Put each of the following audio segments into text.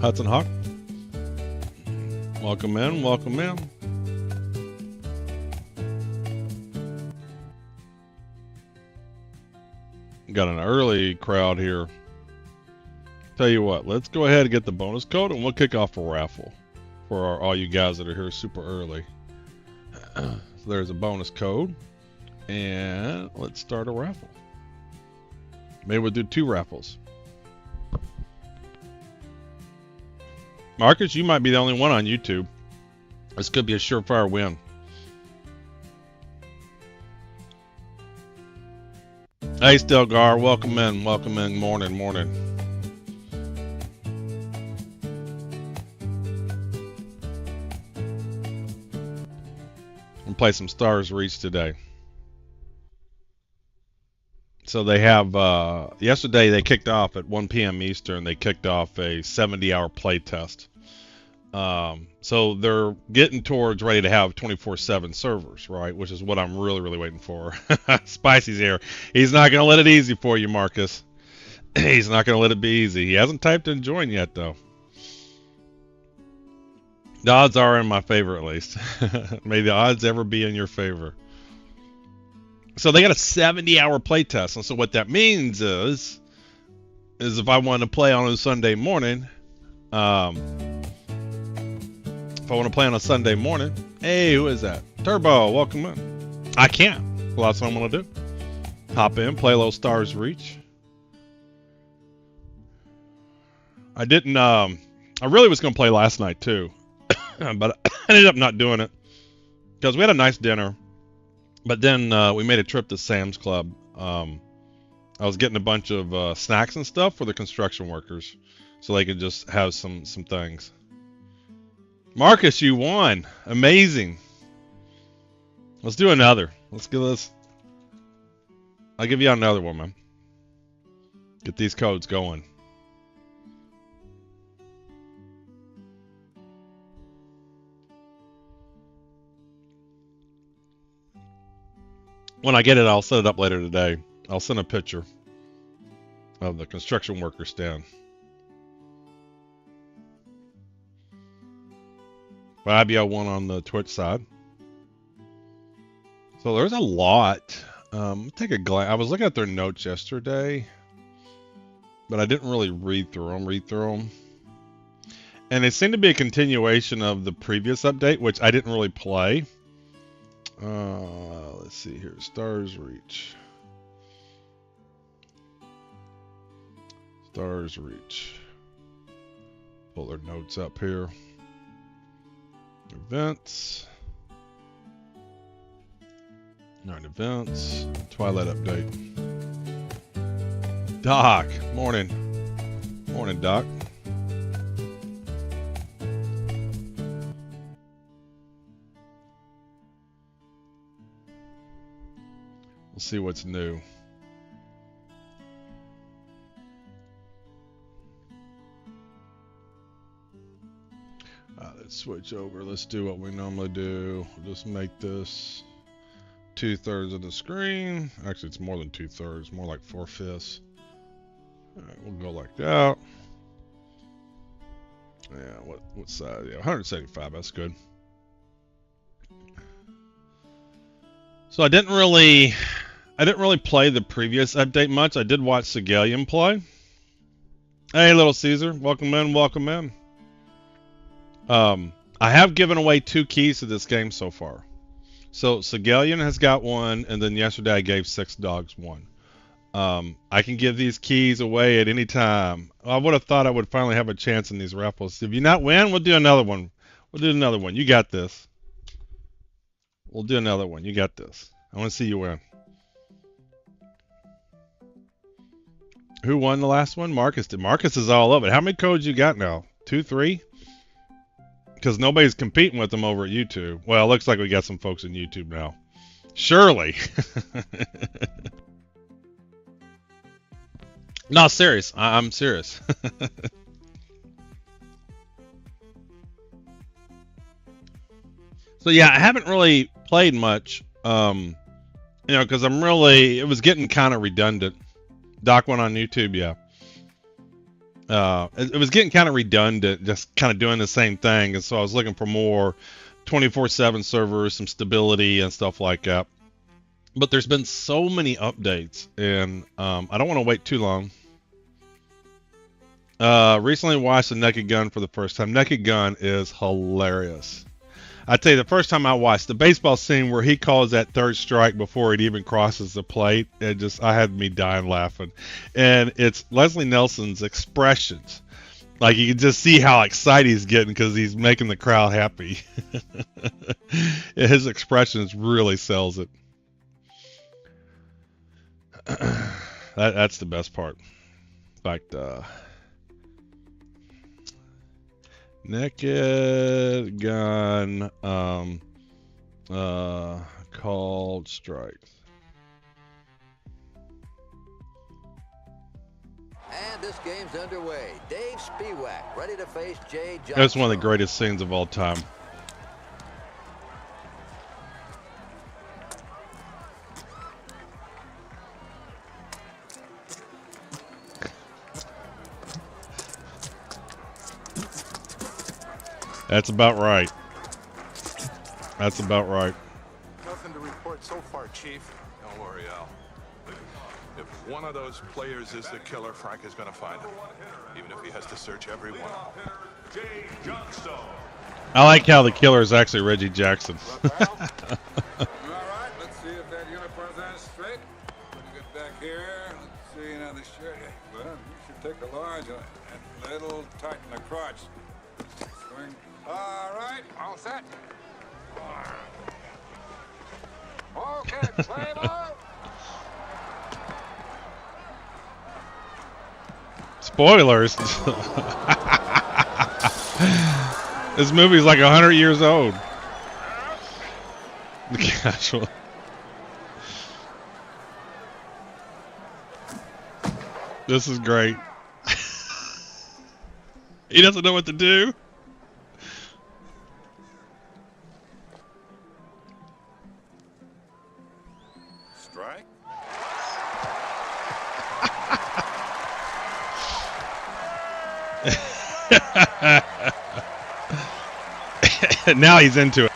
Hudson Hawk. Welcome in, welcome in. Got an early crowd here. Tell you what, let's go ahead and get the bonus code and we'll kick off a raffle for all you guys that are here super early. So there's a bonus code and let's start a raffle. Maybe we'll do 2 raffles. Marcus, you might be the only one on YouTube. This could be a surefire win. Hey, Stelgar, welcome in, morning. And play some Stars Reach today. So they have, yesterday they kicked off at 1 p.m. Eastern, they kicked off a 70-hour play test. So they're getting towards ready to have 24/7 servers, right? Which is what I'm really waiting for. Spicy's here. He's not going to let it easy for you, Marcus. He's not going to let it be easy. He hasn't typed in join yet, though. The odds are in my favor, at least. May the odds ever be in your favor. So they got a 70-hour play test. And so what that means is if I want to play on a Sunday morning, if I want to play on a Sunday morning, hey, who is that? Turbo, welcome in. I can't. Well, that's what I'm going to do. Hop in, play a little Stars Reach. I didn't, I really was going to play last night too, but I ended up not doing it because we had a nice dinner. But then we made a trip to Sam's Club. I was getting a bunch of snacks and stuff for the construction workers so they could just have some things. Marcus, you won. Amazing. Let's do another. Let's get this. I'll give you another one, man. Get these codes going. When I get it, I'll set it up later today. I'll send a picture of the construction worker stand. Fabio won on the Twitch side. So there's a lot. Take a glance. I was looking at their notes yesterday, but I didn't really read through them. And it seemed to be a continuation of the previous update, which I didn't really play. Let's see here. Stars Reach. Stars Reach. Pull their notes up here. Events. Alright, events. Twilight update. Doc. Morning. Morning, Doc. We'll see what's new. Let's switch over. Let's do what we normally do. We'll just make this 2/3 of the screen. Actually, it's more than 2/3, more like 4/5. Alright, we'll go like that. Yeah, what size? Yeah, 175, that's good. So I didn't really play the previous update much. I did watch Sigalian play. Hey, Little Caesar, welcome in. I have given away 2 keys to this game so far. So Sigalian has got 1, and then yesterday I gave 6 dogs 1. I can give these keys away at any time. I would have thought I would finally have a chance in these raffles. If you not win, we'll do another one. You got this. We'll do another one. You got this. I want to see you win. Who won the last one? Marcus did. Marcus is all of it. How many codes you got now? 2, 3? Because nobody's competing with them over at YouTube. Well, it looks like we got some folks in YouTube now. Surely. No, serious. I'm serious. So yeah, I haven't really played much, because it was getting kind of redundant. Doc went on YouTube, yeah. It was getting kind of redundant, just kind of doing the same thing, and so I was looking for more 24/7 servers, some stability and stuff like that. But there's been so many updates, and I don't want to wait too long. Recently watched the Naked Gun for the first time. Naked Gun is hilarious. I tell you, the first time I watched the baseball scene where he calls that third strike before it even crosses the plate, I had me dying laughing. And it's Leslie Nelson's expressions. Like, you can just see how excited he's getting because he's making the crowd happy. His expressions really sells it. That's the best part. In fact, Naked Gun called strikes. And this game's underway. Dave Spiewak ready to face Jay Johnson. That's one of the greatest scenes of all time. That's about right. That's about right. Nothing to report so far, Chief. Don't worry, Al. If one of those players is the killer, Frank is going to find him, even if he has to search every one. I like how the killer is actually Reggie Jackson. You all right? Let's see if that uniform's on straight. When you get back here, let's see the shirt. Well, you should take the large and little tight in the crotch. Swing. All right, all set. Okay, play ball. Spoilers. This movie's like 100 years old. Casual. This is great. He doesn't know what to do. Strike. Now he's into it.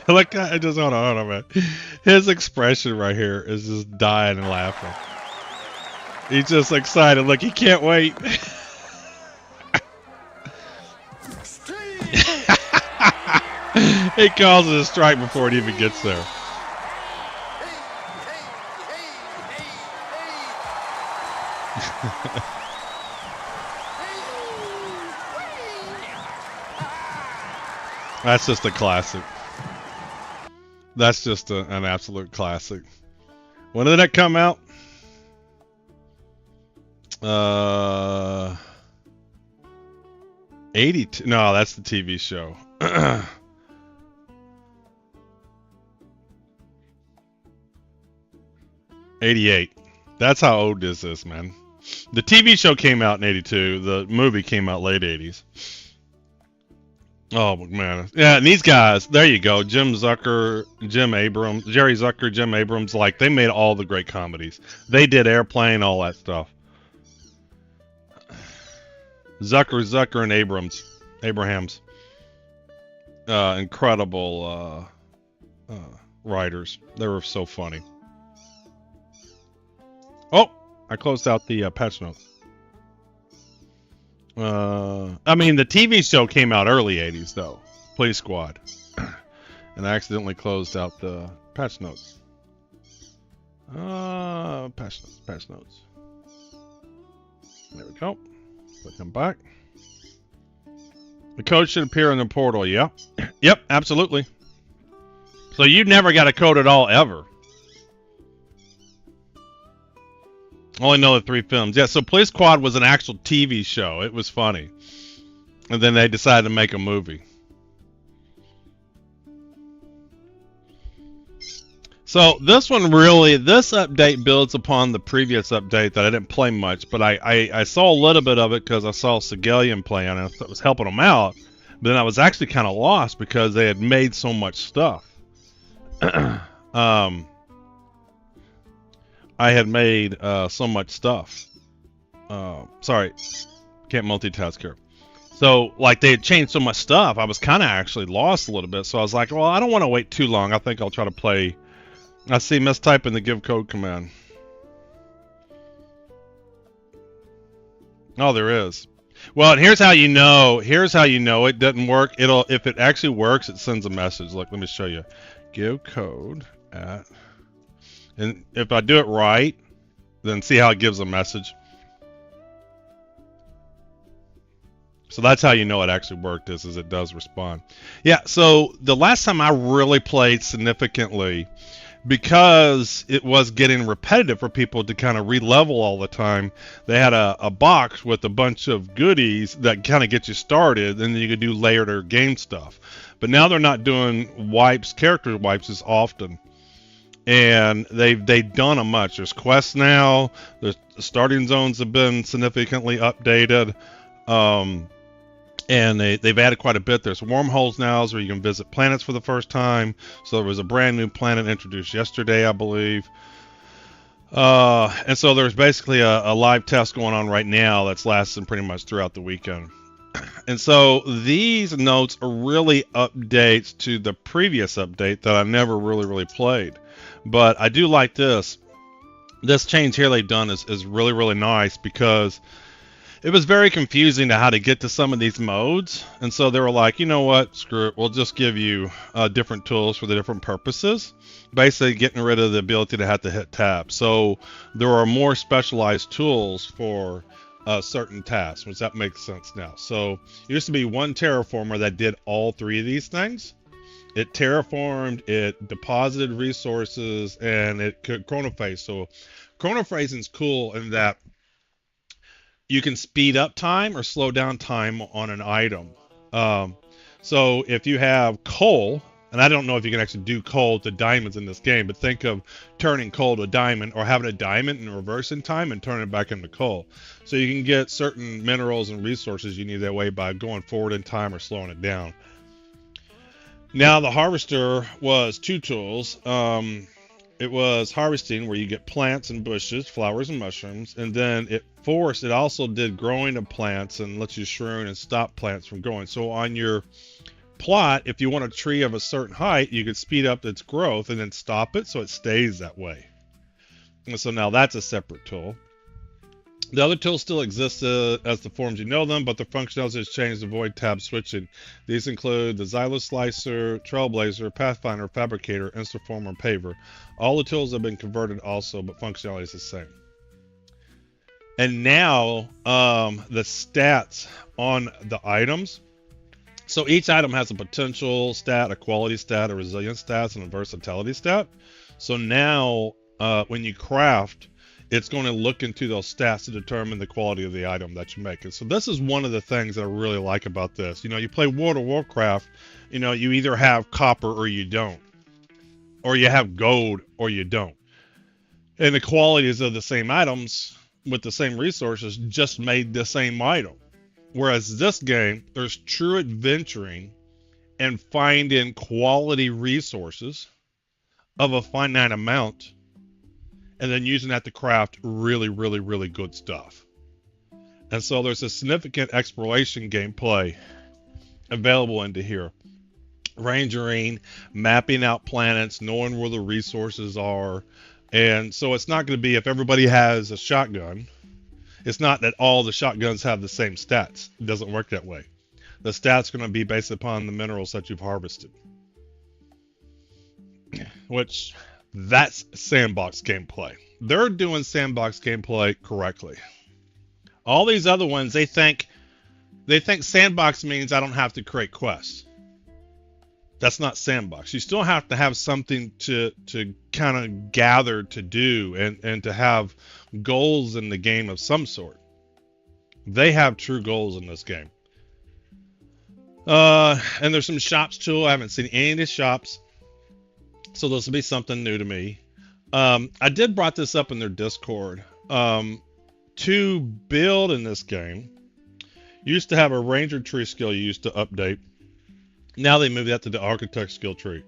Like, I just hold on, man. His expression right here is just dying and laughing. He's just excited. Look, he can't wait. He calls it a strike before it even gets there. That's just a classic. That's just an absolute classic. When did that come out? 82. No, that's the TV show. 88. That's how old is this, man? The TV show came out in 82. The movie came out late 80s. Oh, man. Yeah, and these guys, there you go. Jerry Zucker, Jim Abrams, like, they made all the great comedies. They did Airplane, all that stuff. Zucker, and Abrahams. Incredible writers. They were so funny. Oh, I closed out the patch notes. I mean, the TV show came out early 80s, though. Police Squad. And I accidentally closed out the patch notes. Patch notes. There we go. Put them back. The code should appear in the portal, yeah? Yep, absolutely. So you never got a code at all, ever. Only know the 3 films. Yeah, so Police Squad was an actual TV show. It was funny. And then they decided to make a movie. So this one really, this update builds upon the previous update that I didn't play much, but I saw a little bit of it because I saw Sigelian playing and it was helping them out. But then I was actually kind of lost because they had made so much stuff. I had made so much stuff. Sorry, can't multitask here. So, like, they had changed so much stuff, I was kind of actually lost a little bit. So I was like, well, I don't want to wait too long. I think I'll try to play. I see mistyping the give code command. Oh, there is. Well, and here's how you know. Here's how you know it doesn't work. If it actually works, it sends a message. Look, let me show you. Give code at. And if I do it right, then see how it gives a message. So that's how you know it actually worked, is it does respond. Yeah, so the last time I really played significantly, because it was getting repetitive for people to kind of re-level all the time, they had a box with a bunch of goodies that kind of get you started, and then you could do layered or game stuff. But now they're not doing wipes, character wipes as often. And they've done a much. There's quests now. The starting zones have been significantly updated. And they've added quite a bit. There's wormholes now where you can visit planets for the first time. So there was a brand new planet introduced yesterday, I believe. And so there's basically a live test going on right now that's lasting pretty much throughout the weekend. And so these notes are really updates to the previous update that I never really played. But I do like this. This change here they've done is really nice, because it was very confusing to how to get to some of these modes. And so they were like, you know what, screw it, we'll just give you different tools for the different purposes, basically getting rid of the ability to have to hit tab. So there are more specialized tools for certain tasks, which that makes sense now. So it used to be one terraformer that did all three of these things. It terraformed, it deposited resources, and it could chronophase. So chronophasing is cool in that you can speed up time or slow down time on an item. So if you have coal, and I don't know if you can actually do coal to diamonds in this game, but think of turning coal to a diamond, or having a diamond in reverse in time and turning it back into coal. So you can get certain minerals and resources you need that way by going forward in time or slowing it down. Now the harvester was two tools. It was harvesting, where you get plants and bushes, flowers and mushrooms, and then it also did growing of plants and lets you shroon and stop plants from growing. So on your plot, if you want a tree of a certain height, you could speed up its growth and then stop it so it stays that way. And so now that's a separate tool. The other tools still exist as the forms you know them, but the functionality has changed to avoid tab switching. These include the Xylo Slicer, Trailblazer, Pathfinder, Fabricator, Instaformer, and Paver. All the tools have been converted also, but functionality is the same. And now the stats on the items. So each item has a potential stat, a quality stat, a resilience stat, and a versatility stat. So now when you craft, it's going to look into those stats to determine the quality of the item that you make. And so this is one of the things that I really like about this. You know, you play World of Warcraft, you know, you either have copper or you don't. Or you have gold or you don't. And the qualities of the same items with the same resources just made the same item. Whereas this game, there's true adventuring and finding quality resources of a finite amount, and then using that to craft really good stuff. And so there's a significant exploration gameplay available into here. Rangering, mapping out planets, knowing where the resources are. And so it's not going to be, if everybody has a shotgun, it's not that all the shotguns have the same stats. It doesn't work that way. The stats are going to be based upon the minerals that you've harvested. Which, that's sandbox gameplay. They're doing sandbox gameplay correctly. All these other ones, they think sandbox means I don't have to create quests. That's not sandbox. You still have to have something to kind of gather to do and to have goals in the game of some sort. They have true goals in this game. And there's some shops too. I haven't seen any of the shops. So this will be something new to me. I did brought this up in their Discord. To build in this game, you used to have a ranger tree skill you used to update. Now they moved that to the architect skill tree.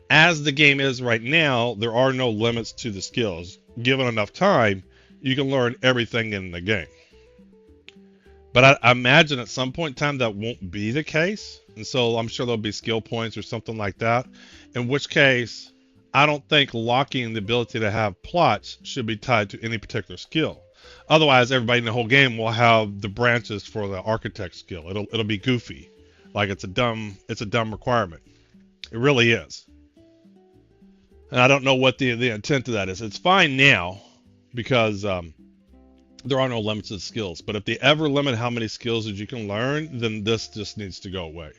As the game is right now, there are no limits to the skills. Given enough time, you can learn everything in the game. But I imagine at some point in time that won't be the case. And so I'm sure there'll be skill points or something like that. In which case, I don't think locking the ability to have plots should be tied to any particular skill. Otherwise, everybody in the whole game will have the branches for the architect skill. It'll be goofy. Like it's a dumb requirement. It really is. And I don't know what the intent of that is. It's fine now because there are no limits to skills. But if they ever limit how many skills that you can learn, then this just needs to go away.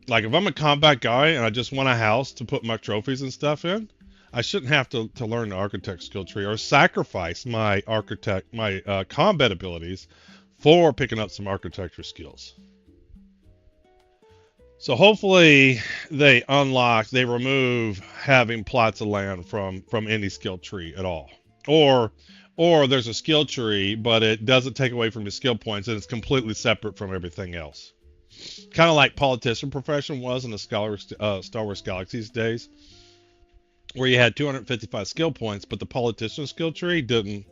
Like if I'm a combat guy and I just want a house to put my trophies and stuff in, I shouldn't have to learn the architect skill tree or sacrifice my combat abilities for picking up some architecture skills. So hopefully they remove having plots of land from any skill tree at all. Or there's a skill tree, but it doesn't take away from your skill points and it's completely separate from everything else. Kind of like politician profession was in the Star Wars Galaxies days, where you had 255 skill points, but the politician skill tree didn't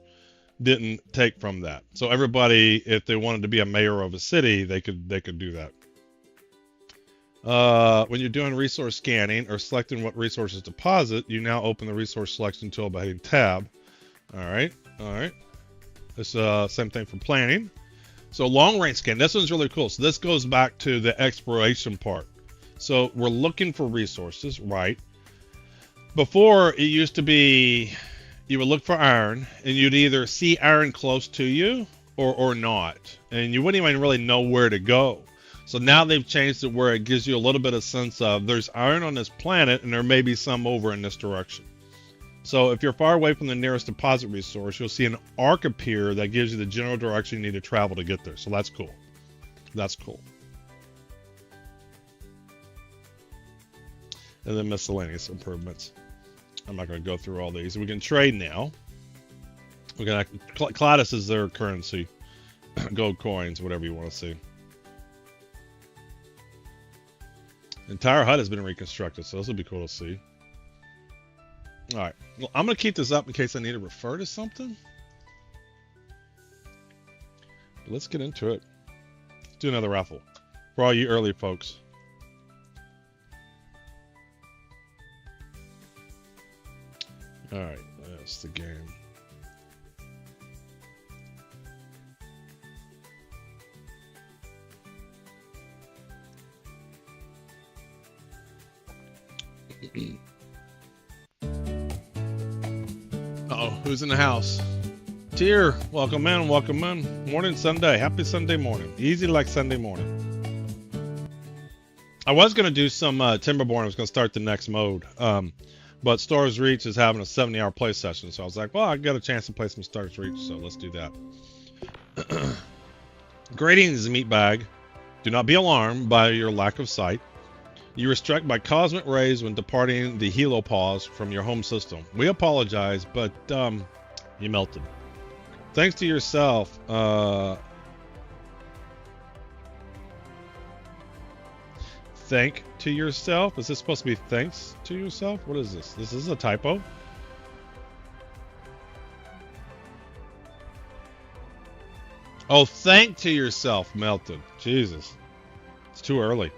take from that. So everybody, if they wanted to be a mayor of a city, they could do that. When you're doing resource scanning or selecting what resources to deposit, you now open the resource selection tool by hitting tab. All right. It's same thing for planning. So long range scan, this one's really cool. So this goes back to the exploration part. So we're looking for resources, right? Before it used to be, you would look for iron and you'd either see iron close to you or not. And you wouldn't even really know where to go. So now they've changed it where it gives you a little bit of sense of there's iron on this planet and there may be some over in this direction. So if you're far away from the nearest deposit resource, you'll see an arc appear that gives you the general direction you need to travel to get there. So that's cool. That's cool. And then miscellaneous improvements. I'm not going to go through all these. We can trade now. We're going to Cladis is their currency. Gold coins, whatever you want to see. Entire hut has been reconstructed, so this will be cool to see. All right. Well, I'm going to keep this up in case I need to refer to something. But let's get into it. Let's do another raffle for all you early folks. All right. That's the game. Uh-oh, who's in the house? Tier, welcome in, welcome in. Morning Sunday, happy Sunday morning. Easy like Sunday morning. I was going to do some Timberborn. I was going to start the next mode. But Stars Reach is having a 70-hour play session. So I was like, well, I got a chance to play some Stars Reach, so let's do that. Greetings, Meatbag. Do not be alarmed by your lack of sight. You are struck by cosmic rays when departing the helopause from your home system. We apologize, but you melted. Thanks to yourself. Thank to yourself? Is this supposed to be thanks to yourself? What is this? This is a typo? Oh, thank to yourself melted. Jesus. It's too early.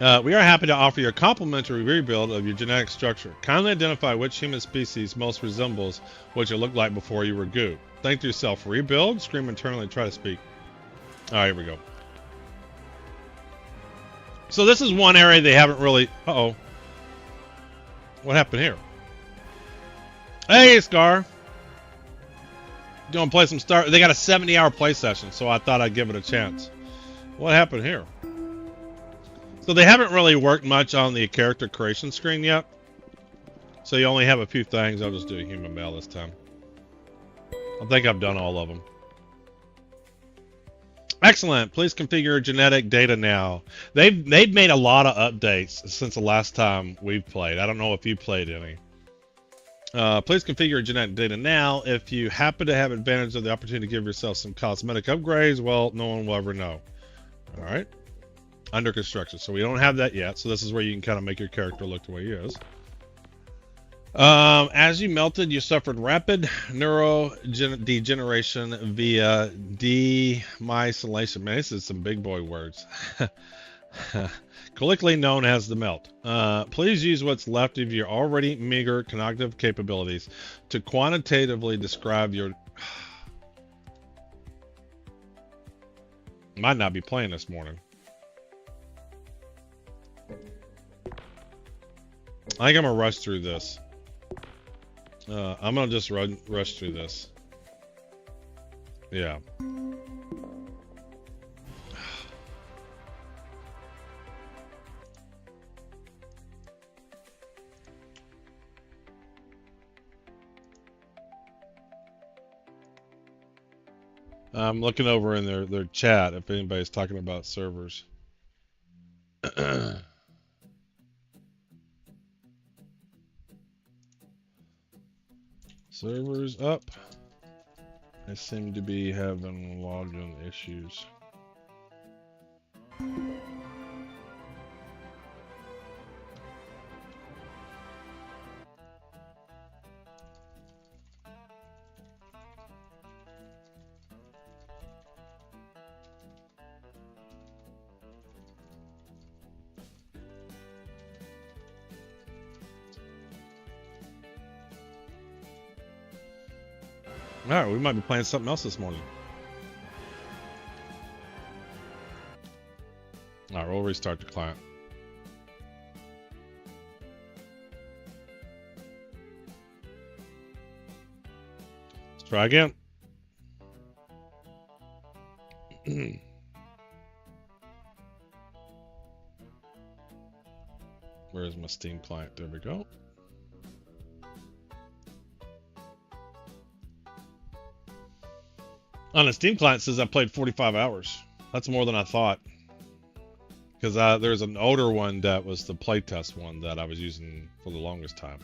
We are happy to offer you a complimentary rebuild of your genetic structure. Kindly identify which human species most resembles what you looked like before you were goo. Think to yourself, rebuild, scream internally, try to speak. Alright, here we go. So this is one area they haven't really... Uh-oh. What happened here? Hey, Scar! You want to play some Star... They got a 70-hour play session, so I thought I'd give it a chance. What happened here? So they haven't really worked much on the character creation screen yet. So you only have a few things. I'll just do a human male this time. I think I've done all of them. Excellent. Please configure genetic data now. They've made a lot of updates since the last time we've played. I don't know if you played any. Please configure genetic data now. If you happen to have advantage of the opportunity to give yourself some cosmetic upgrades, well, no one will ever know. All right. Under construction. So we don't have that yet. So this is where you can kind of make your character look the way he is. As you melted, you suffered rapid neurodegeneration via demyelation. Man, this is some big boy words. Colloquially known as the melt. Please use what's left of your already meager cognitive capabilities to quantitatively describe your... Might not be playing this morning. I think I'm gonna rush through this. I'm gonna just rush through this. Yeah. I'm looking over in their chat if anybody's talking about servers. Servers up. I seem to be having login issues. Alright, we might be playing something else this morning. Alright, we'll restart the client. Let's try again. Where's my Steam client? There we go. On the Steam client, it says I played 45 hours. That's more than I thought. Because there's an older one that was the playtest one that I was using for the longest time.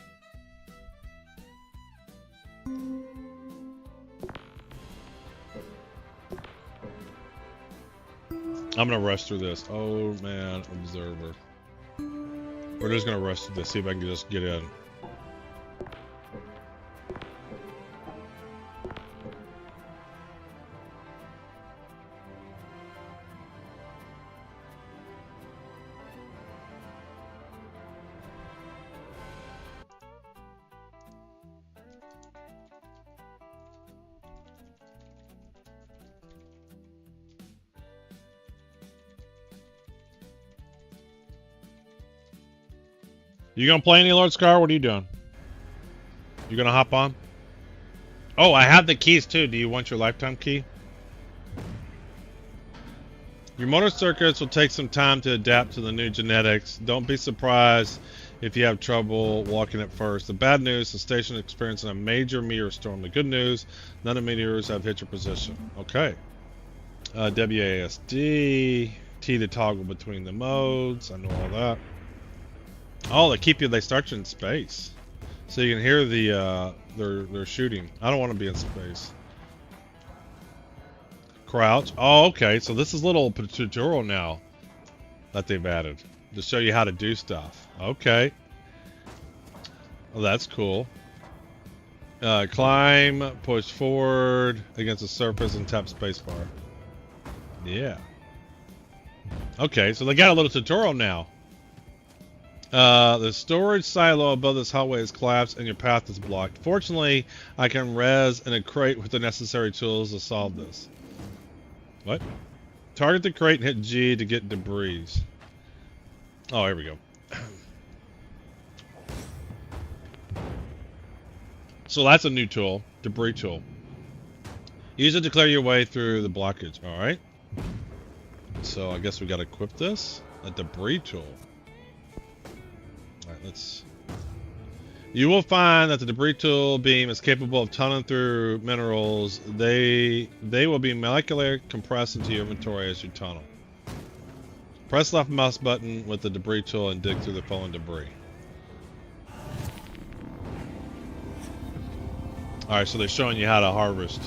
I'm going to rush through this. Oh, man. Observer. We're just going to rush through this. See if I can just get in. You gonna play any Lord Scar? What are you doing? You gonna hop on? Oh, I have the keys too. Do you want your lifetime key? Your motor circuits will take some time to adapt to the new genetics. Don't be surprised if you have trouble walking at first. The bad news, the station is experiencing a major meteor storm. The good news, none of the meteors have hit your position. Okay. WASD, T to toggle between the modes. I know all that. Oh, they start you in space, so you can hear the they're shooting. I don't want to be in space. Crouch. Oh, okay. So this is a little tutorial now that they've added to show you how to do stuff. Okay. Well, that's cool. Climb, push forward against the surface, and tap spacebar. Yeah. Okay, so they got a little tutorial now. The storage silo above this hallway is collapsed and your path is blocked. Fortunately, I can res in a crate with the necessary tools to solve this. What? Target the crate and hit G to get debris. Oh, here we go. So that's a new tool, debris tool. Use it to clear your way through the blockage. All right. So I guess we got to equip this. A debris tool. Alright, let's... You will find that the debris tool beam is capable of tunneling through minerals. They will be molecularly compressed into your inventory as you tunnel. Press left mouse button with the debris tool and dig through the fallen debris. Alright, so they're showing you how to harvest.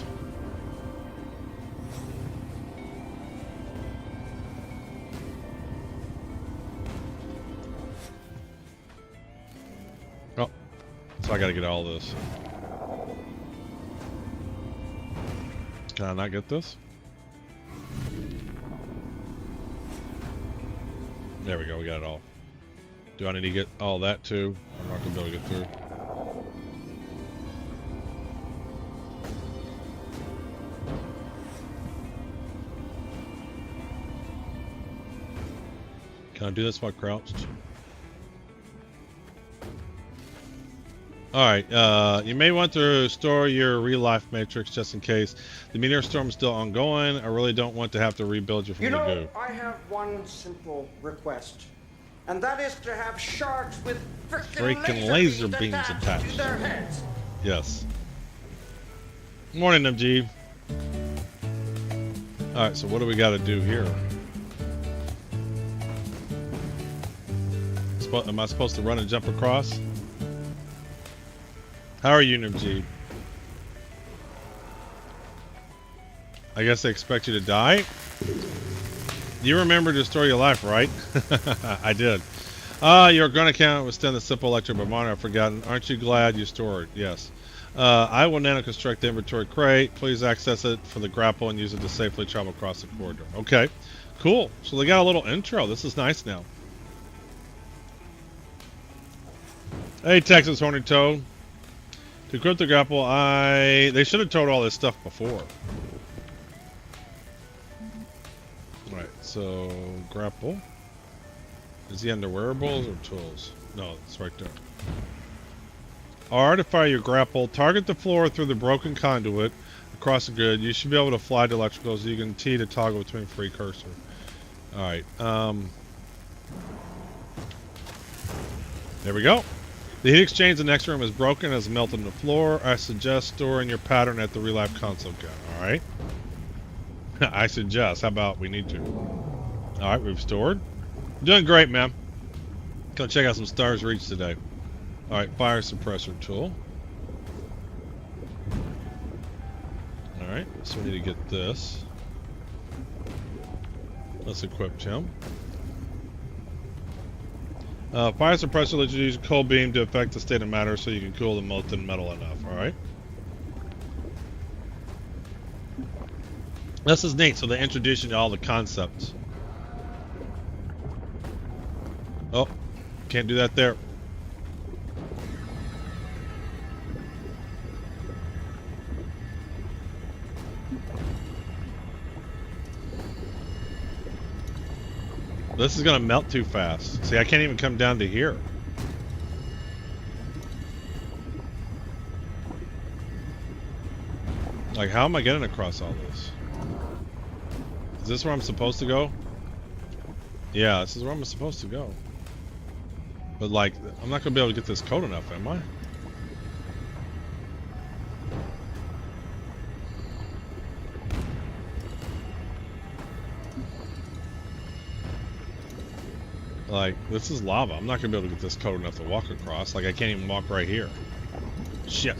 Oh, so I gotta get all this. Can I not get this? There we go, we got it all. Do I need to get all that too? I'm not gonna be able to get through. Can I do this while crouched? Alright, you may want to store your real life matrix just in case. The meteor storm is still ongoing. I really don't want to have to rebuild you from the goo. I have one simple request, and that is to have sharks with freaking laser beams attached to their heads. Yes. Morning, MG. Alright, so what do we got to do here? Am I supposed to run and jump across? How are you, MG? I guess they expect you to die? You remember to store your life, right? I did. Your gun account was still in the simple electric monitor. I've forgotten. Aren't you glad you stored? Yes. I will nano-construct the inventory crate. Please access it for the grapple and use it to safely travel across the corridor. Okay. Cool. So they got a little intro. This is nice now. Hey, Texas Horny Toad. To equip the grapple, they should have told all this stuff before. Right, so grapple. Is he under wearables or tools? No, it's right there. R to fire your grapple. Target the floor through the broken conduit across the grid. You should be able to fly to electricals. You can T to toggle between free cursor. Alright, there we go. The heat exchange in the next room is broken and has melted on the floor. I suggest storing your pattern at the real life console gun. Alright. I suggest. How about we need to? Alright, we've stored. Doing great, man. Gonna check out some stars reached today. Alright, fire suppressor tool. Alright, so we need to get this. Let's equip him. Fire suppressor lets you use a cold beam to affect the state of matter so you can cool the molten metal enough, alright? This is neat, so they introduce you to all the concepts. Oh, can't do that there. This is gonna melt too fast. See, I can't even come down to here. Like, how am I getting across all this? Is this where I'm supposed to go? Yeah, this is where I'm supposed to go. But like, I'm not gonna be able to get this code enough, am I? Like, this is lava. I'm not gonna be able to get this code enough to walk across. Like, I can't even walk right here. Shit.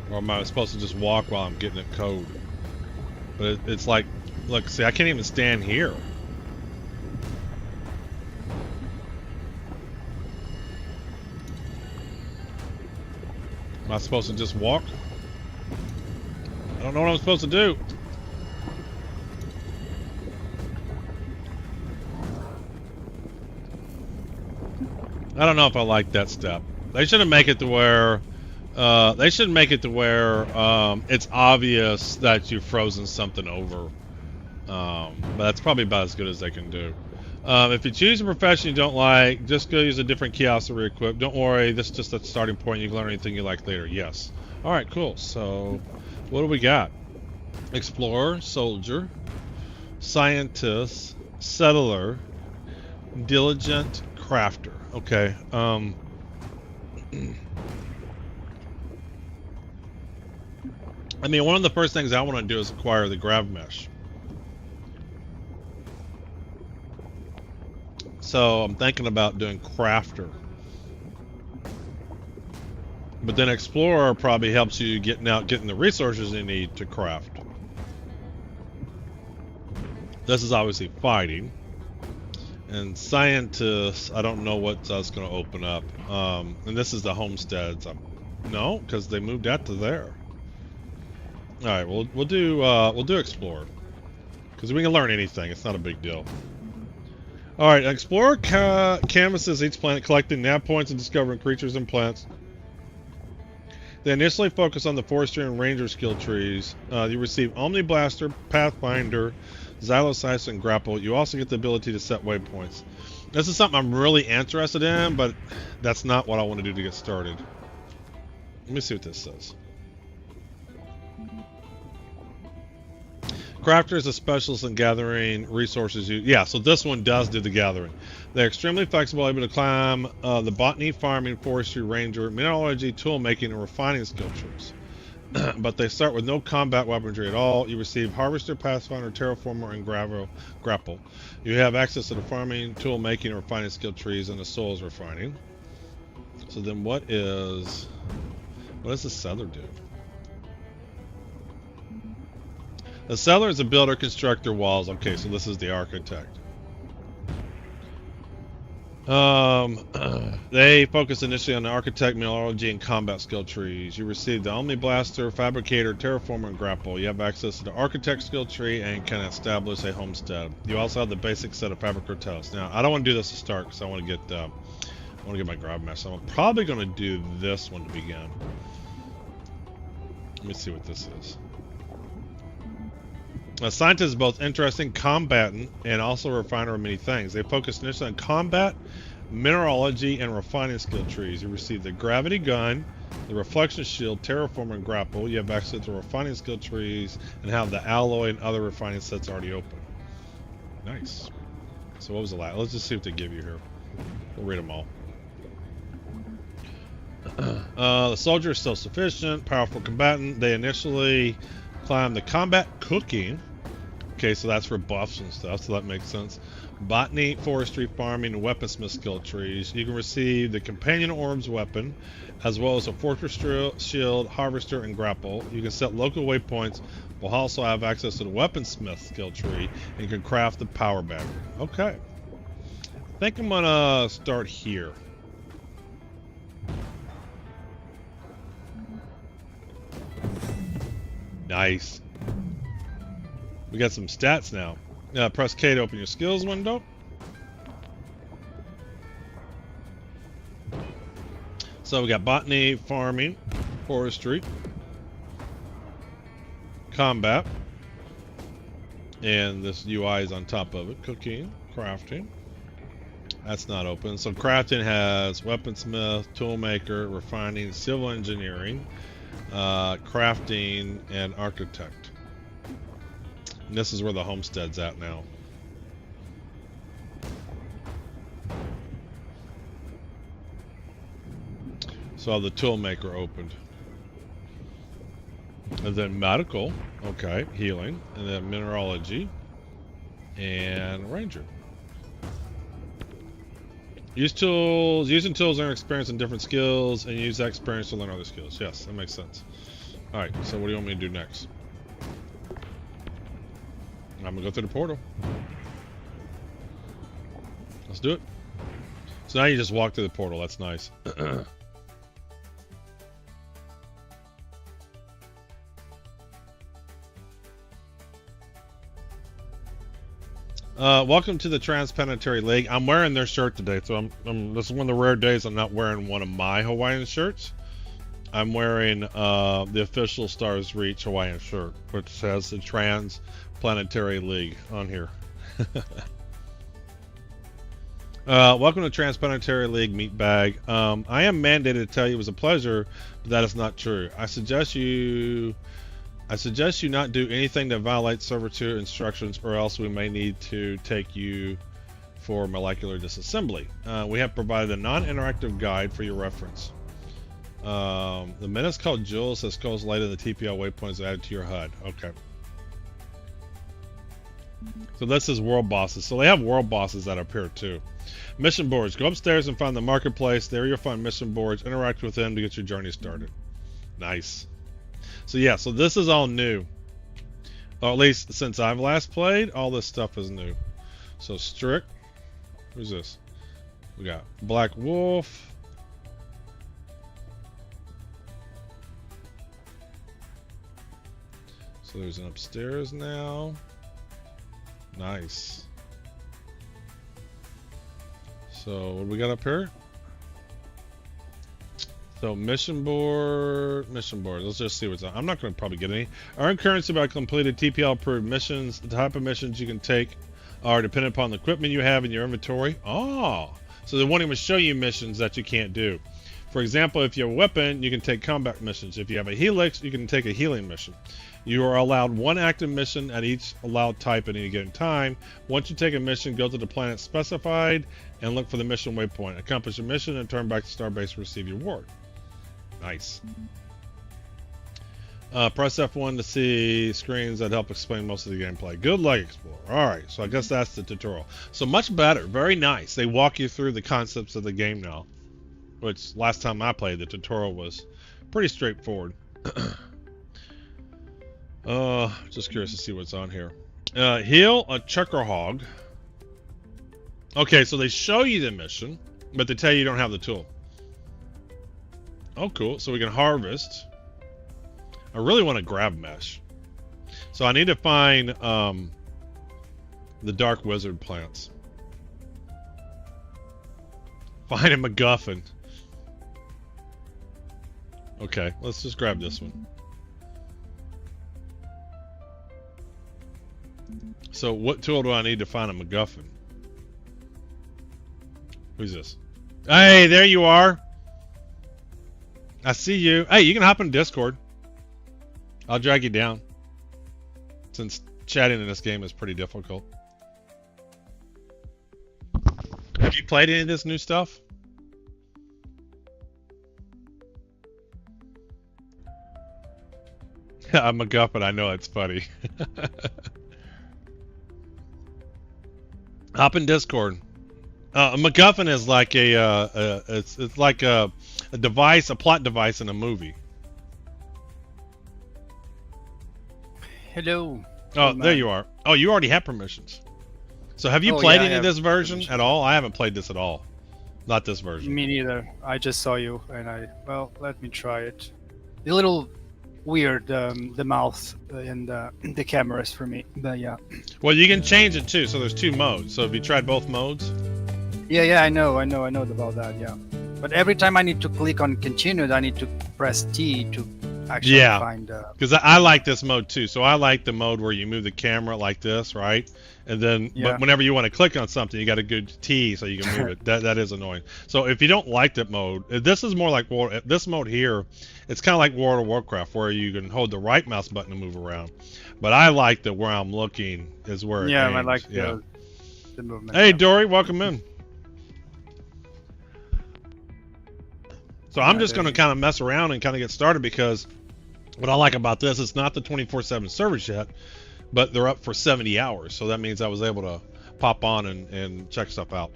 Or am I supposed to just walk while I'm getting it code? But it's like, look, see, I can't even stand here. Am I supposed to just walk? I don't know what I'm supposed to do. I don't know if I like that step. They shouldn't make it to where it's obvious that you've frozen something over. But that's probably about as good as they can do. If you choose a profession you don't like, just go use a different kiosk to re-equip. Don't worry, this is just a starting point. You can learn anything you like later. Yes. Alright, cool. So, what do we got? Explorer, soldier, scientist, settler, Diligent crafter. Okay. I mean, one of the first things I want to do is acquire the grav mesh. So I'm thinking about doing crafter. But then explorer probably helps you getting the resources you need to craft. This is obviously fighting. And scientists, I don't know what that's going to open up. And this is the homesteads. No, because they moved that to there. All right, we'll do explorer, because we can learn anything. It's not a big deal. All right, explorer canvasses each planet, collecting nav points and discovering creatures and plants. They initially focus on the forestry and ranger skill trees. You receive Omni Blaster, Pathfinder, Xylocyst, and Grapple. You also get the ability to set waypoints. This is something I'm really interested in, but that's not what I want to do to get started. Let me see what this says. Crafter is a specialist in gathering resources. Yeah, so this one does do the gathering. They're extremely flexible, able to climb the botany, farming, forestry, ranger, mineralogy, tool making, and refining skill trees. But they start with no combat weaponry at all. You receive Harvester, Pathfinder, Terraformer, and Grapple. You have access to the farming, tool making, and refining skill trees, and the souls refining. So then what does the settler do? The settler is a builder, constructor, walls. Okay, so this is the architect. They focus initially on the architect, mineralogy, and combat skill trees. You receive the Omni Blaster, Fabricator, Terraformer, and Grapple. You have access to the architect skill tree and can establish a homestead. You also have the basic set of fabric hotels. Now, I don't want to do this to start because I want to get my grav mesh. So I'm probably going to do this one to begin. Let me see what this is. A scientist is both interesting, combatant, and also a refiner of many things. They focus initially on combat, mineralogy, and refining skill trees. You receive the gravity gun, the reflection shield, terraformer, and grapple. You have access to refining skill trees and have the alloy and other refining sets already open. Nice. So what was the last? Let's just see what they give you here. We'll read them all. The soldier is still sufficient, powerful combatant. They initially climb the combat cooking. Okay, so that's for buffs and stuff, so that makes sense. Botany, forestry, farming, and weaponsmith skill trees. You can receive the companion orbs weapon, as well as a fortress shield, harvester, and grapple. You can set local waypoints, will also have access to the weaponsmith skill tree, and you can craft the power battery. Okay. I think I'm gonna start here. Nice. We got some stats now. Press K to open your skills window. So we got botany, farming, forestry, combat, and this UI is on top of it. Cooking, crafting. That's not open. So crafting has weaponsmith, toolmaker, refining, civil engineering, crafting, and architect. And this is where the homestead's at now. So the toolmaker opened. And then medical, okay, healing, and then mineralogy, and ranger. Use tools, using tools earn experience in different skills, and use that experience to learn other skills. Yes, that makes sense. Alright, so what do you want me to do next? I'm gonna go through the portal. Let's do it. So now you just walk through the portal, that's nice. Welcome to the Transplanetary League. I'm wearing their shirt today, so this is one of the rare days I'm not wearing one of my Hawaiian shirts. I'm wearing the official Stars Reach Hawaiian shirt, which says the Transplanetary League on here. Welcome to Transplanetary League Meat Bag. I am mandated to tell you it was a pleasure, but that is not true. I suggest you not do anything that violates servitude instructions, or else we may need to take you for molecular disassembly. We have provided a non-interactive guide for your reference. The minutes called Jules says goes later the TPL waypoints added to your HUD. Okay. So this is world bosses. So they have world bosses that appear too. Mission boards. Go upstairs and find the marketplace. There you'll find mission boards. Interact with them to get your journey started. Nice. So yeah, so this is all new. Or at least since I've last played, all this stuff is new. So Strict. Who's this? We got Black Wolf. So there's an upstairs now. Nice. So what do we got up here? So mission board. Let's just see what's on. I'm not going to probably get any. Earn currency by completed TPL approved missions. The type of missions you can take are dependent upon the equipment you have in your inventory. Oh, so they're wanting to show you missions that you can't do. For example, if you have a weapon, you can take combat missions. If you have a helix, you can take a healing mission. You are allowed one active mission at each allowed type at any given time. Once you take a mission, go to the planet specified and look for the mission waypoint. Accomplish your mission and turn back to Starbase to receive your reward. Nice. Press F1 to see screens that help explain most of the gameplay. Good luck, Explorer. Alright, so I guess that's the tutorial. So much better. Very nice. They walk you through the concepts of the game now. Which, last time I played, the tutorial was pretty straightforward. Just curious to see what's on here. Heal a Chucker Hog. Okay, so they show you the mission, but they tell you you don't have the tool. Oh, cool. So we can harvest. I really want to grab mesh. So I need to find the Dark Wizard plants. Find a MacGuffin. Okay, let's just grab this one. So what tool do I need to find a MacGuffin? Who's this? Hey, there you are. I see you. Hey, you can hop in Discord. I'll drag you down. Since chatting in this game is pretty difficult. Have you played any of this new stuff? I'm a MacGuffin. I know it's funny. Hop in Discord. A MacGuffin is like it's like a device, a plot device in a movie. Hello. Oh, there you are. Oh, you already have permissions. So have you played any of this version at all? I haven't played this at all. Not this version. Me neither. I just saw you and well, let me try it. A little weird, the mouth and the cameras for me, but yeah. Well, you can change it too. So there's two modes. So have you tried both modes? Yeah, I know about that, yeah. But every time I need to click on continued, I need to press T to actually find... because I like this mode too. So I like the mode where you move the camera like this, right? And then but whenever you want to click on something, you got to go T so you can move it. That is annoying. So if you don't like that mode, this is more like this mode here. It's kind of like World of Warcraft where you can hold the right mouse button to move around. But I like that where I'm looking is where it aims. I like the movement. Hey, Dory, welcome in. So I'm just going to kind of mess around and kind of get started because what I like about this, it's not the 24/7 service yet, but they're up for 70 hours. So that means I was able to pop on and check stuff out.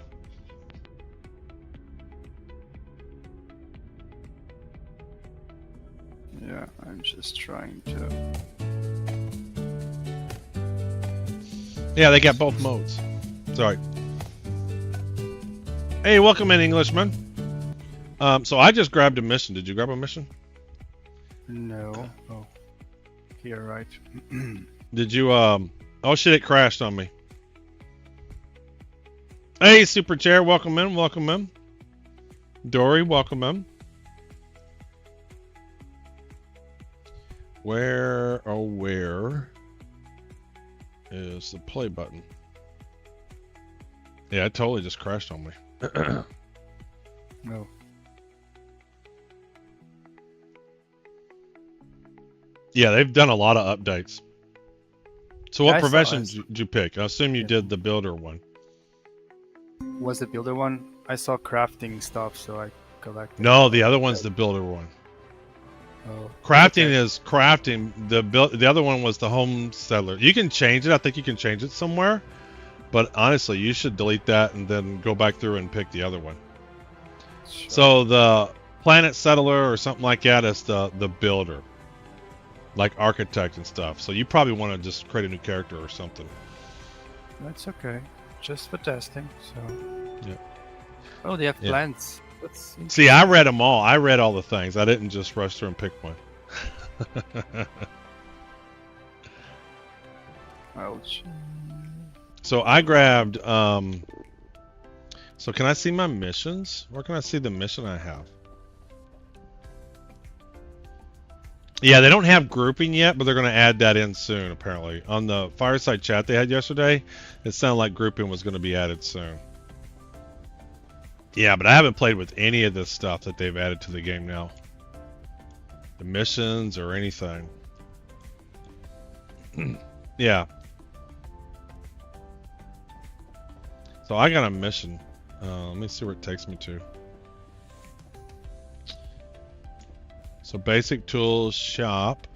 Yeah, I'm just trying to... Yeah, they got both modes. Sorry. Hey, welcome in, Englishman. So I just grabbed a mission. Did you grab a mission? No. Oh, here, right. Did you, oh shit, it crashed on me. Hey, Super Chair, welcome in, welcome in. Dory, welcome in. Where is the play button? Yeah, it totally just crashed on me. No. Yeah, they've done a lot of updates. So what profession did you pick? I assume you did the builder one. was the builder one? I saw crafting stuff, so I collected. No, the other one's the builder one. Oh, Crafting okay. is crafting. The other one was the home settler. You can change it. I think you can change it somewhere. But honestly, you should delete that and then go back through and pick the other one. Sure. So the planet settler or something like that is the builder, like architect and stuff. So you probably want to just create a new character or something. That's okay. Just for testing. So. Yeah. Oh, they have Yeah. plants. See, I read them all. I read all the things. I didn't just rush through and pick one. Ouch. So I grabbed. So can I see my missions? Where can I see the mission I have? Yeah, they don't have grouping yet, but they're going to add that in soon, apparently. On the fireside chat they had yesterday, it sounded like grouping was going to be added soon. Yeah, but I haven't played with any of this stuff that they've added to the game now. The missions or anything. Yeah. So I got a mission. Let me see where it takes me to. So basic tools, shop,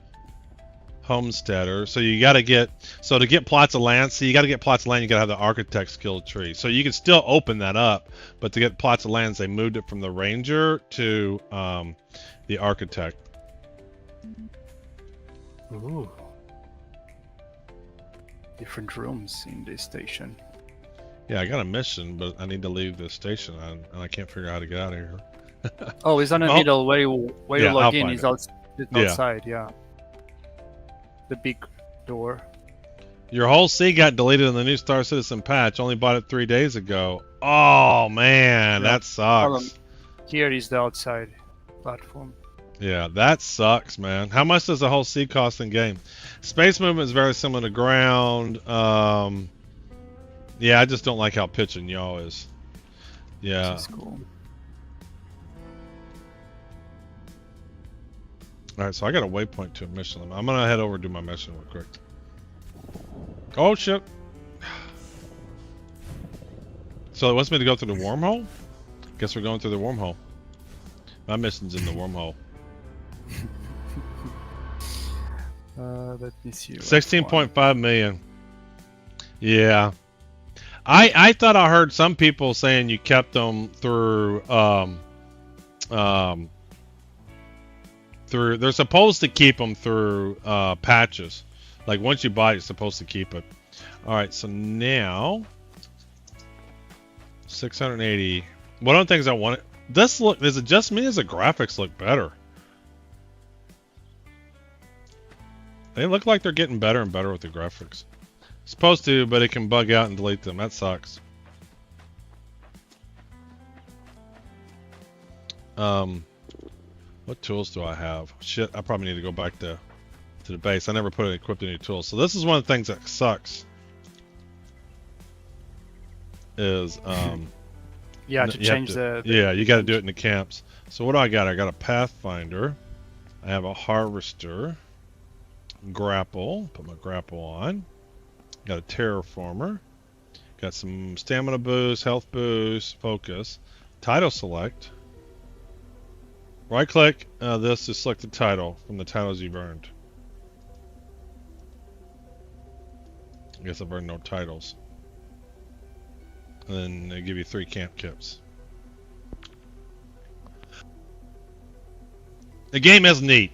homesteader. So you got to get, so to get plots of land, see, you got to get plots of land, you got to have the architect skill tree. So you can still open that up, but to get plots of lands, they moved it from the ranger to the architect. Ooh. Different rooms in this station. Yeah, I got a mission, but I need to leave the station, and I can't figure out how to get out of here. Oh, it's on the middle where you Yeah, log I'll in. find It's it. outside, yeah. The big door. Your whole C got deleted in the new Star Citizen patch. Only bought it 3 days ago. Oh man, Yeah. that sucks. Here is the outside platform. Yeah, that sucks, man. How much does the whole C cost in game? Space movement is very similar to ground. Yeah, I just don't like how pitch and yaw is. Yeah. This is cool. All right, so I got a waypoint to a mission. I'm gonna head over and do my mission real quick. Oh shit! So it wants me to go through the wormhole. Guess we're going through the wormhole. My mission's in the wormhole. Let me see. 16.5 million. Yeah. I thought I heard some people saying you kept them through they're supposed to keep them through patches. Like once you buy it, you're supposed to keep it. All right, so now 680. One of the things I wanted. This look, is it just me? Does the graphics look better? They look like they're getting better and better with the graphics. Supposed to, but it can bug out and delete them. That sucks. What tools do I have? Shit, I probably need to go back to the base. I never equipped any tools. So this is one of the things that sucks. Is Yeah, to change the yeah, you got to do it in the camps. So what do I got? I got a pathfinder. I have a harvester. Grapple. Put my grapple on. Got a terraformer. Got some stamina boost, health boost, focus. Title select. Right click this to select the title from the titles you've earned. I guess I've earned no titles. And then they give you 3 camp kits. The game is neat.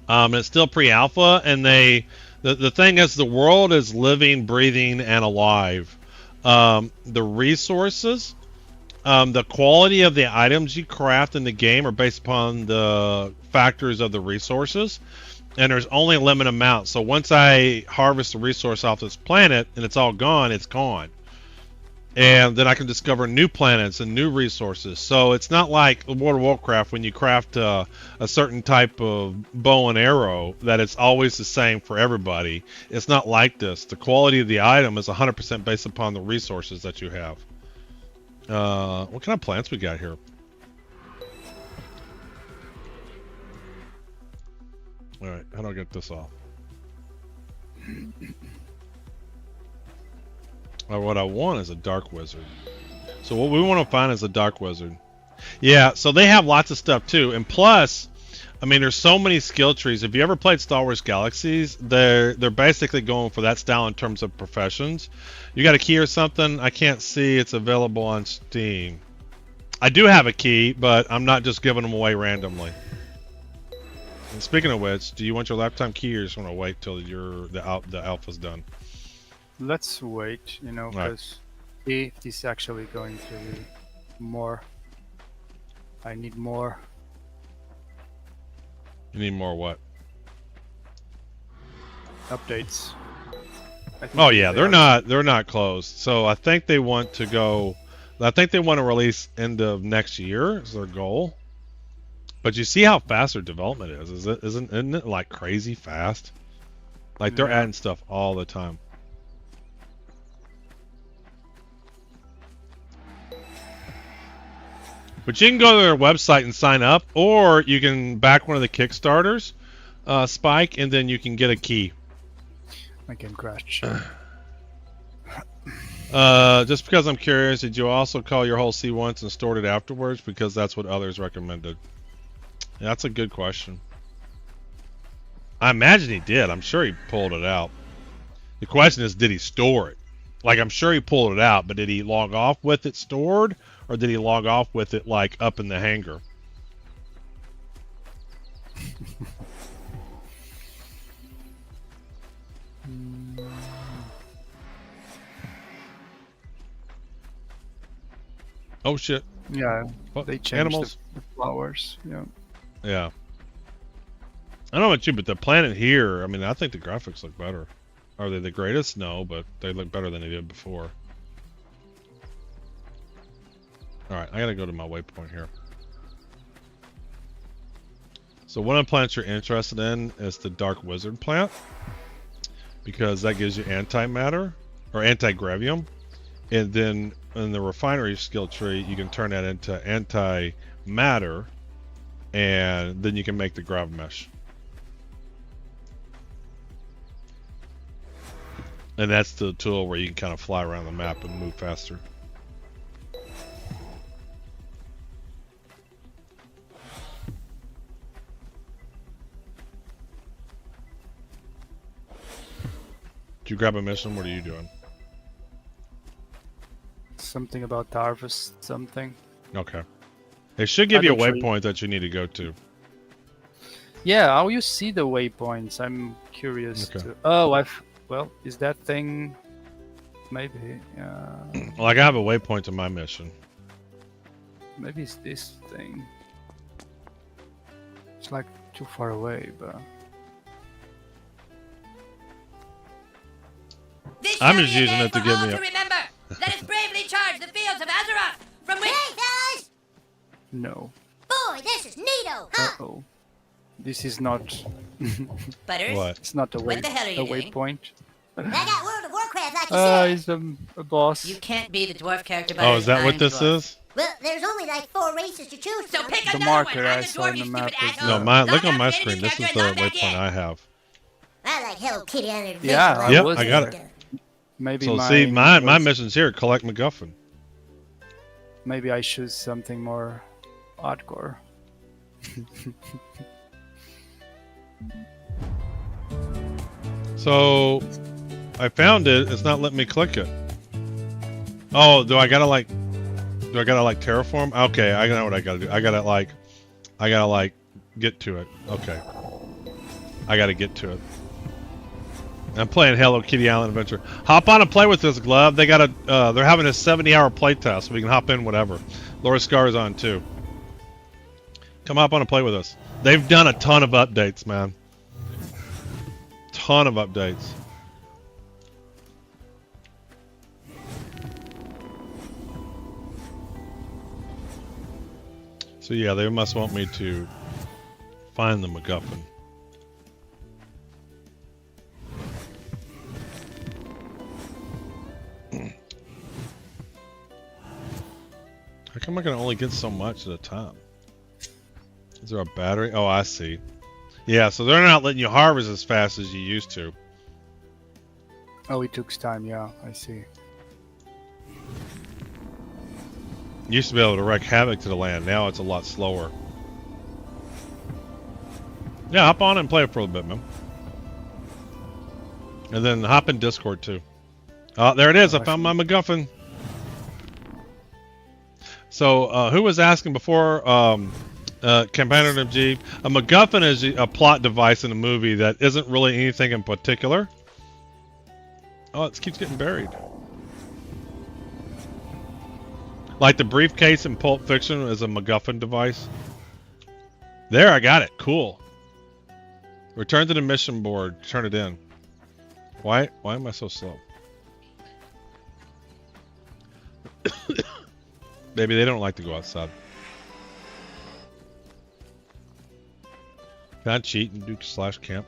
It's still pre-alpha, and the thing is, the world is living, breathing, and alive. The resources, the quality of the items you craft in the game are based upon the factors of the resources, and there's only a limited amount. So once I harvest a resource off this planet and it's all gone, it's gone. And then I can discover new planets and new resources. So it's not like World of Warcraft when you craft a certain type of bow and arrow that it's always the same for everybody. It's not like this. The quality of the item is 100% based upon the resources that you have. What kind of plants we got here? Alright, how do I get this off? what I want is a dark wizard. So what we want to find is a dark wizard. Yeah, so they have lots of stuff too, and plus, I mean, there's so many skill trees. If you ever played Star Wars Galaxies, they're basically going for that style in terms of professions. You got a key or something? I can't see it's available on Steam. I do have a key, but I'm not just giving them away randomly. And speaking of which, do you want your lifetime key or just want to wait till the alpha's done? Let's wait, you know, because if this is actually going to be more, I need more. You need more what? Updates. Oh yeah, they're not closed. So I think they want to go. I think they want to release end of next year is their goal. But you see how fast their development is. Isn't it like crazy fast? Like they're adding stuff all the time. But you can go to their website and sign up, or you can back one of the Kickstarters, Spike, and then you can get a key. My game crashed. Just because I'm curious, did you also call your whole C once and stored it afterwards? Because that's what others recommended. Yeah, that's a good question. I imagine he did. I'm sure he pulled it out. The question is, did he store it? Like, I'm sure he pulled it out, but did he log off with it stored? Or did he log off with it, like, up in the hangar? Oh, shit. Yeah, what? They changed Animals? the flowers. Yeah. Yeah. I don't know about you, but the planet here, I mean, I think the graphics look better. Are they the greatest? No, but they look better than they did before. Alright, I gotta go to my waypoint here. So one of the plants you're interested in is the Dark Wizard plant, because that gives you antimatter, or anti-gravium. And then in the refinery skill tree, you can turn that into antimatter, and then you can make the grav mesh. And that's the tool where you can kind of fly around the map and move faster. Did you grab a mission? What are you doing? Something about the harvest, something. Okay. They should give you a waypoint that you need to go to. Yeah, how you see the waypoints? I'm curious. Okay. Oh, well, is that thing? Maybe. Like, I have a waypoint to my mission. Maybe it's this thing. It's like too far away, but. I'm just using it to give me a... Remember, let us bravely charge the fields of Azeroth, from which... Hey, fellas! No. Boy, this is neato, huh? Uh-oh. This is not... Butters? What? It's not a What the hell are you doing? waypoint. I got World of Warcraft like you said. He's a boss. You can't be the dwarf character, Oh, Butters. is that what I'm this dwarf. is? Well, there's only like 4 races to choose So from. pick The another marker one. I'm I the saw dwarf, on you the map stupid is- asshole. No, look Log on my out, screen. finish This your is the character, log back waypoint in. I have. I like Hello Kitty on adventure. Yeah, I Yep, was I got there. it. Maybe So see, my was- mission's here. Collect MacGuffin. Maybe I choose something more hardcore. So, I found it. It's not letting me click it. Oh, do I gotta like terraform? Okay, I know what I gotta do. I gotta like get to it. Okay. I gotta get to it. I'm playing Hello Kitty Island Adventure. Hop on and play with this, Glove. They got they're having a 70-hour playtest, so we can hop in whatever. Laura Scar's on too. Come hop on and play with us. They've done a ton of updates, man. Ton of updates. So yeah, they must want me to find the MacGuffin. How come I can only get so much at a time? Is there a battery? Oh, I see. Yeah, so they're not letting you harvest as fast as you used to. Oh, it took time. Yeah, I see. Used to be able to wreak havoc to the land. Now it's a lot slower. Yeah, hop on and play for a little bit, man. And then hop in Discord too. Oh, there it is. I found my MacGuffin. So, who was asking before? Companion MG. A MacGuffin is a plot device in a movie that isn't really anything in particular. Oh, it keeps getting buried. Like the briefcase in Pulp Fiction is a MacGuffin device. There, I got it. Cool. Return to the mission board. Turn it in. Why am I so slow? Maybe they don't like to go outside. Can I cheat and do /camp?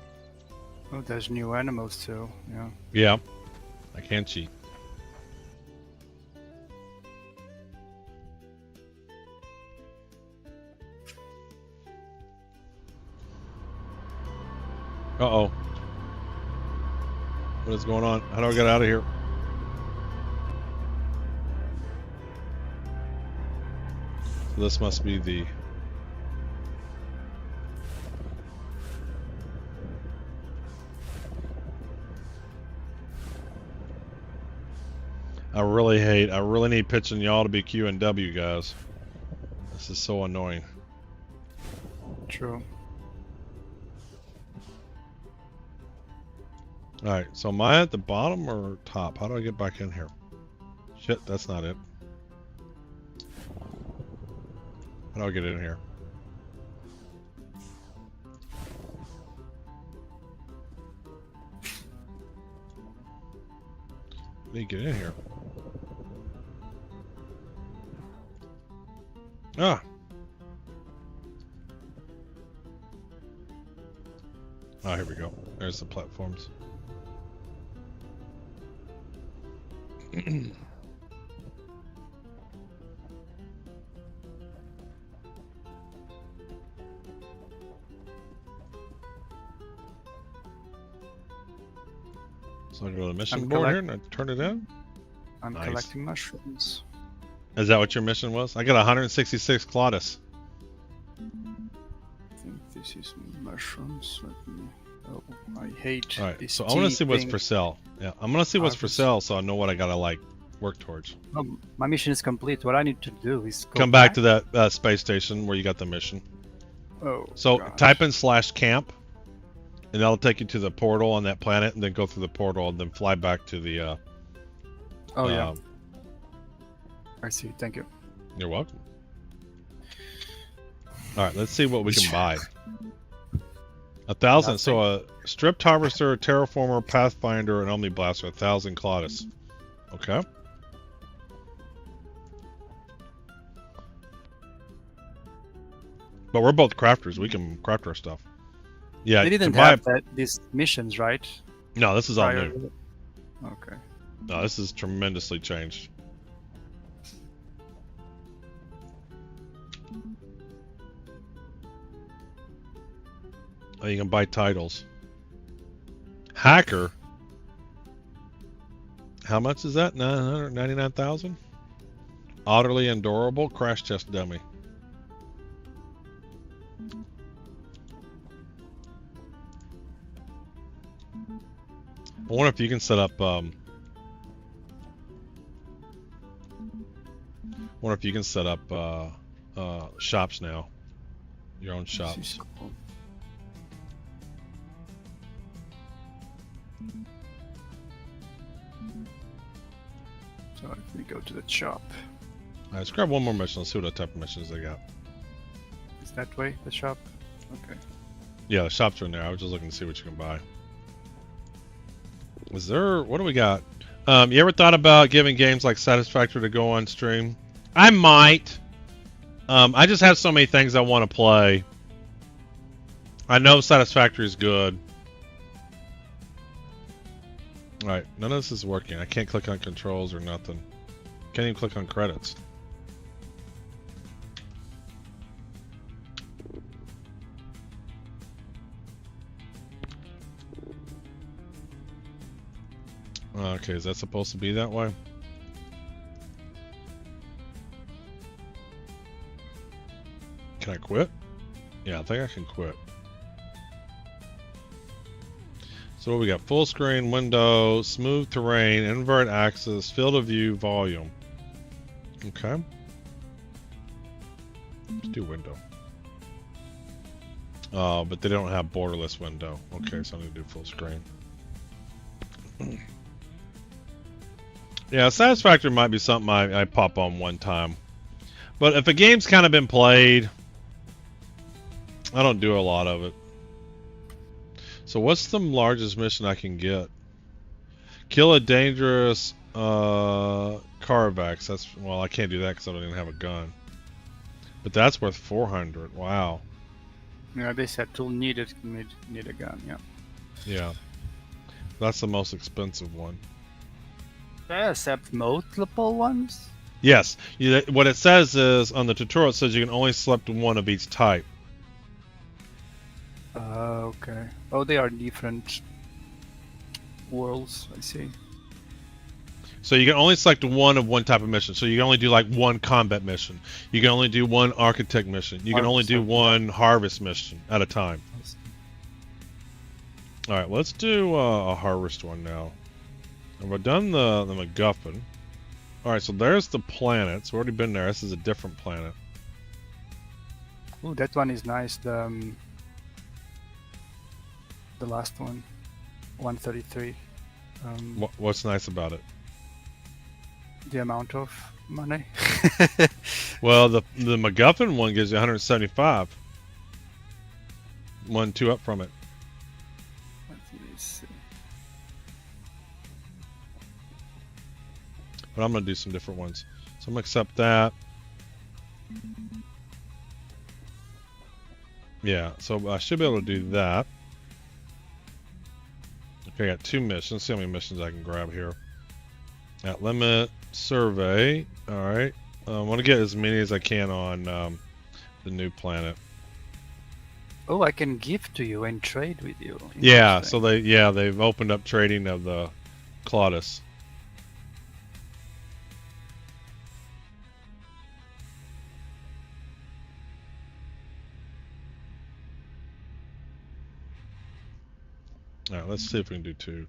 Oh, there's new animals too. Yeah. Yeah, I can cheat. Uh-oh. What is going on? How do I get out of here? So this must be the... I really need pitching y'all to be Q and W, guys. This is so annoying. True. Alright, so am I at the bottom or top? How do I get back in here? Shit, that's not it. How do I get in here? How do you get in here? Ah! Oh, here we go. There's the platforms. So I go to the mission board here and I turn it in. I'm Nice. collecting mushrooms. Is that what your mission was? I got 166 Claudus. I think this is mushrooms. Let me. Oh, I hate. All right, this so I want to see what's thing. for sale. Yeah, I'm gonna see what's for sale, so I know what I gotta like work towards. My mission is complete. What I need to do is go Come back to that space station where you got the mission. Oh. So gosh. type in /camp, and that'll take you to the portal on that planet, and then go through the portal, and then fly back to the. Oh yeah. I see. Thank you. You're welcome. All right, let's see what we can buy. 1,000. So a stripped harvester, a terraformer, pathfinder, and omni blaster. 1,000 Claudus. Okay. But we're both crafters. We can craft our stuff. Yeah. They didn't to buy have these missions, right? No, this is all Prior- new. Okay. No, this is tremendously changed. Oh, you can buy titles. Hacker. How much is that? 999,000. Utterly endurable crash test dummy. I wonder if you can set up. Wonder if you can set up shops now. Your own shops. This is cool. So let me go to the shop. Alright, let's grab one more mission. Let's see what type of missions they got. Is that way the shop? Okay. Yeah, the shops are in there. I was just looking to see what you can buy. Is there... What do we got? You ever thought about giving games like Satisfactory to go on stream? I might. I just have so many things I want to play. I know Satisfactory is good. Alright, none of this is working. I can't click on controls or nothing. Can't even click on credits. Okay, is that supposed to be that way? Can I quit? Yeah, I think I can quit. So what we got? Full screen, window, smooth terrain, invert axis, field of view, volume. Okay. Let's do window. But they don't have borderless window. Okay, so I'm gonna do full screen. Yeah, Satisfactory might be something I pop on one time. But if a game's kind of been played, I don't do a lot of it. So what's the largest mission I can get? Kill a dangerous Carvax. That's, well, I can't do that because I don't even have a gun. But that's worth 400. Wow. Yeah, they said to need a gun. Yeah. Yeah. That's the most expensive one. They accept multiple ones? Yes. What it says is, on the tutorial, it says you can only select one of each type. Okay. Oh, they are different worlds, I see. So you can only select one of one type of mission. So you can only do like one combat mission. You can only do one architect mission. You can only do one harvest mission at a time. All right, let's do a harvest one now. And we've done the MacGuffin. All right, so there's the planet. So we've already been there. This is a different planet. Oh, that one is nice. The last one, 133. What's nice about it? The amount of money. Well, the MacGuffin one gives you 175. 2 up from it. Let me see. But I'm gonna do some different ones. So I'm gonna accept that. Yeah, so I should be able to do that. Okay, I got 2 missions. Let's see how many missions I can grab here. At limit, survey. Alright. I want to get as many as I can on the new planet. Oh, I can give to you and trade with you. Yeah, so they've opened up trading of the Claudus. Alright, let's see if we can do 2.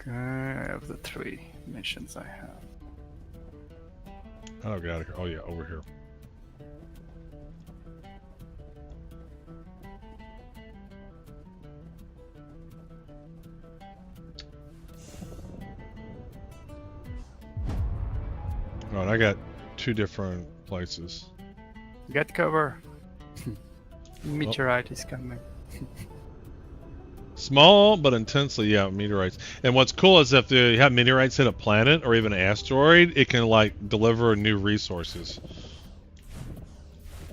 Okay, I have the 3 missions I have. How do I get out of here? Oh yeah, over here. Alright, I got 2 different places. Get cover. Meteorite is coming. Small but intensely, yeah, meteorites. And what's cool is if you have meteorites hit a planet or even an asteroid, it can like deliver new resources.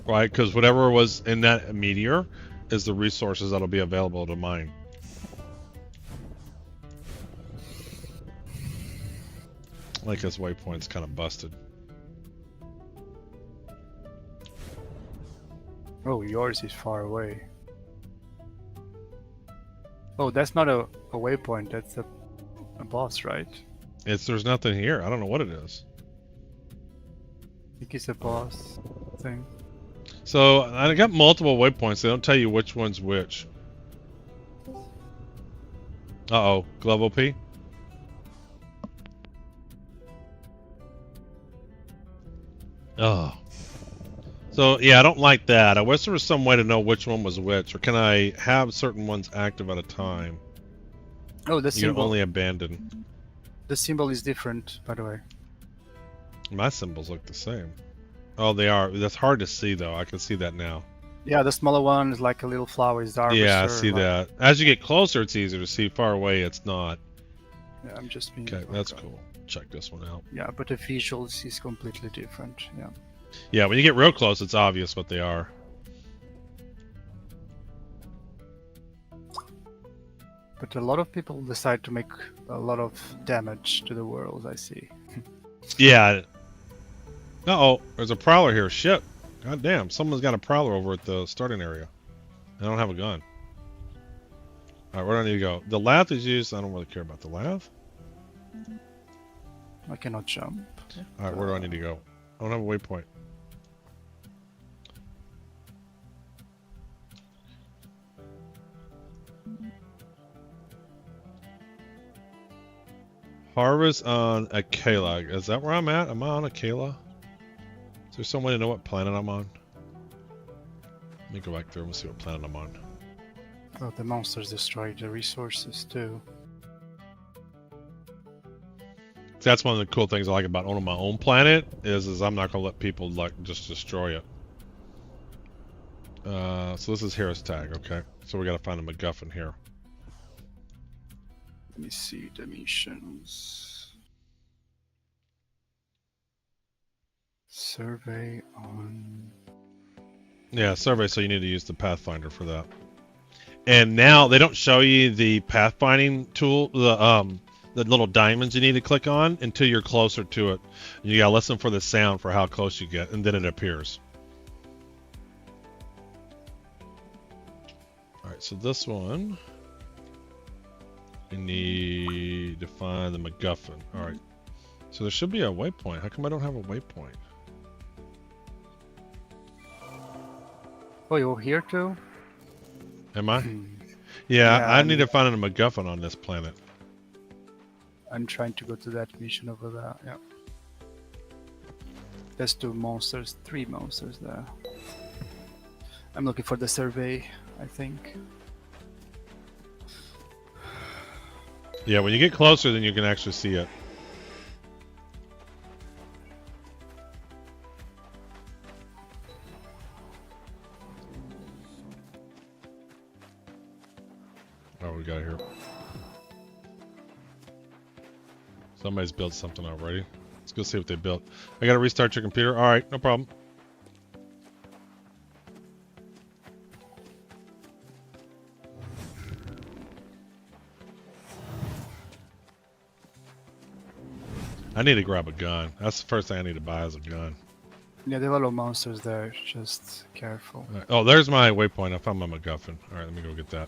Right? Because whatever was in that meteor is the resources that'll be available to mine. Like this waypoint's kind of busted. Oh, yours is far away. Oh, that's not a waypoint, that's a boss, right? There's nothing here. I don't know what it is. I think it's a boss thing. So I got multiple waypoints. They don't tell you which one's which. Uh-oh, glove OP. Oh. So, yeah, I don't like that. I wish there was some way to know which one was which, or can I have certain ones active at a time? Oh, the You symbol. can only abandon. The symbol is different, by the way. My symbols look the same. Oh, they are. That's hard to see, though. I can see that now. Yeah, the smaller one is like a little flower. Is the Yeah, I harvester, see like- that. As you get closer, it's easier to see. Far away, it's not. Yeah, I'm just being. Okay, that's cool. Check this one out. Yeah, but the visuals is completely different. Yeah. Yeah, when you get real close, it's obvious what they are. But a lot of people decide to make a lot of damage to the world, I see. Yeah. Uh-oh, there's a prowler here. Shit. God damn, someone's got a prowler over at the starting area. I don't have a gun. Alright, where do I need to go? The lath is used. I don't really care about the lath. I cannot jump. Alright, where do I need to go? I don't have a waypoint. Harvest on Akela. Is that where I'm at? Am I on Akela? Is there some way to know what planet I'm on? Let me go back through and see what planet I'm on. Oh, the monsters destroyed the resources too. That's one of the cool things I like about owning my own planet is I'm not gonna let people like just destroy it. So this is Harris tag, okay. So we gotta find a MacGuffin here. Let me see the missions. Survey on. Yeah, survey. So you need to use the Pathfinder for that. And now they don't show you the pathfinding tool, the little diamonds you need to click on until you're closer to it. You gotta listen for the sound for how close you get, and then it appears. All right, so this one, you need to find the MacGuffin. All right, so there should be a waypoint. How come I don't have a waypoint? Oh, you're here too? Am I? Yeah, I need to find a MacGuffin on this planet. I'm trying to go to that mission over there. Yeah. There's 2 monsters, 3 monsters there. I'm looking for the survey, I think. Yeah, when you get closer, then you can actually see it. Oh, we got it here. Somebody's built something already. Let's go see what they built. I gotta restart your computer. Alright, no problem. I need to grab a gun. That's the first thing I need to buy is a gun. Yeah, there are a lot of monsters there. Just careful. Right. Oh, there's my waypoint. I found my MacGuffin. Alright, let me go get that.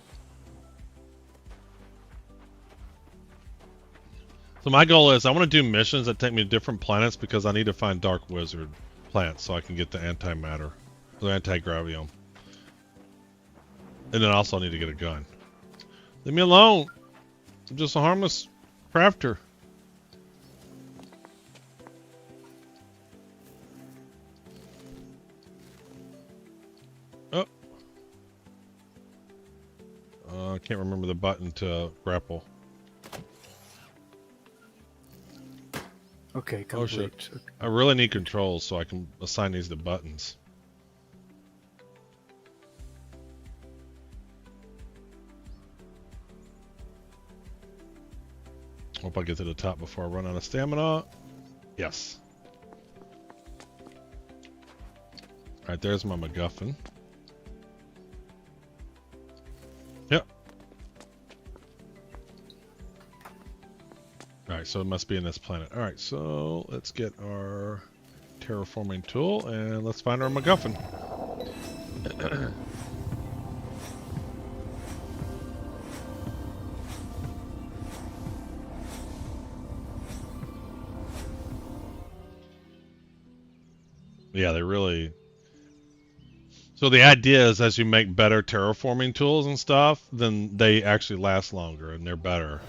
So my goal is I want to do missions that take me to different planets because I need to find Dark Wizard plants so I can get the antimatter, the anti-gravium. And then also I need to get a gun. Leave me alone. I'm just a harmless crafter. Oh. I can't remember the button to grapple. Okay, complete. Oh shit. I really need controls so I can assign these to buttons. Hope I get to the top before I run out of stamina. Yes. Alright, there's my MacGuffin. Yep. Alright, so it must be in this planet. Alright, so let's get our terraforming tool and let's find our MacGuffin. Yeah, they really... So the idea is as you make better terraforming tools and stuff, then they actually last longer and they're better.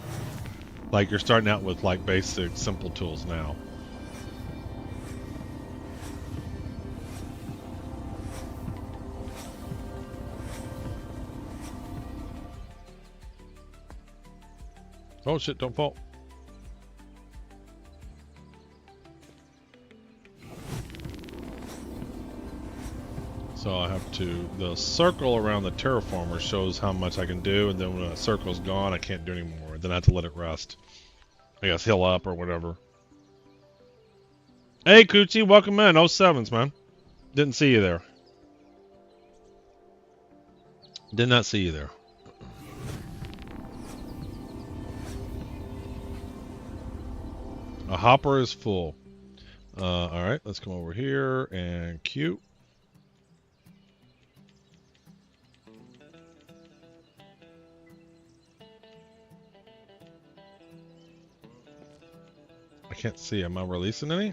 Like you're starting out with like basic simple tools now. Oh shit, don't fall. So I have to, the circle around the terraformer shows how much I can do, and then when the circle's gone, I can't do anymore. Then I have to let it rest. I guess heal up or whatever. Hey Coochie, welcome in. 07s, man. Didn't see you there. Did not see you there. A hopper is full. Alright, let's come over here and Q. I can't see. Am I releasing any?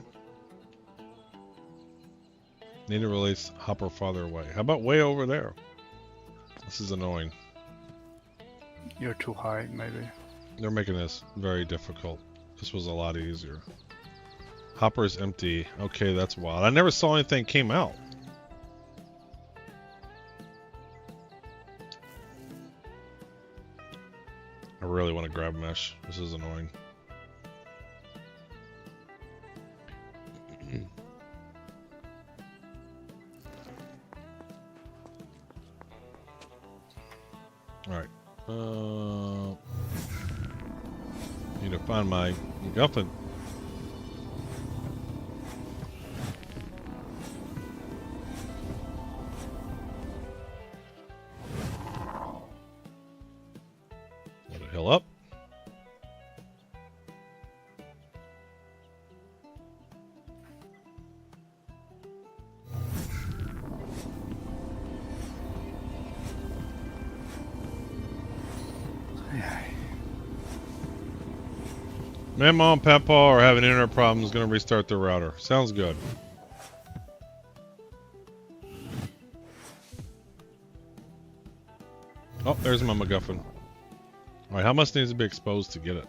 Need to release Hopper farther away. How about way over there? This is annoying. You're too high, maybe. They're making this very difficult. This was a lot easier. Hopper is empty. Okay, that's wild. I never saw anything came out. I really want to grab mesh. This is annoying. Alright. Need to find my MacGuffin. Let it hill up. Mama and Papa are having internet problems. Going to restart their router. Sounds good. Oh, there's my MacGuffin. Alright, how much needs to be exposed to get it?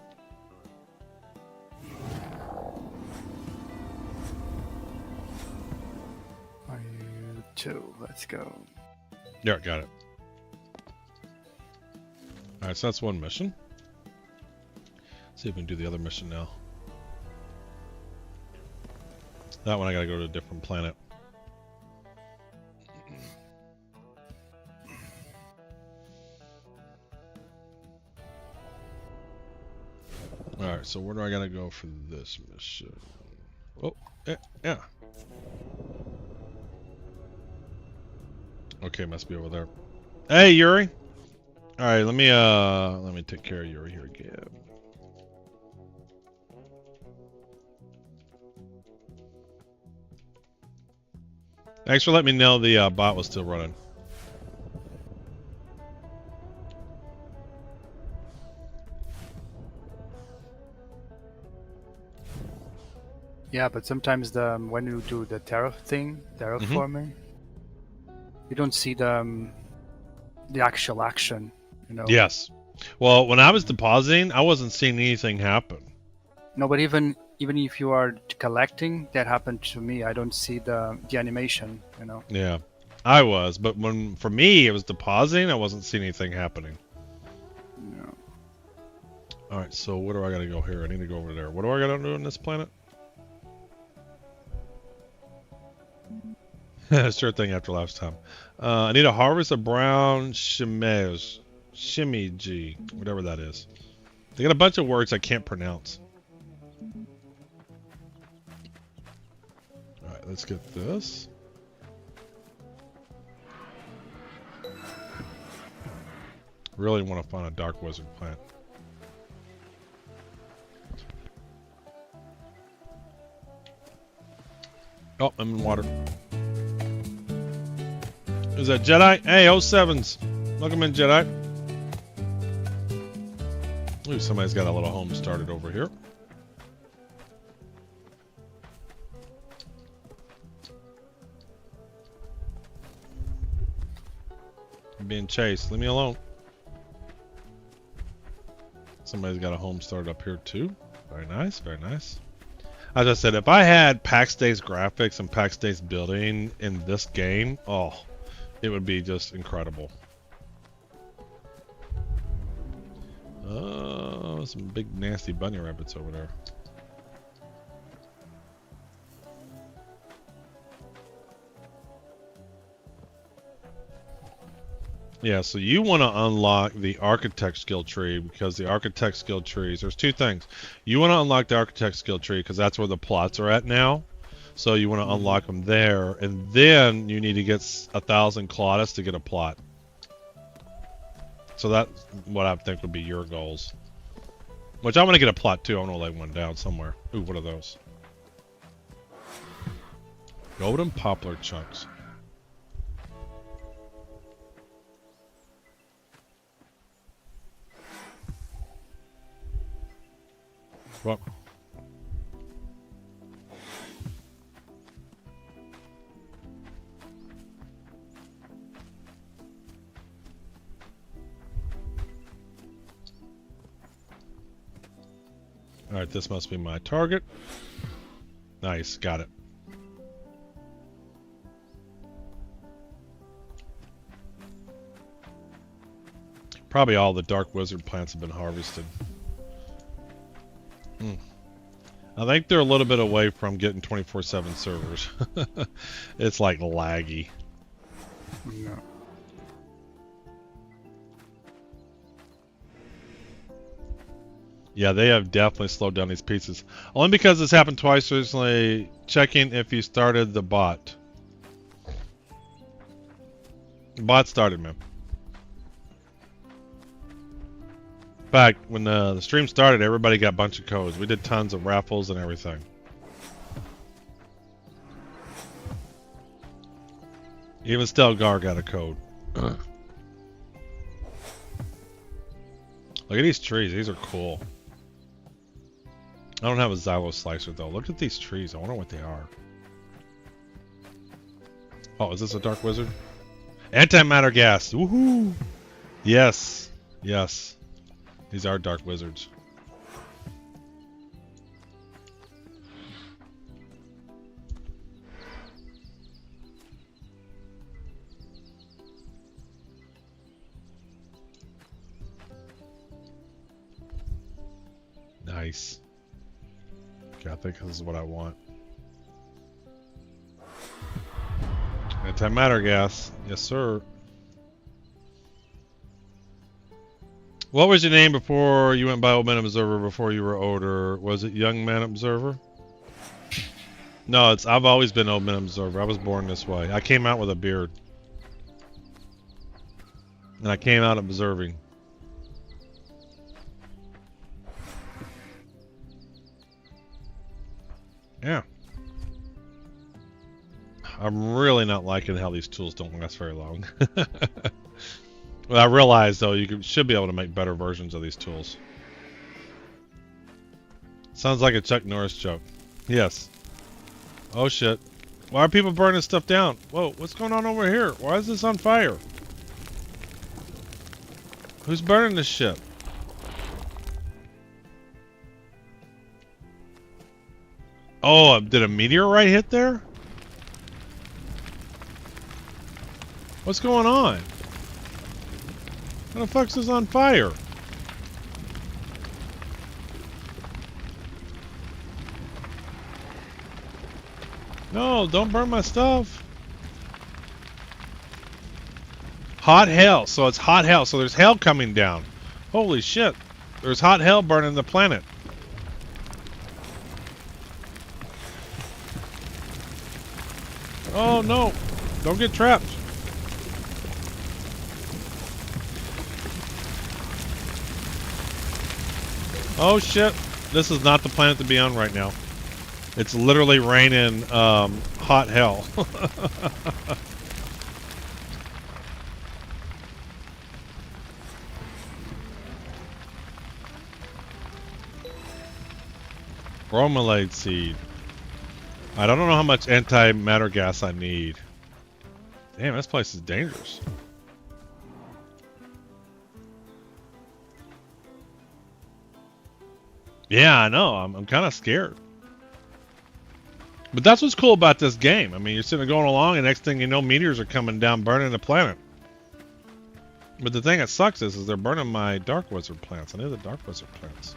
Two. Let's go. Yeah, got it. Alright, so that's one mission. See if we can do the other mission now. That one I gotta go to a different planet. Alright, so where do I gotta go for this mission? Oh, yeah. Okay, must be over there. Hey, Yuri! Alright, let me take care of Yuri here again. Thanks for letting me know the bot was still running. Yeah, but sometimes when you do the terraforming, you don't see the actual action, you know. Yes. Well, when I was depositing, I wasn't seeing anything happen. No, but even if you are collecting, that happened to me. I don't see the animation, you know. Yeah, I was, but for me it was depositing. I wasn't seeing anything happening. No. All right, so where do I gotta go here? I need to go over there. What do I gotta do on this planet? Sure thing after last time. I need to harvest a brown shimiji, whatever that is. They got a bunch of words I can't pronounce. Alright, let's get this. Really want to find a dark wizard plant. Oh, I'm in water. Is that Jedi? Hey, 07s. Welcome in, Jedi. Ooh, somebody's got a little home started over here. I'm being chased. Leave me alone. Somebody's got a home started up here too. Very nice, very nice. As I said, if I had PAX Days graphics and PAX Days building in this game, oh, it would be just incredible. Oh, some big nasty bunny rabbits over there. Yeah, so you want to unlock the architect skill tree, because the architect skill trees, there's two things. You want to unlock the architect skill tree because that's where the plots are at now. So you want to unlock them there, and then you need to get 1,000 Claudus to get a plot. So that's what I think would be your goals. Which I want to get a plot too. I want to lay one down somewhere. Ooh, what are those? Golden poplar chunks. What? Alright, this must be my target. Nice, got it. Probably all the Dark Wizard plants have been harvested. I think they're a little bit away from getting 24/7 servers. It's like laggy. No. Yeah, they have definitely slowed down these pieces. Only because this happened twice recently. Checking if you started the bot. The bot started, man. In fact, when the stream started, everybody got a bunch of codes. We did tons of raffles and everything. Even Stelgar got a code. Look at these trees. These are cool. I don't have a Xylo slicer though. Look at these trees. I wonder what they are. Oh, is this a Dark Wizard? Antimatter gas. Woohoo! Yes. Yes. These are Dark Wizards. Nice. Okay, I think this is what I want. Antimatter gas. Yes, sir. What was your name before you went by Old Man Observer before you were older? Was it Young Man Observer? No, I've always been Old Man Observer. I was born this way. I came out with a beard. And I came out observing. Yeah. I'm really not liking how these tools don't last very long. Well, I realize though should be able to make better versions of these tools. Sounds like a Chuck Norris joke. Yes. Oh shit. Why are people burning stuff down? Whoa, what's going on over here? Why is this on fire? Who's burning this shit? Oh, did a meteorite hit there? What's going on? How the fuck's this on fire? No, don't burn my stuff. Hot hell. So it's hot hell. So there's hell coming down. Holy shit. There's hot hell burning the planet. Oh no. Don't get trapped. Oh shit, this is not the planet to be on right now. It's literally raining hot hell. Bromelade seed. I don't know how much antimatter gas I need. Damn, this place is dangerous. Yeah, I know. I'm kind of scared. But that's what's cool about this game. I mean, you're sitting there going along, and next thing you know, meteors are coming down, burning the planet. But the thing that sucks is they're burning my Dark Wizard plants. I need the Dark Wizard plants.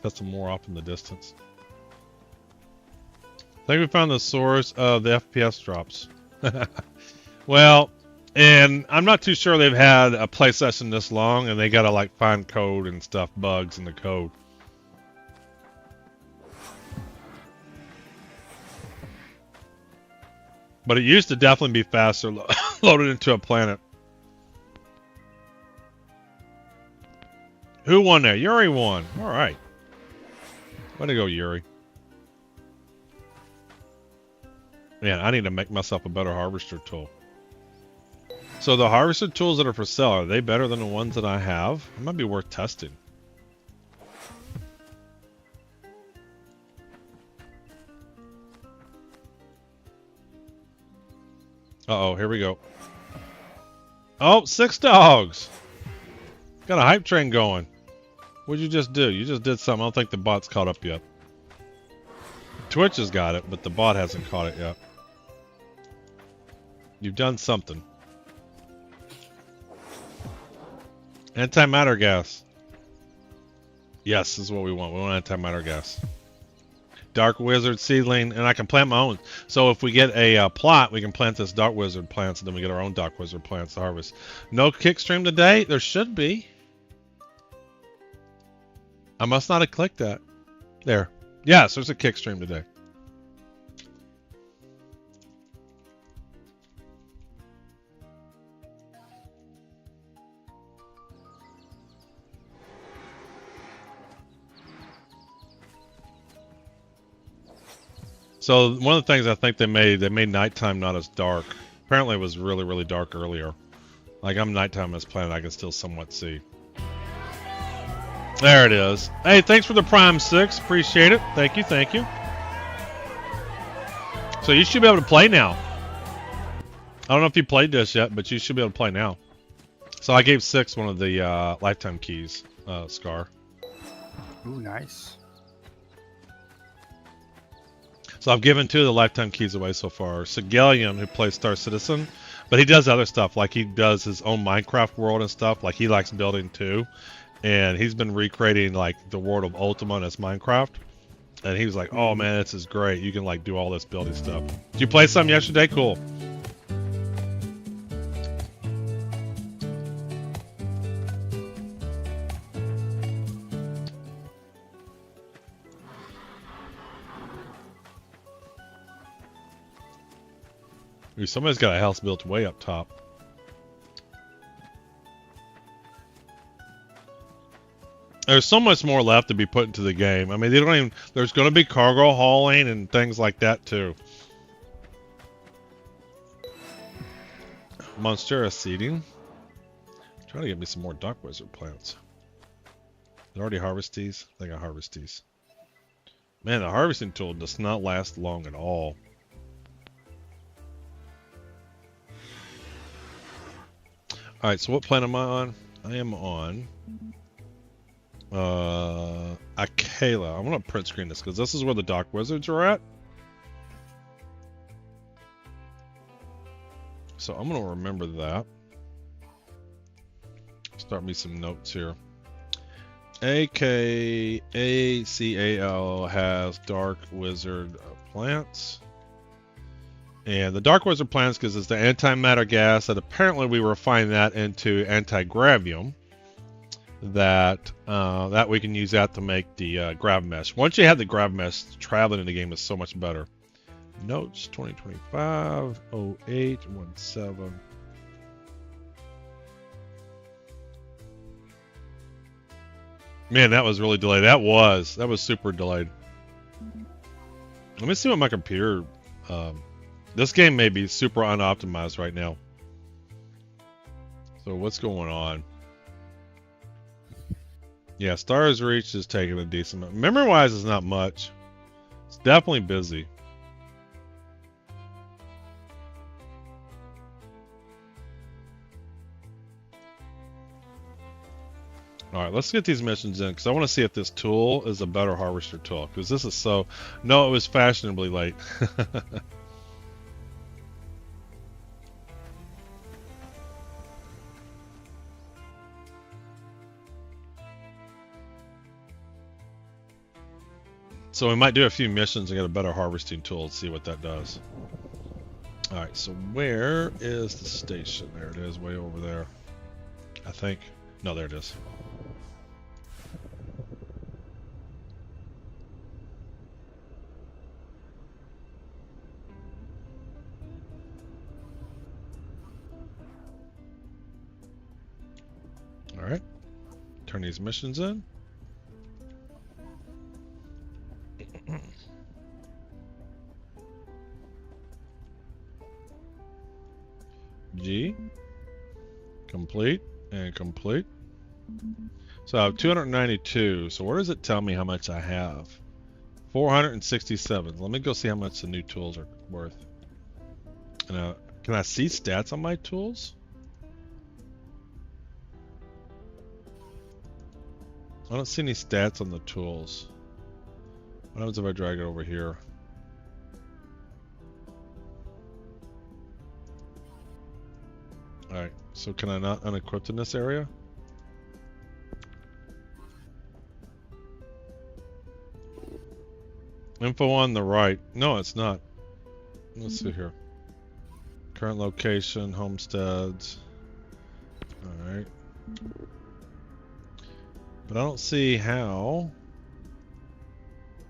Got some more off in the distance. I think we found the source of the FPS drops. Well, and I'm not too sure they've had a play session this long, and they gotta like find code and stuff, bugs in the code. But it used to definitely be faster loaded into a planet. Who won there? Yuri won. All right. Way to go, Yuri. Man, I need to make myself a better harvester tool. So the harvester tools that are for sale, are they better than the ones that I have? It might be worth testing. Uh-oh, here we go. Oh, 6 dogs. Got a hype train going. What'd you just do? You just did something. I don't think the bot's caught up yet. Twitch has got it, but the bot hasn't caught it yet. You've done something. Antimatter gas. Yes, this is what we want. We want antimatter gas. Dark Wizard seedling, and I can plant my own. So if we get a plot, we can plant this Dark Wizard plants, and then we get our own Dark Wizard plants to harvest. No kick stream today? There should be. I must not have clicked that. There. Yes, there's a kick stream today. So one of the things I think they made nighttime not as dark. Apparently it was really, really dark earlier. Like I'm nighttime on this planet, I can still somewhat see. There it is. Hey, thanks for the Prime 6. Appreciate it. Thank you, thank you. So you should be able to play now. I don't know if you played this yet, but you should be able to play now. So I gave 6 one of the lifetime keys, Scar. Ooh, nice. So I've given 2 of the lifetime keys away so far. Sigelium, who plays Star Citizen, but he does other stuff. Like he does his own Minecraft world and stuff. Like he likes building too. And he's been recreating like the world of Ultima as Minecraft. And he was like, oh man, this is great. You can like do all this building stuff. Did you play some yesterday? Cool. Ooh, somebody's got a house built way up top. There's so much more left to be put into the game. I mean, they don't even. There's going to be cargo hauling and things like that too. Monstera seeding. Trying to get me some more Dark Wizard plants. Did I already harvest these? I think I harvest these. Man, the harvesting tool does not last long at all. Alright, so what planet am I on? I am on Akela. I'm gonna print screen this because this is where the Dark Wizards are at. So I'm gonna remember that. Start me some notes here. AKACAL has Dark Wizard plants. And the Dark Wizard plants because it's the antimatter gas that apparently we refine that into anti-gravium. That we can use that to make the grav mesh. Once you have the grav mesh, traveling in the game is so much better. Notes 2025 08 17. Man, that was really delayed. That was super delayed. Let me see what my computer. This game may be super unoptimized right now. So what's going on? Yeah, Stars Reach is taking a decent amount. Memory-wise, it's not much. It's definitely busy. Alright, let's get these missions in, because I want to see if this tool is a better harvester tool. Because this is so... No, it was fashionably late. So we might do a few missions and get a better harvesting tool to see what that does. Alright, so where is the station? There it is, way over there. I think. No, there it is. Alright. Turn these missions in. G, complete, and complete. So I have 292. So where does it tell me how much I have? 467. Let me go see how much the new tools are worth. And Can I see stats on my tools? I don't see any stats on the tools. What happens if I drag it over here? Alright, so can I not unequip in this area? Info on the right. No, it's not. Let's see here. Current location, homesteads. Alright. But I don't see how.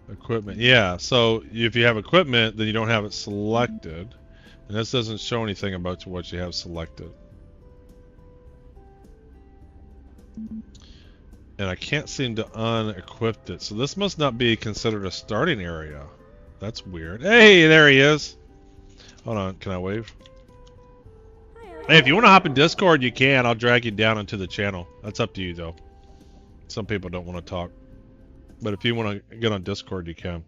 Equipment. Yeah, so if you have equipment, then you don't have it selected. And this doesn't show anything about what you have selected. And I can't seem to unequip it. So this must not be considered a starting area. That's weird. Hey, there he is. Hold on, can I wave? Hey, if you want to hop in Discord, you can. I'll drag you down into the channel. That's up to you, though. Some people don't want to talk. But if you want to get on Discord, you can.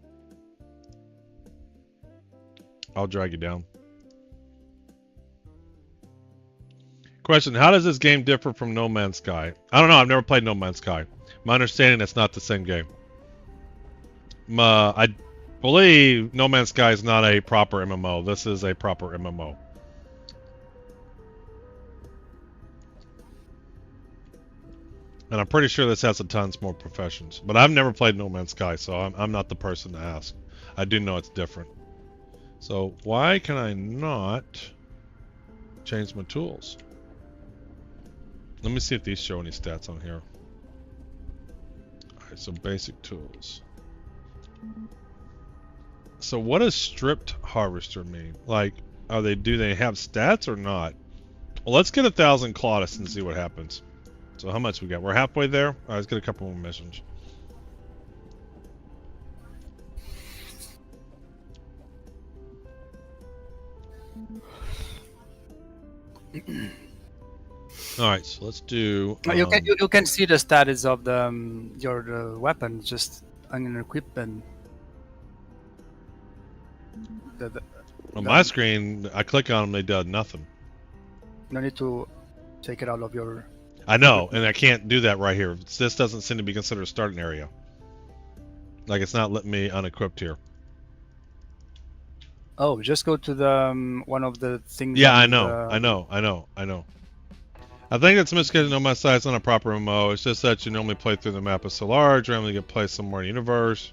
I'll drag you down. Question, how does this game differ from No Man's Sky? I don't know, I've never played No Man's Sky. My understanding, it's not the same game. I believe No Man's Sky is not a proper MMO. This is a proper MMO. And I'm pretty sure this has a tons more professions. But I've never played No Man's Sky, so I'm not the person to ask. I do know it's different. So why can I not change my tools? Let me see if these show any stats on here. Alright, so basic tools. So what does stripped harvester mean? Like, do they have stats or not? Well, let's get 1,000 Claudus and see what happens. So how much we got? We're halfway there. Alright, let's get a couple more missions. Alright, so let's do... You can see the status of the your weapon just unequipped and... On my screen, I click on them, they do nothing. No need to take it out of your... I know, and I can't do that right here. This doesn't seem to be considered a starting area. Like, it's not letting me unequipped here. Oh, just go to the one of the things... Yeah, I know. I think it's miscommunication on my side. It's not a proper MMO. It's just that you normally play through the map is so large, randomly get placed somewhere in the universe.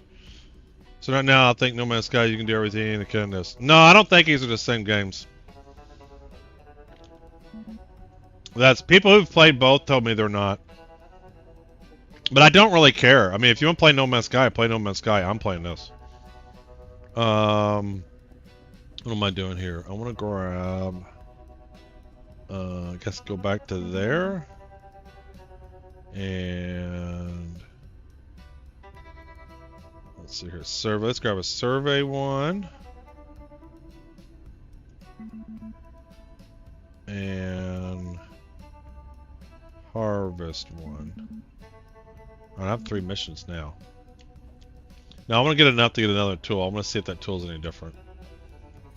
So right now, I think No Man's Sky, you can do everything. Can this? No, I don't think these are the same games. That's people who've played both told me they're not. But I don't really care. I mean, if you want to play No Man's Sky, play No Man's Sky. I'm playing this. What am I doing here? I want to grab... I guess go back to there. And... let's see here. Survey. Let's grab a survey one. And... harvest one. I have 3 missions now. Now I want to get enough to get another tool. I want to see if that tool is any different.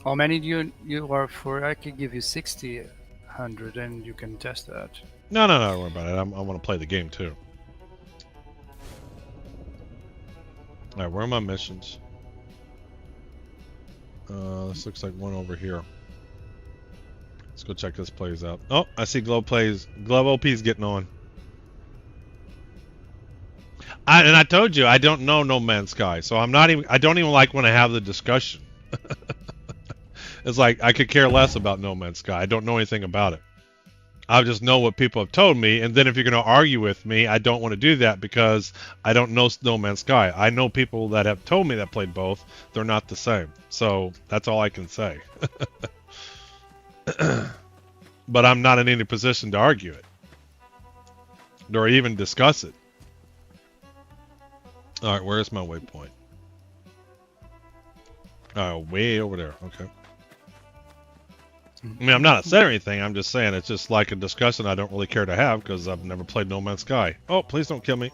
How many do you are for? I could give you 60, 100, and you can test that. No, don't worry about it. I want to play the game too. Alright, where are my missions? This looks like one over here. Let's go check this plays out. Oh, I see Glove OP's getting on. And I told you I don't know No Man's Sky, so I don't even like when I have the discussion. It's like I could care less about No Man's Sky. I don't know anything about it. I just know what people have told me, and then if you're going to argue with me, I don't want to do that because I don't know No Man's Sky. I know people that have told me that played both. They're not the same. So that's all I can say. But I'm not in any position to argue it. Or even discuss it. Alright, where's my waypoint? Way over there. Okay. I mean, I'm not upset or anything. I'm just saying it's just like a discussion I don't really care to have because I've never played No Man's Sky. Oh, please don't kill me.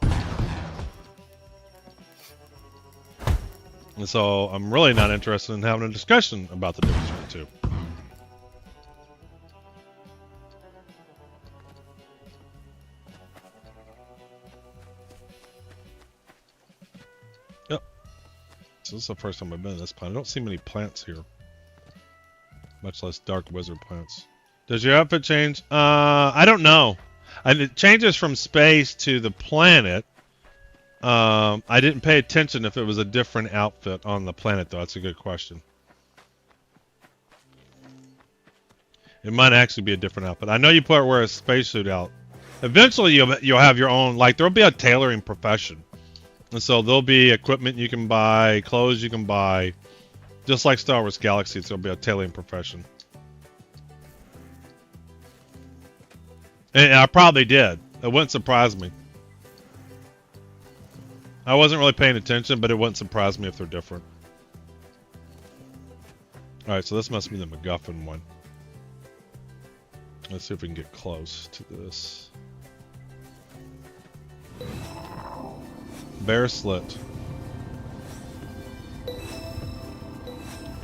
And so I'm really not interested in having a discussion about the difference between the two. So this is the first time I've been to this planet. I don't see many plants here. Much less dark wizard plants. Does your outfit change? I don't know. And it changes from space to the planet. I didn't pay attention if it was a different outfit on the planet, though. That's a good question. It might actually be a different outfit. I know you wear a spacesuit out. Eventually, you'll have your own. Like there'll be a tailoring profession, and so there'll be equipment you can buy, clothes you can buy, just like Star Wars Galaxies. There'll be a tailoring profession. And I probably did. It wouldn't surprise me. I wasn't really paying attention, but it wouldn't surprise me if they're different. Alright, so this must be the MacGuffin one. Let's see if we can get close to this. Bear slit.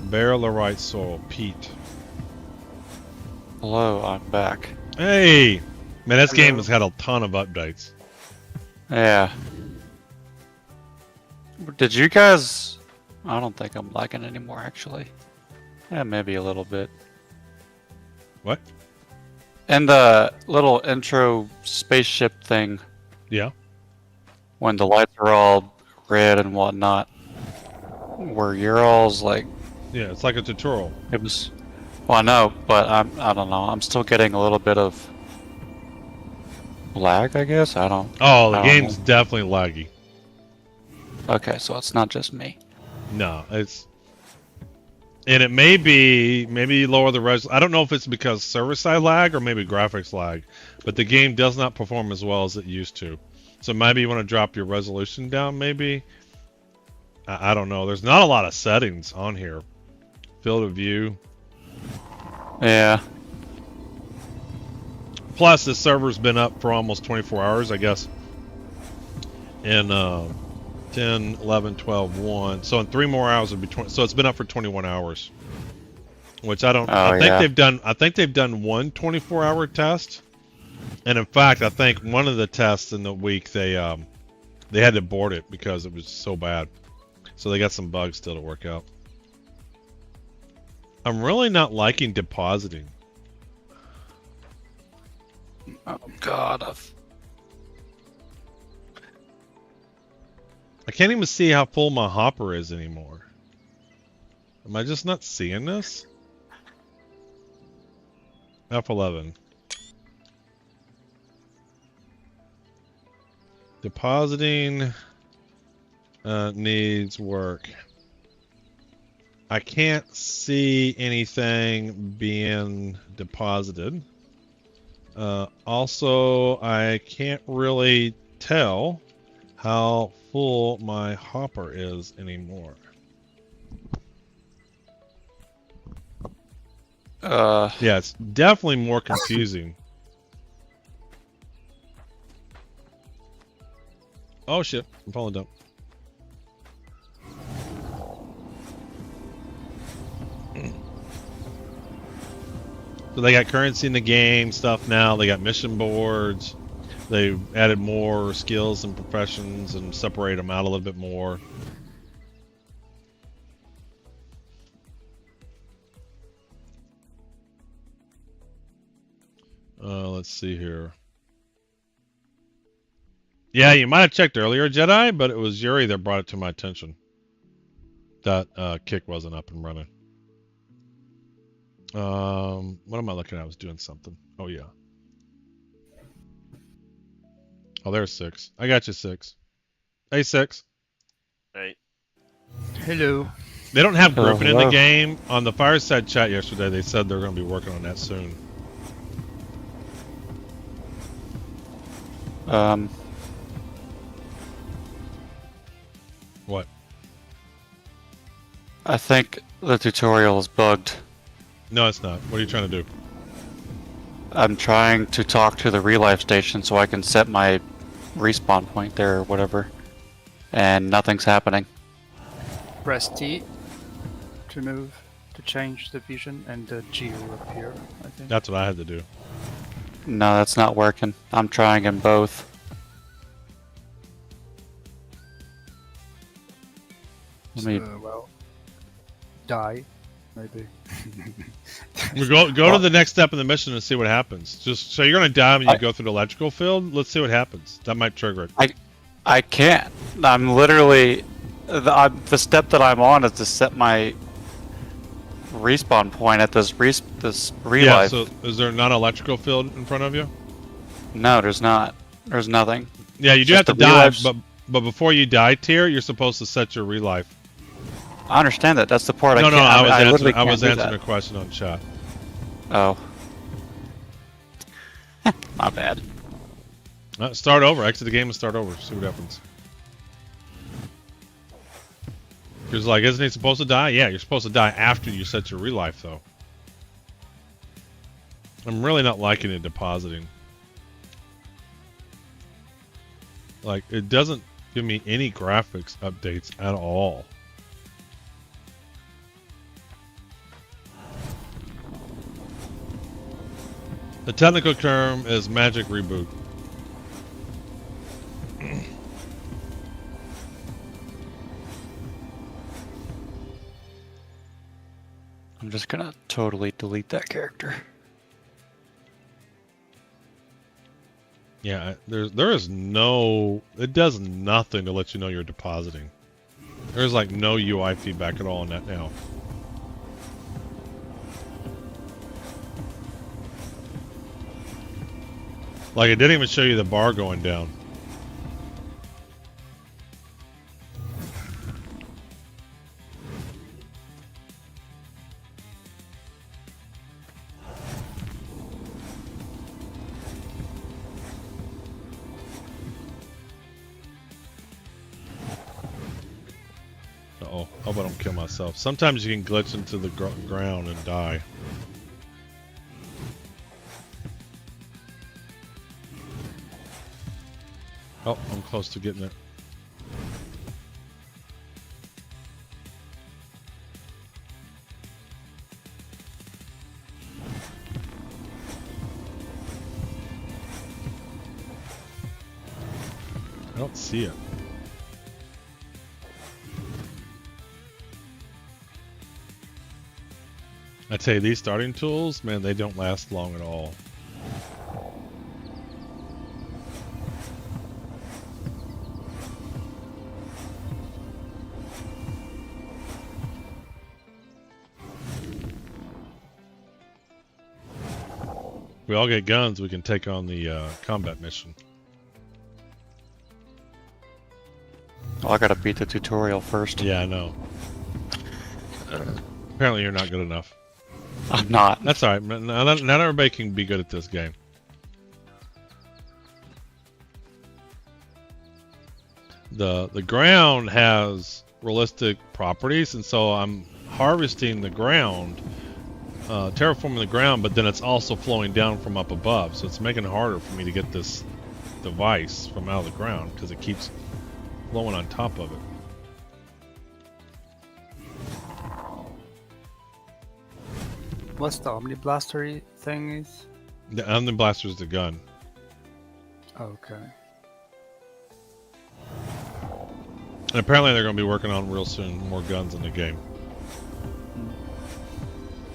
Bear Larite soil. Pete. Hello, I'm back. Hey! Man, this game has had a ton of updates. Yeah. Did you guys... I don't think I'm lagging anymore, actually. Yeah, maybe a little bit. What? And the little intro spaceship thing. Yeah. When the lights are all red and whatnot. Where you're all's like... Yeah, it's like a tutorial. It was... Well, I know, but I don't know. I'm still getting a little bit of... lag, I guess? I don't... Oh, the I don't game's know. definitely laggy. Okay, so it's not just me. No, it's... And it may be... Maybe lower the res... I don't know if it's because server-side lag or maybe graphics lag. But the game does not perform as well as it used to. So maybe you want to drop your resolution down, maybe? I don't know. There's not a lot of settings on here. Field of view. Yeah. Plus, the server's been up for almost 24 hours, I guess. In 10, 11, 12, 1. So in 3 more hours would be 20. So it's been up for 21 hours. Which I don't... I think they've done one 24-hour test. And in fact, I think one of the tests in the week, they had to abort it because it was so bad. So they got some bugs still to work out. I'm really not liking depositing. Oh, God. I can't even see how full my hopper is anymore. Am I just not seeing this? F11. Depositing needs work. I can't see anything being deposited. Also, I can't really tell how full my hopper is anymore. Yeah, it's definitely more confusing. Oh shit, I'm falling down. So they got currency in the game stuff now. They got mission boards. They've added more skills and professions and separate them out a little bit more. Let's see here. Yeah, you might have checked earlier, Jedi, but it was Yuri that brought it to my attention. That kick wasn't up and running. What am I looking at? I was doing something. Oh, yeah. Oh, there's 6. I got you, 6. Hey, 6. Hey. Hello. They don't have Griffin in the game. On the Fireside chat yesterday, they said they're going to be working on that soon. What? I think the tutorial is bugged. No, it's not. What are you trying to do? I'm trying to talk to the real-life station so I can set my respawn point there or whatever. And nothing's happening. Press T to move, to change the vision, and the G will appear, I think. That's what I had to do. No, that's not working. I'm trying in both. Let me. Well, die, maybe. We go to the next step in the mission and see what happens. Just so you're gonna die when you go through the electrical field. Let's see what happens. That might trigger it. I can't. I'm literally the step that I'm on is to set my respawn point at this relife. Yeah. So is there not an electrical field in front of you? No, there's not. There's nothing. Yeah, you do have to die, but before you die, Tier, you're supposed to set your relife. I understand that. That's the part No, I can't. I was answering a question on chat. Oh. Not bad. Start over. Exit the game and start over. See what happens. Because, like, isn't he supposed to die? Yeah, you're supposed to die after you set your relife, though. I'm really not liking it depositing. Like, it doesn't give me any graphics updates at all. The technical term is magic reboot. I'm just gonna totally delete that character. Yeah, there is no... It does nothing to let you know you're depositing. There's like no UI feedback at all in that now. Like, it didn't even show you the bar going down. Uh-oh, hope I don't kill myself. Sometimes you can glitch into the ground and die. Oh, I'm close to getting it. I don't see it. I tell you, these starting tools, man, they don't last long at all. If we all get guns, we can take on the combat mission. Well, I gotta beat the tutorial first. Yeah, I know. Apparently you're not good enough. I'm not. That's alright. Not everybody can be good at this game. The ground has realistic properties, and so I'm harvesting the ground, terraforming the ground, but then it's also flowing down from up above, so it's making it harder for me to get this device from out of the ground because it keeps flowing on top of it. What's the Omni Blaster thing is? The Omni Blaster is the gun. Okay. And apparently they're going to be working on real soon more guns in the game.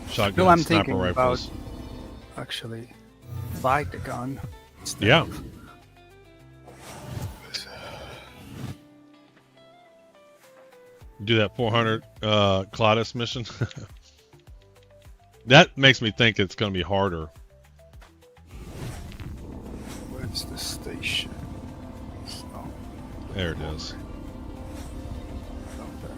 Shotgun, no, I'm sniper thinking rifles. About actually buy the gun. Yeah. Do that 400 Claudius mission. That makes me think it's going to be harder. Where's the station? Oh. There it is. Up there.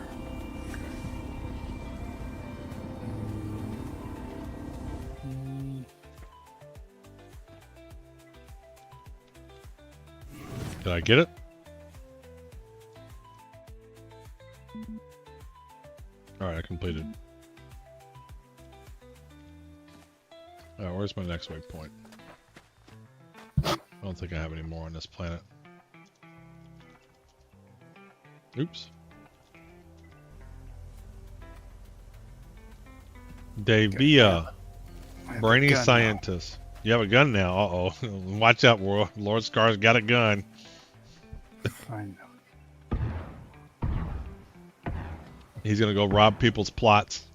Okay. Did I get it? Alright, I completed. Alright, where's my next waypoint? I don't think I have any more on this planet. Oops. Davia. Brainy scientist. Now. You have a gun now. Uh-oh. Watch out, world. Lord Scar's got a gun. I know. He's gonna go rob people's plots.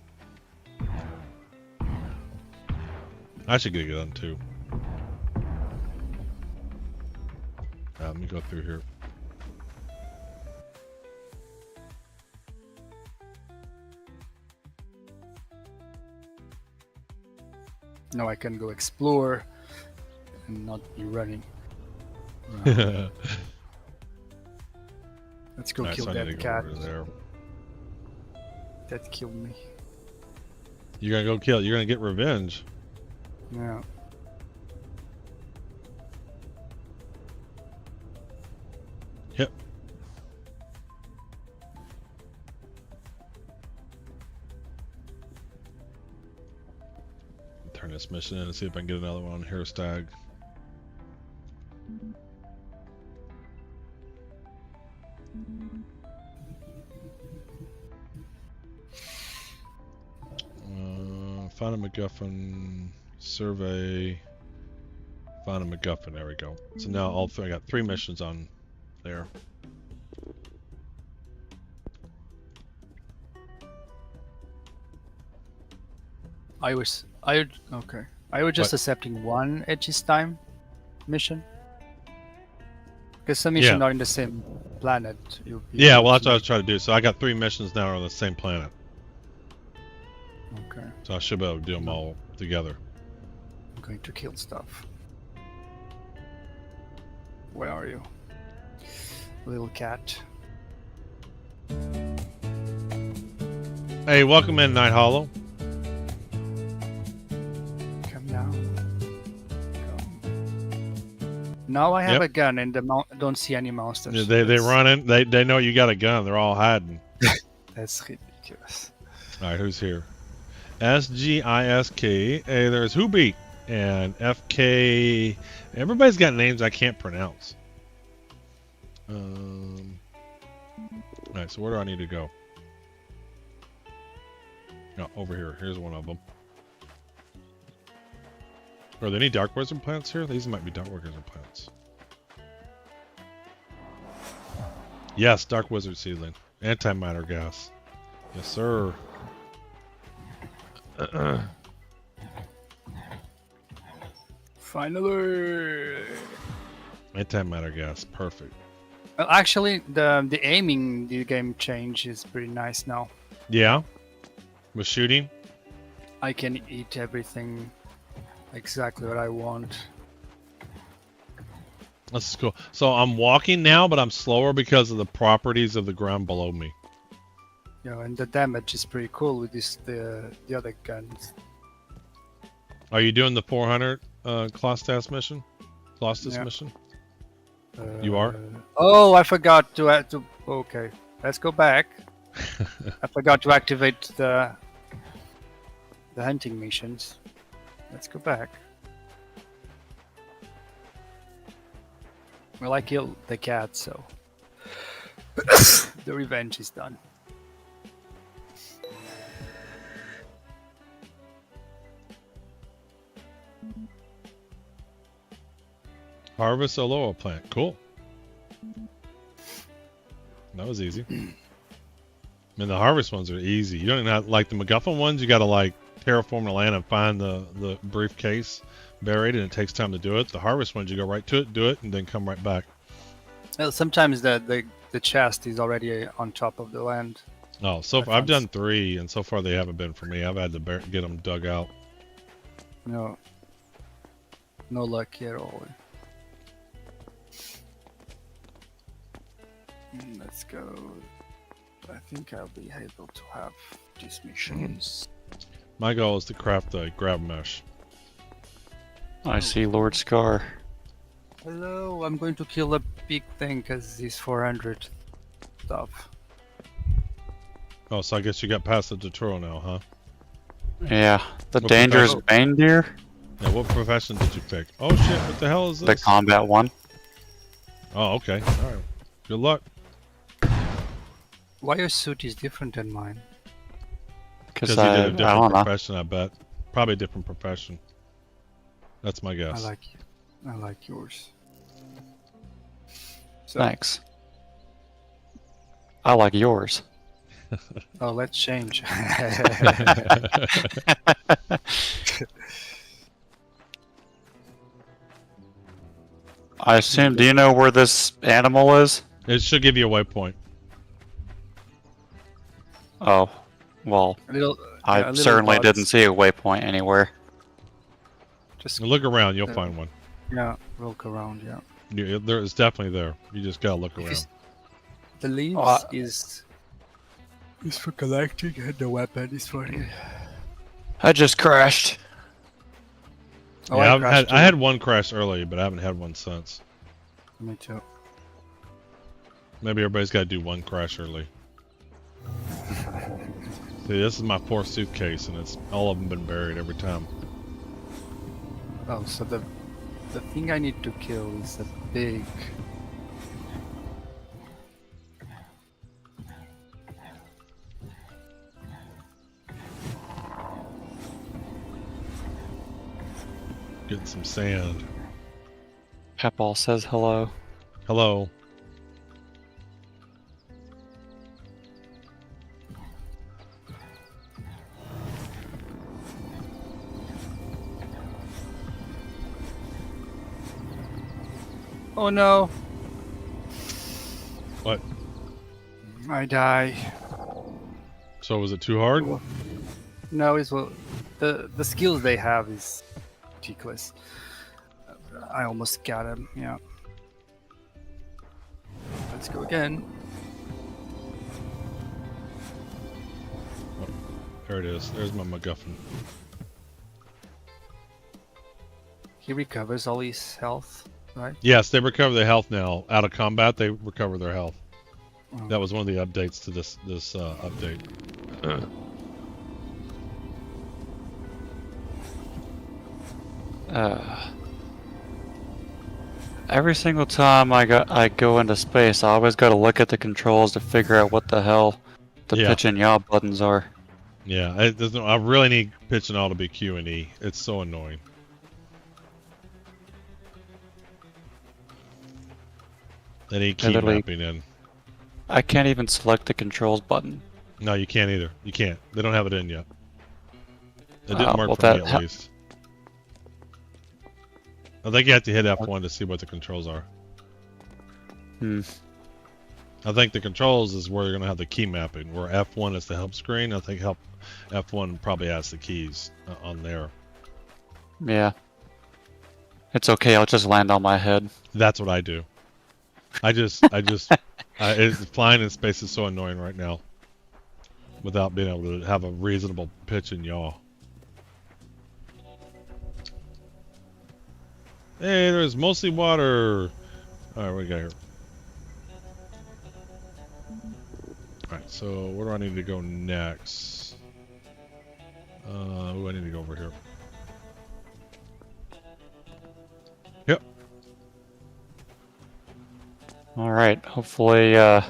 I should get a gun too. Let me go through here. Now I can go explore and not be running. Let's go Nice, kill I need that to go cat. over there. That killed me. You're gonna go kill. You're gonna get revenge. Yeah. Yep. Turn this mission in and see if I can get another one on Hero Stag. Find a MacGuffin, survey, find a MacGuffin, there we go. So now I got 3 missions on there. I was just accepting one at this time mission. Because some missions are in the same planet. Yeah, well that's what I was trying to do. So I got 3 missions now on the same planet. Okay. So I should be able to do them all together. I'm going to kill stuff. Where are you? Little cat. Hey, welcome in, Night Hollow. Come down. Come. Now I have a gun and don't see any monsters. Yeah, they run in. They know you got a gun. They're all hiding. That's ridiculous. All right, who's here? SGISK. Hey, there's Hoobie and FK. Everybody's got names I can't pronounce. All right, so where do I need to go? No, over here. Here's one of them. Are there any Dark Wizard plants here? These might be Dark Wizard plants. Yes, Dark Wizard seedling. Antimatter gas. Yes, sir. Finally. Antimatter gas. Perfect. Well, actually, the aiming the game change is pretty nice now. Yeah? With shooting? I can eat everything exactly what I want. That's cool. So I'm walking now, but I'm slower because of the properties of the ground below me. Yeah, and the damage is pretty cool with the other guns. Are you doing the 400 Klostas mission? Mission? You are? Oh, I forgot to add to. Okay, let's go back. I forgot to activate the hunting missions. Let's go back. Well, I killed the cat, so the revenge is done. Harvest Aloha plant. Cool. That was easy. I mean, the harvest ones are easy. You don't even have, like the MacGuffin ones, you got to like terraform the land and find the briefcase buried, and it takes time to do it. The harvest ones, you go right to it, do it, and then come right back. Well, sometimes the chest is already on top of the land. Oh, so far, I've done 3, and so far they haven't been for me. I've had to get them dug out. No luck at all. Let's go. I think I'll be able to have these missions. My goal is to craft a grab mesh. I see Lord Scar. Hello, I'm going to kill a big thing because he's 400 stuff. Oh, so I guess you got past the tutorial now, huh? Yeah, the dangerous bane deer. Yeah, what profession did you pick? Oh shit, what the hell is this? The combat one. Oh, okay. Alright. Good luck. Why your suit is different than mine? Because you did a different profession, I bet. Probably a different profession. That's my guess. I like yours. So, Thanks. I like yours. Oh, let's change. I assume. Do you know where this animal is? It should give you a waypoint. Oh, well, A little, I yeah, a little certainly bugs. didn't see a waypoint anywhere. Just Look around, you'll find one. yeah, look around. Yeah. There is definitely there. You just gotta look around. The leaves Oh, is for collecting, and the weapon is for it. I just crashed. Oh, Yeah, crashed I too. had one crash early, but I haven't had one since. Me too. Maybe everybody's got to do one crash early. See, this is my fourth suitcase, and it's all of them been buried every time. Oh, so the thing I need to kill is a big. Getting some sand. Pepball says hello. Hello. Oh no! What? I die. So was it too hard? No, it's well, the skills they have is ridiculous. I almost got him. Yeah. Let's go again. Oh, there it is. There's my MacGuffin. He recovers all his health, right? Yes, they recover their health now. Out of combat, they recover their health. Oh. That was one of the updates to this update. Every single time I go into space, I always got to look at the controls to figure out what the hell the Yeah. pitch and yaw buttons are. Yeah, I really need pitch and all to be Q and E. It's so annoying. They need key literally- mapping in. I can't even select the controls button. No, you can't either. You can't. They don't have it in yet. It didn't work well, for me that at least. I think you have to hit F1 to see what the controls are. Hmm. I think the controls is where you're going to have the key mapping, where F1 is the help screen. I think F1 probably has the keys on there. Yeah. It's okay. I'll just land on my head. That's what I do. Flying in space is so annoying right now. Without being able to have a reasonable pitch and yaw. Hey, there's mostly water. Alright, what do we got here? Alright, so where do I need to go next? I need to go over here. Yep. Alright, hopefully, I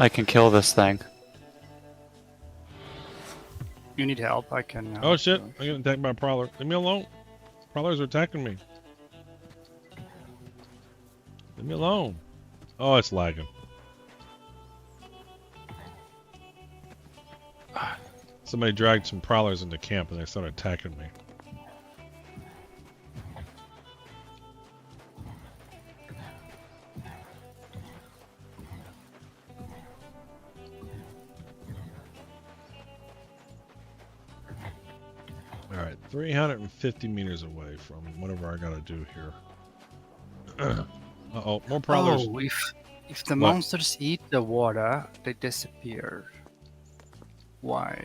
can kill this thing. You need help? I can. Oh shit, I'm getting attacked by a prowler. Leave me alone. Prowlers are attacking me. Leave me alone. Oh, it's lagging. Somebody dragged some prowlers into camp and they started attacking me. Alright, 350 meters away from whatever I gotta do here. Uh-oh, more prowlers. Oh, if the What? monsters eat the water, they disappear. Why?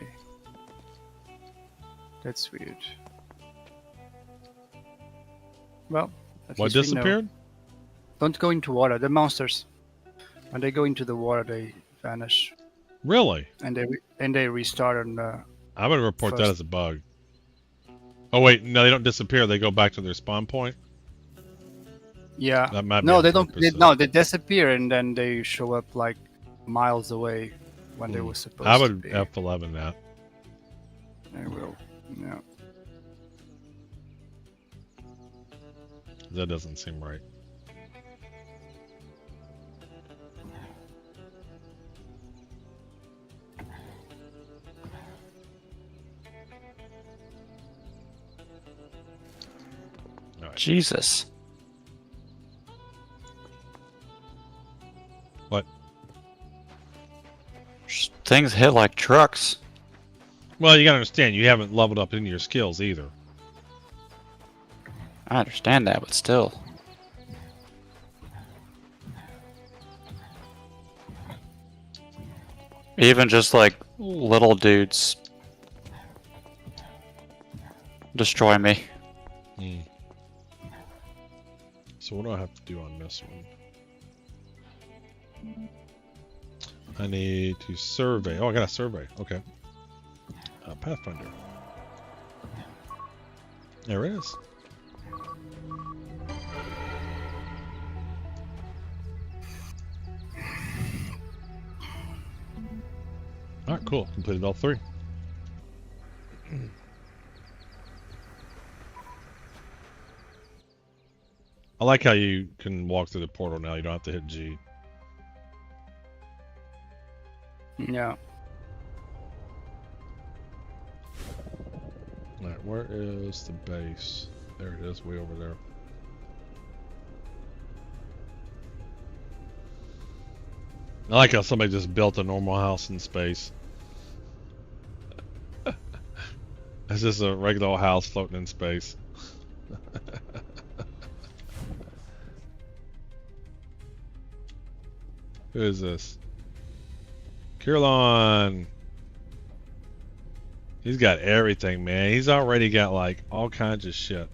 That's weird. Well, at What least we know. disappeared? Don't go into water. The monsters, when they go into the water, they vanish, Really? and they restart on the. I'm gonna report that First. as a bug. Oh wait, no, they don't disappear. They go back to their spawn point. Yeah. That might be No, on they don't. purpose, No, they disappear and then they show up like miles away when they were supposed I to would be. F11 that. They will. Yeah. That doesn't seem right. Jesus. What? Things hit like trucks. Well, you gotta understand, you haven't leveled up any of your skills either. I understand that, but still. Even just like little dudes destroy me. So what do I have to do on this one? I need to survey. Oh, I got a survey. Okay. Pathfinder. There it is. Alright, cool. Completed all 3. I like how you can walk through the portal now. You don't have to hit G. Yeah. Alright, where is the base? There it is, way over there. I like how somebody just built a normal house in space. It's just a regular old house floating in space. Who is this? Kirillon. He's got everything, man. He's already got like all kinds of shit.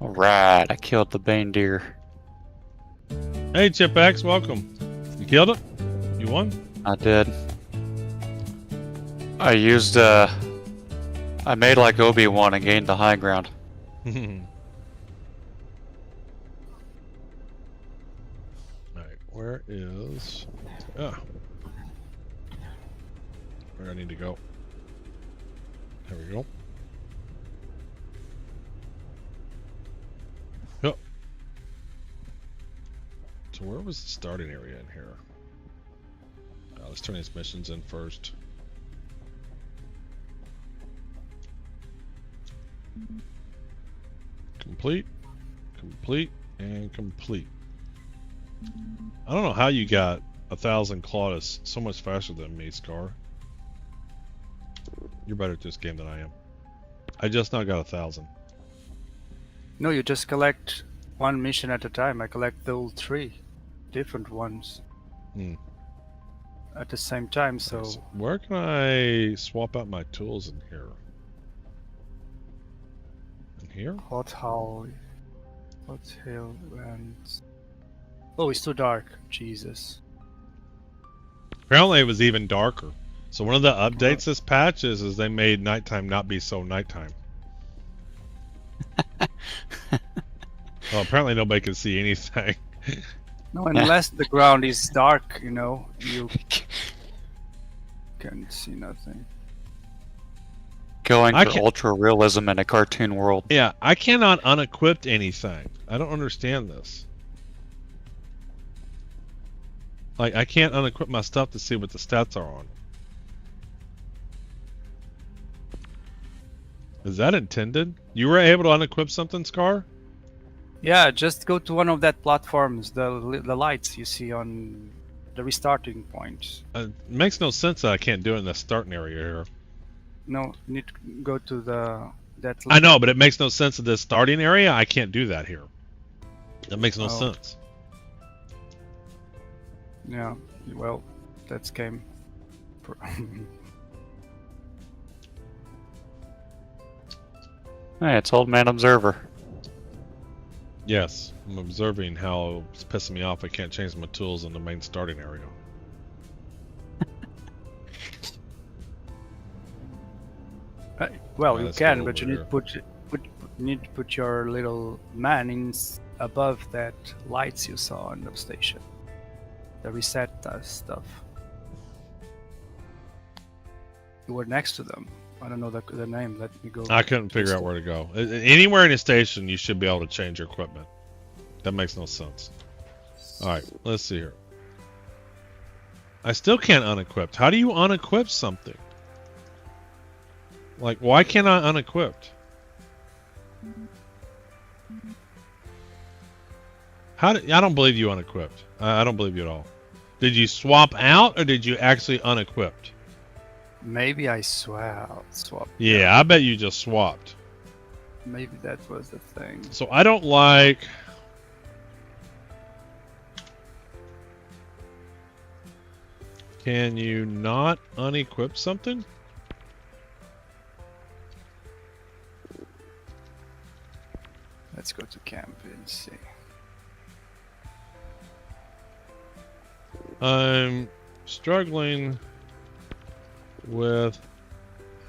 Alright, I killed the Bane Deer. Hey, Chip X, welcome. You killed it? You won? I did. I used, I made like Obi-Wan and gained the high ground. Alright, where is... Ah. Where do I need to go? There we go. Yep. So where was the starting area in here? Let's turn these missions in first. Complete, complete, and complete. I don't know how you got 1,000 Claudius so much faster than me, Scar. You're better at this game than I am. I just now got 1,000. No, you just collect one mission at a time. I collect those 3 different ones at the same time. So where can I swap out my tools in here? In here? Hot Hill, and oh, it's too dark. Jesus. Apparently, it was even darker. So one of the updates this patch is they made nighttime not be so nighttime. Well, apparently nobody can see anything. No, unless the ground is dark, you know, you can't see nothing. Going for ultra realism in a cartoon world. Yeah, I cannot unequip anything. I don't understand this. Like, I can't unequip my stuff to see what the stats are on. Is that intended? You were able to unequip something, Scar? Yeah, just go to one of that platforms, the lights you see on the restarting point. It makes no sense that I can't do it in the starting area here. No, you need to go to that. I know, but it makes no sense in this starting area. I can't do that here. That makes no sense. Yeah, well, that's game. Hey, it's Old Man Observer. Yes, I'm observing how it's pissing me off I can't change my tools in the main starting area. Well, you can, but you need to put your little man in above that lights you saw on the station. The reset stuff. You were next to them. I don't know the name. Let me go. I couldn't figure out where to go. Anywhere in a station, you should be able to change your equipment. That makes no sense. All right, let's see here. I still can't unequip. How do you unequip something? Like, why can't I unequip? I don't believe you unequipped. I don't believe you at all. Did you swap out or did you actually unequipped? Maybe I swapped. Yeah, I bet you just swapped. Maybe that was the thing. So I don't like... Can you not unequip something? Let's go to camp and see. I'm struggling with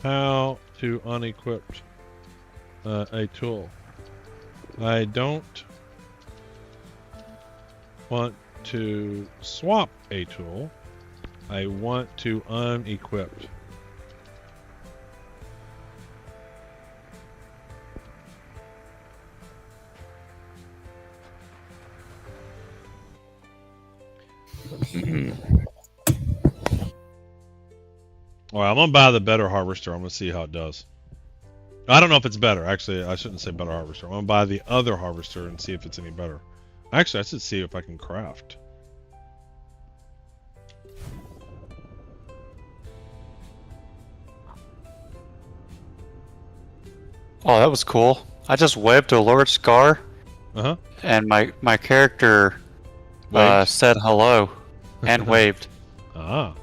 how to unequip a tool. I don't want to swap a tool. I want to unequip. Alright, I'm gonna buy the better harvester. I'm gonna see how it does. I don't know if it's better. Actually, I shouldn't say better harvester. I'm gonna buy the other harvester and see if it's any better. Actually, I should see if I can craft. Oh, that was cool. I just waved to a large scar, and my character said hello and waved. Ah.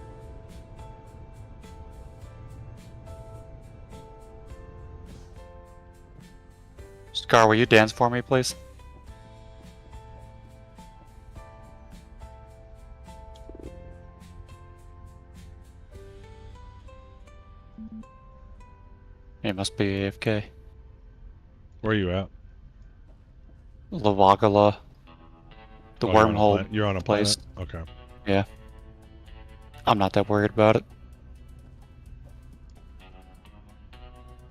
Scar, will you dance for me, please? He must be AFK. Where are you at? Lavagala. The wormhole. You're on a place. Planet? Okay. Yeah. I'm not that worried about it.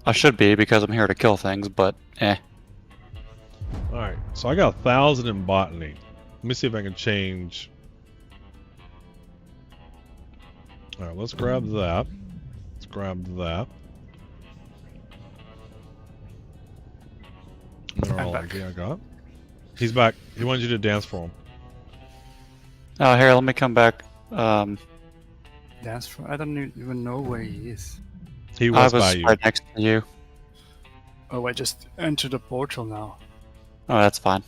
I should be because I'm here to kill things, but eh. Alright, so I got 1,000 in botany. Let me see if I can change. Alright, let's grab that. Let's grab that. Mineral ID I got. He's back. He wanted you to dance for him. Oh, here, let me come back. Dance for? I don't even know where he is. He was by you. Right next to you. Oh, I just entered the portal now. Oh, that's fine.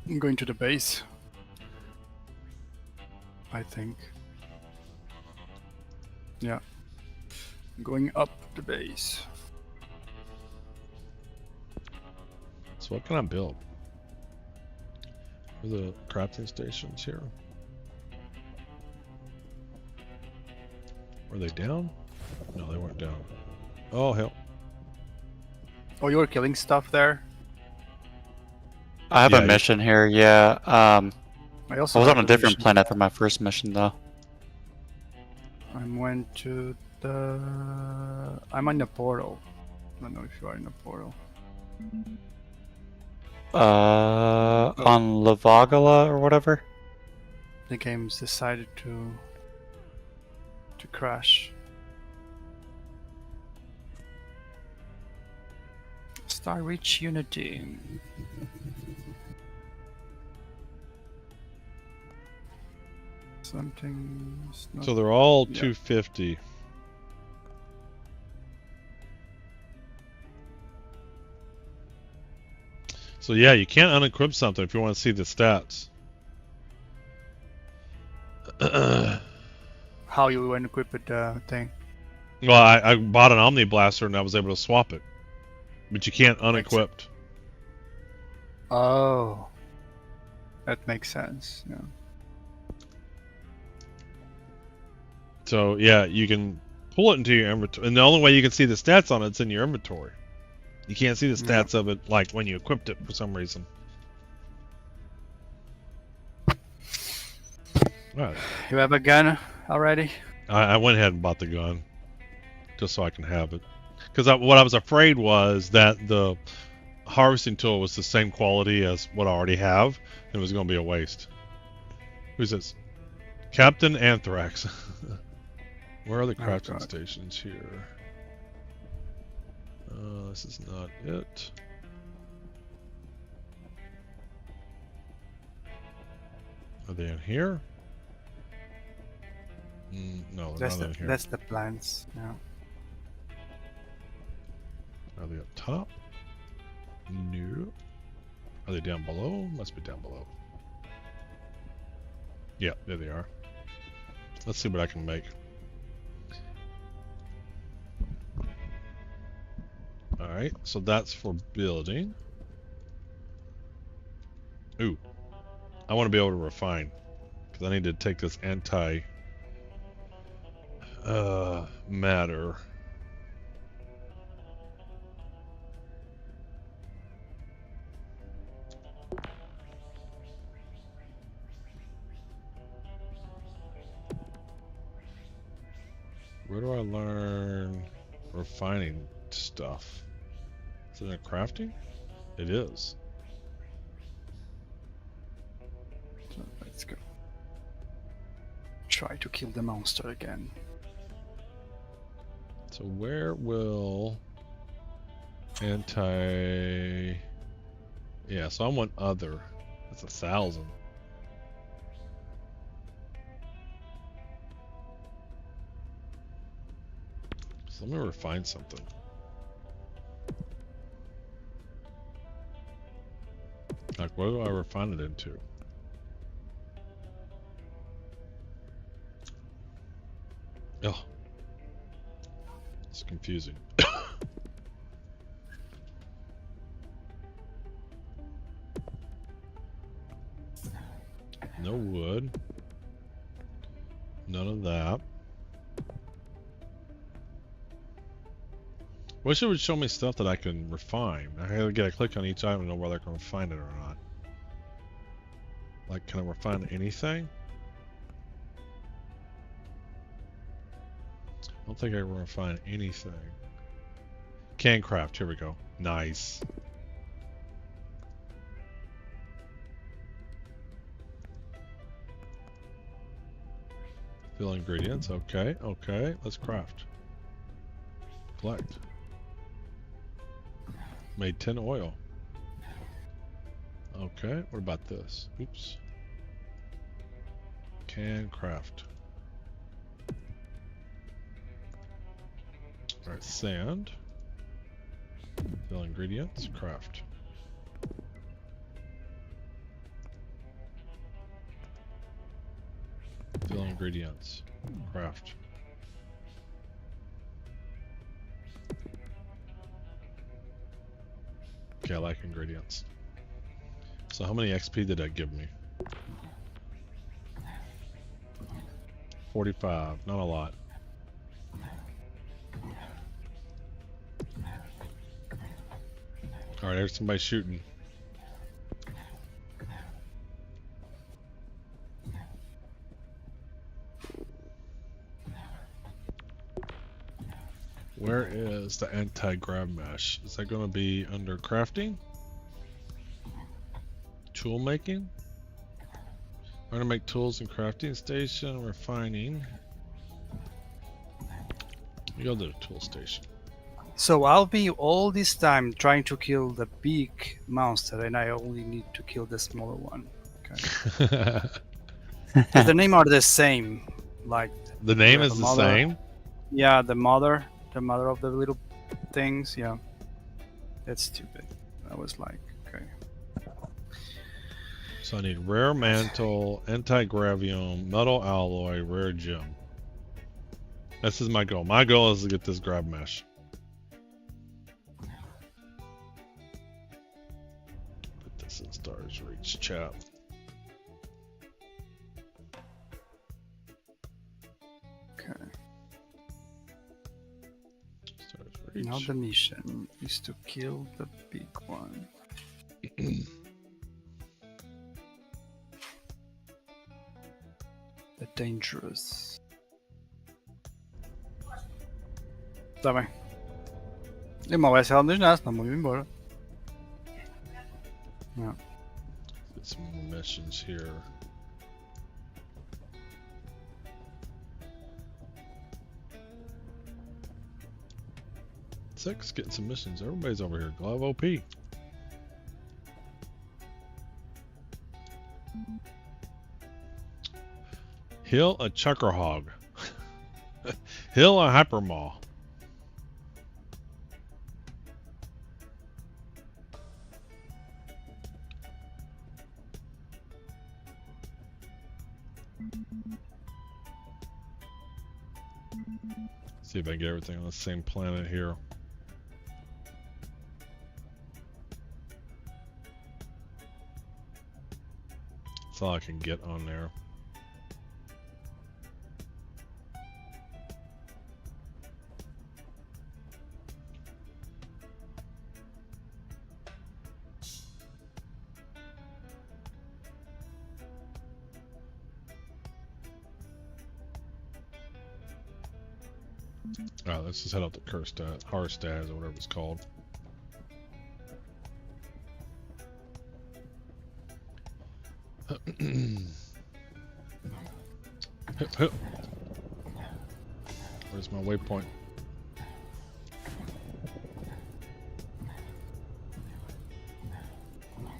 I'm going to the base. I think. Yeah. I'm going up the base. So what can I build? Are the crafting stations here? Were they down? No, they weren't down. Oh, hell. Oh, you were killing stuff there? I have a mission here, yeah. I also was on a different planet for my first mission, though. I went to the... I'm in the portal. I don't know if you are in the portal. On Lavagala or whatever? The game's decided to crash. Star Reach Unity. Something's not... So they're all 250. So yeah, you can't unequip something if you want to see the stats. How you unequip the thing? Well, I bought an Omni Blaster and I was able to swap it. But you can't unequip. Oh. That makes sense, yeah. So yeah, you can pull it into your inventory. And the only way you can see the stats on it's in your inventory. You can't see the stats of it like when you equipped it for some reason. Right. You have a gun already? I went ahead and bought the gun. Just so I can have it. Because what I was afraid was that the harvesting tool was the same quality as what I already have. And it was going to be a waste. Who's this? Captain Anthrax. Where are the crafting God. stations here? This is not it. Are they in here? No, they're That's not in here. that's the plants. Yeah. Are they up top? No. Are they down below? Must be down below. Yeah, there they are. Let's see what I can make. Alright, so that's for building. Ooh. I want to be able to refine. Because I need to take this matter. Where do I learn refining stuff? Is it in crafting? It is. So let's go. Try to kill the monster again. So where will anti... Yeah, so I want other. That's 1,000. So let me refine something. Like, what do I refine it into? Oh. It's confusing. No wood. None of that. Wish it would show me stuff that I can refine. I gotta get a click on each item to know whether I can refine it or not. Like, can I refine anything? I don't think I can refine anything. Can craft, here we go. Nice. Fill ingredients, okay, okay. Let's craft. Collect. Made 10 oil. Okay, what about this? Oops. Can craft. Alright, sand. Fill ingredients, craft. Fill ingredients, craft. Okay, I like ingredients. So how many XP did that give me? 45, not a lot. Alright, there's somebody shooting. Where is the anti-grab mesh? Is that going to be under crafting? Tool making? I'm going to make tools and crafting station, refining. We go to the tool station. So I'll be all this time trying to kill the big monster, and I only need to kill the smaller one. Okay. 'Cause the name are the same. Like the name is the same? Yeah, the mother of the little things. Yeah, that's stupid. I was like, okay. So I need rare mantle, anti-gravium, metal alloy, rare gem. This is my goal. My goal is to get this grab mesh. Put this in Stars Reach chat. Okay. Stars Reach. Now the mission is to kill the big one. The dangerous. Tá bem. Irmão, vai ser ela nos nasce, não vamos embora. Não. Get some missions here. 6, getting some missions. Everybody's over here. Glove OP. Hill a chucker hog. Hill a hypermaw. See if I can get everything on the same planet here. That's all I can get on there. Alright, let's just head out to Harstad or whatever it's called. Where's my waypoint?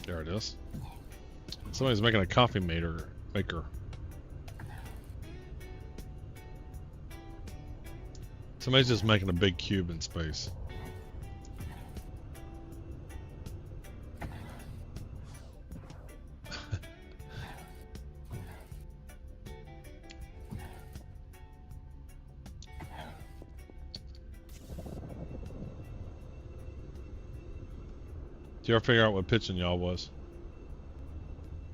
There it is. Somebody's making a coffee maker. Somebody's just making a big cube in space. Did you ever figure out what pitching y'all was?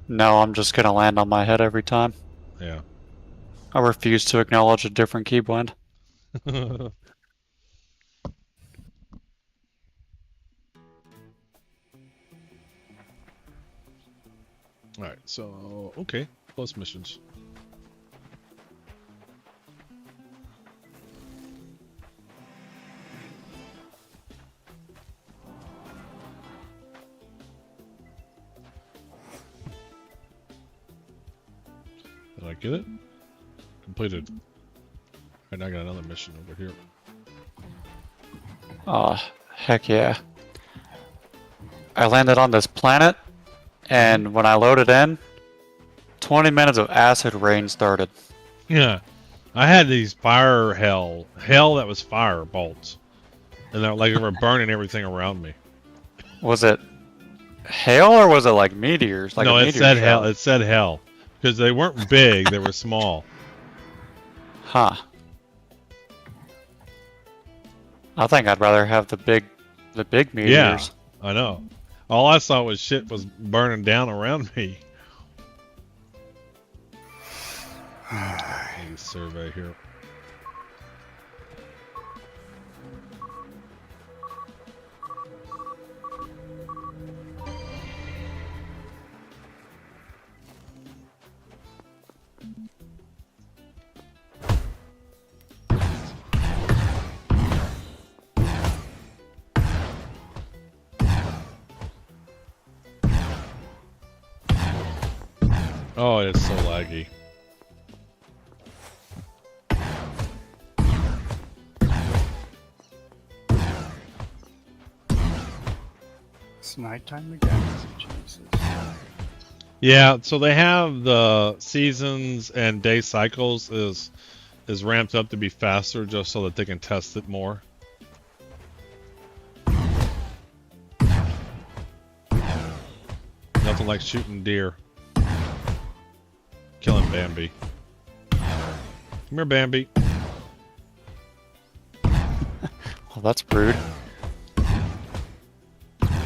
No, I'm just gonna land on my head every time. Yeah. I refuse to acknowledge a different key blend. Alright, so, okay, plus missions. Did I get it? Completed. And I got another mission over here. Heck yeah. I landed on this planet, and when I loaded in, 20 minutes of acid rain started. Yeah. I had these fire hell that was fire bolts. And they're like they were burning everything around me. Was it hail or was it like meteors? Like no, a it meteor said shower? hell. It said hell. Because they weren't big, they were small. Huh. I think I'd rather have the big meteors. Yeah, I know. All I saw was shit was burning down around me. Let me survey here. Oh, it's so laggy. It's nighttime again. Jesus. Yeah, so they have the seasons and day cycles is ramped up to be faster just so that they can test it more. Nothing like shooting deer. Killing Bambi. Come here, Bambi. Well, that's rude.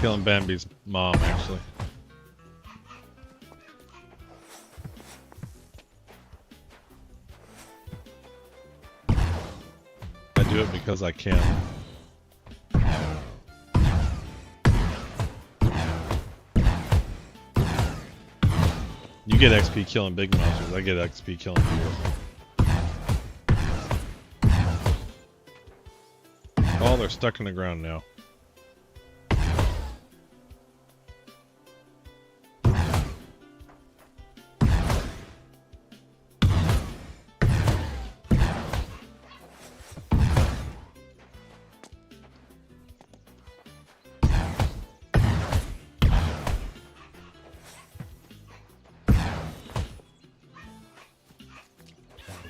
Killing Bambi's mom, actually. I do it because I can. You get XP killing big monsters, I get XP killing deer. Oh, they're stuck in the ground now.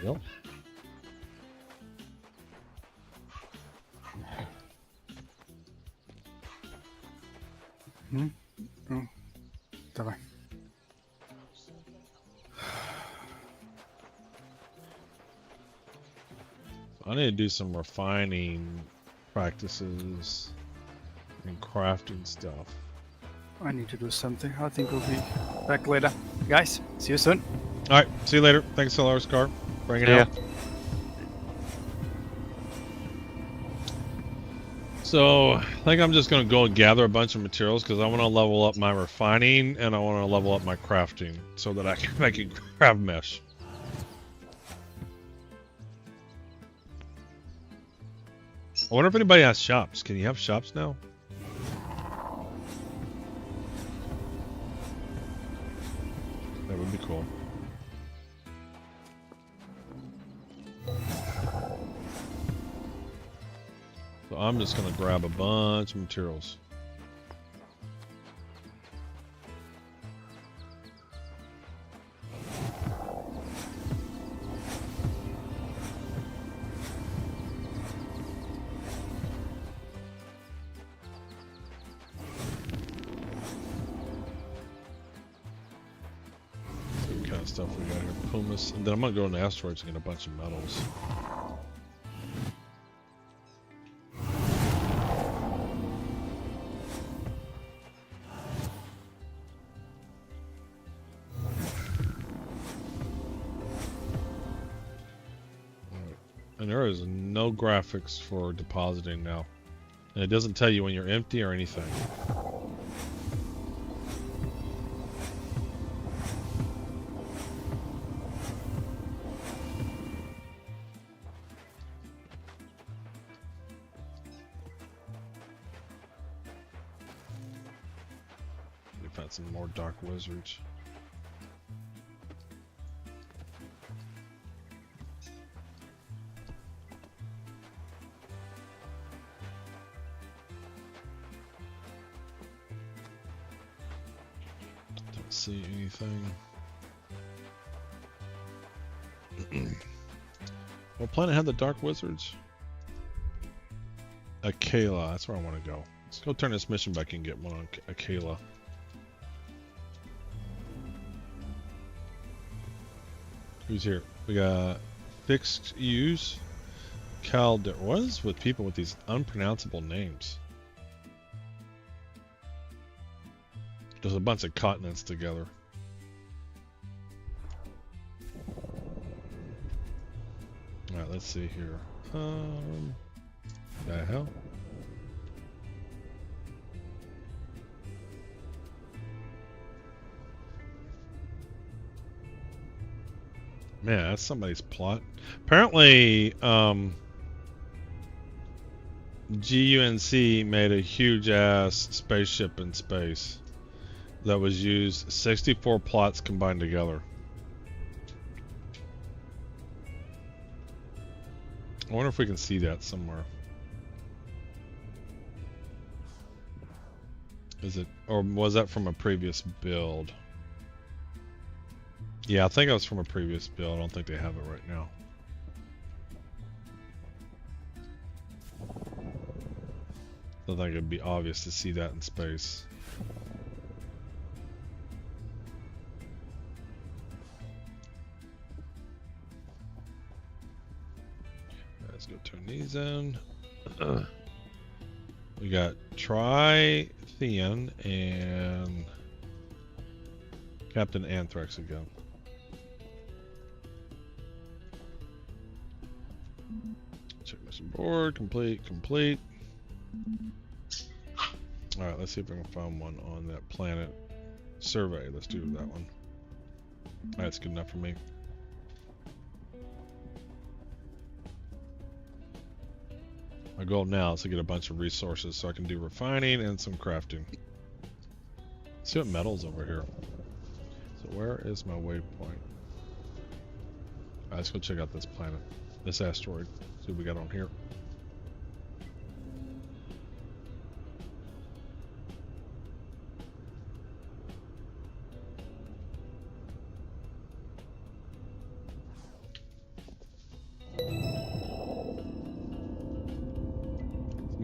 go. Давай. I need to do some refining practices and crafting stuff. I need to do something. I think we'll be back later. Guys, see you soon. Alright, see you later. Thanks, Lars Car. Bring it Yeah. out. So, I think I'm just going to go and gather a bunch of materials because I want to level up my refining and I want to level up my crafting so that I can make a craft mesh. I wonder if anybody has shops. Can you have shops now? That would be cool. So I'm just going to grab a bunch of materials. What kind of stuff we got here? Pumice. And then I'm going to go in the asteroids and get a bunch of metals. And there is no graphics for depositing now. And it doesn't tell you when you're empty or anything. We found some more dark wizards. See anything? What planet had the dark wizards? Akela, that's where I want to go. Let's go turn this mission back and get one on Akela. Who's here? We got Fixed Use, Calder. What is with people with these unpronounceable names? There's a bunch of continents together. Alright, let's see here. The hell? Man, that's somebody's plot. Apparently, GUNC made a huge ass spaceship in space that was used 64 plots combined together. I wonder if we can see that somewhere. Is it, or was that from a previous build? Yeah, I think it was from a previous build. I don't think they have it right now. I think it'd be obvious to see that in space. Let's go turn these in. We got Trithean and Captain Anthrax again. Check mission board. Complete. Alright, let's see if I can find one on that planet survey. Let's do that one. That's good enough for me. My goal now is to get a bunch of resources so I can do refining and some crafting. Let's see what metal's over here. So where is my waypoint? Alright, let's go check out this planet. This asteroid. See what we got on here.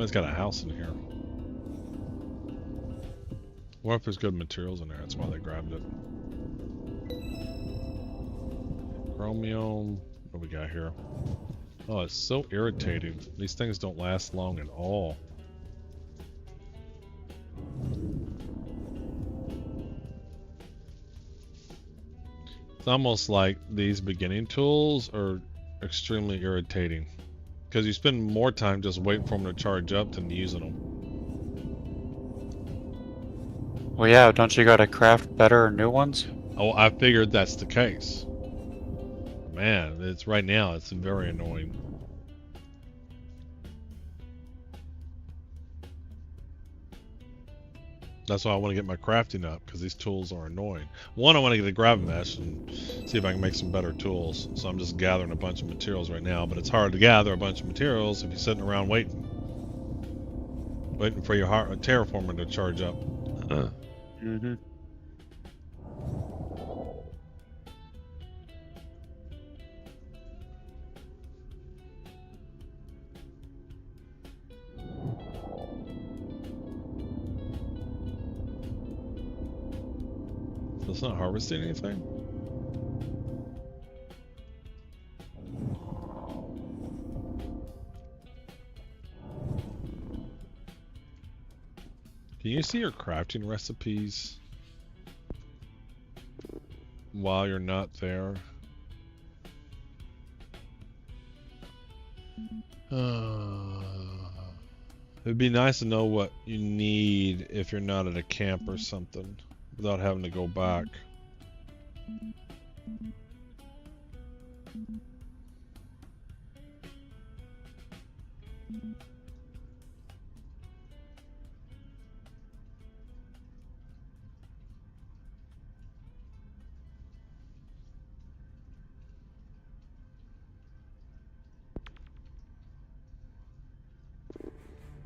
Somebody's got a house in here. What if there's good materials in there? That's why they grabbed it. Chromium. What do we got here? Oh, it's so irritating. These things don't last long at all. It's almost like these beginning tools are extremely irritating. Because you spend more time just waiting for them to charge up than using them. Well, yeah, don't you gotta craft better new ones? Oh, I figured that's the case. Man, it's right now, it's very annoying. That's why I want to get my crafting up, because these tools are annoying. One, I want to get a grab mesh and see if I can make some better tools. So I'm just gathering a bunch of materials right now, but it's hard to gather a bunch of materials if you're sitting around waiting for your terraformer to charge up. Mm-hmm. So it's not harvesting anything? Can you see your crafting recipes while you're not there? It'd be nice to know what you need if you're not at a camp or something without having to go back.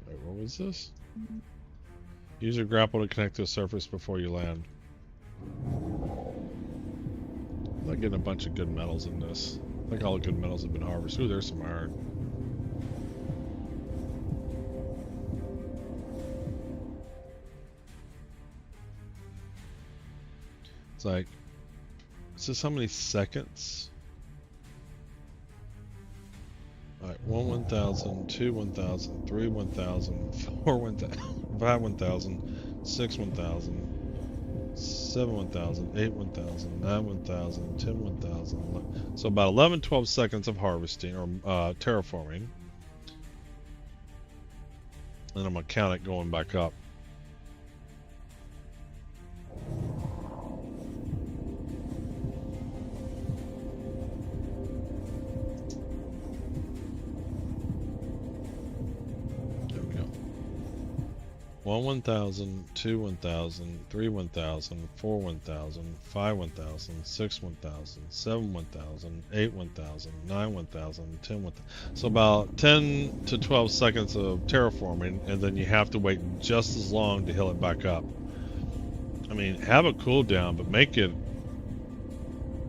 Wait, what was this? Use your grapple to connect to a surface before you land. I'm not getting a bunch of good metals in this. I think all the good metals have been harvested. Ooh, there's some iron. It's like, is this how many seconds? Alright, 1 1000, 2 1000, 3 1000, 4 1000, 5 1000, 6 1000, 7 1000, 8 1000, 9 1000, 10 1000. So about 11-12 seconds of harvesting or terraforming. And I'm going to count it going back up. There we go. 1 1000, 2 1000, 3 1000, 4 1000, 5 1000, 6 1000, 7 1000, 8 1000, 9 1000, 10 1000. So about 10 to 12 seconds of terraforming, and then you have to wait just as long to heal it back up. I mean, have a cooldown, but make it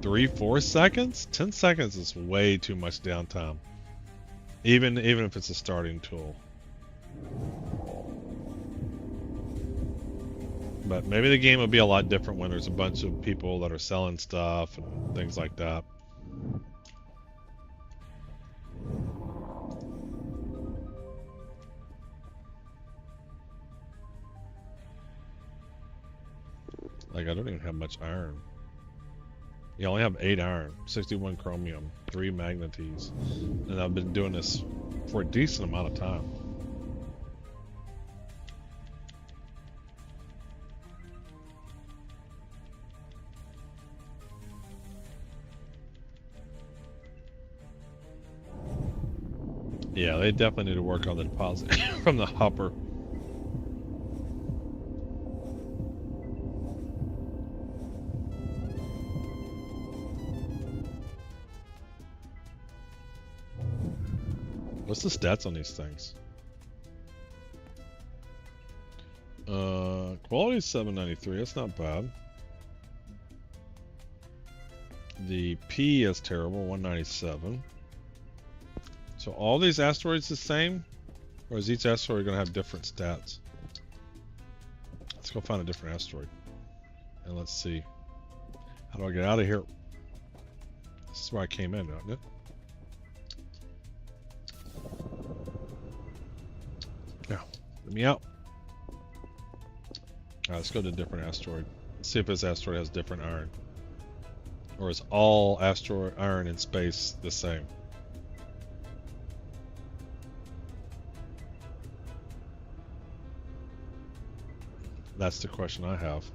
3-4 seconds? 10 seconds is way too much downtime. Even if it's a starting tool. But maybe the game will be a lot different when there's a bunch of people that are selling stuff and things like that. Like, I don't even have much iron. You only have 8 iron, 61 chromium, 3 magnetes. And I've been doing this for a decent amount of time. Yeah, they definitely need to work on the deposit from the hopper. What's the stats on these things? Quality is 793, that's not bad. The P is terrible, 197. So all these asteroids the same? Or is each asteroid going to have different stats? Let's go find a different asteroid. And let's see. How do I get out of here? This is where I came in, isn't it? Yeah. Let me out. Alright, let's go to a different asteroid. Let's see if this asteroid has different iron. Or is all asteroid iron in space the same? That's the question I have.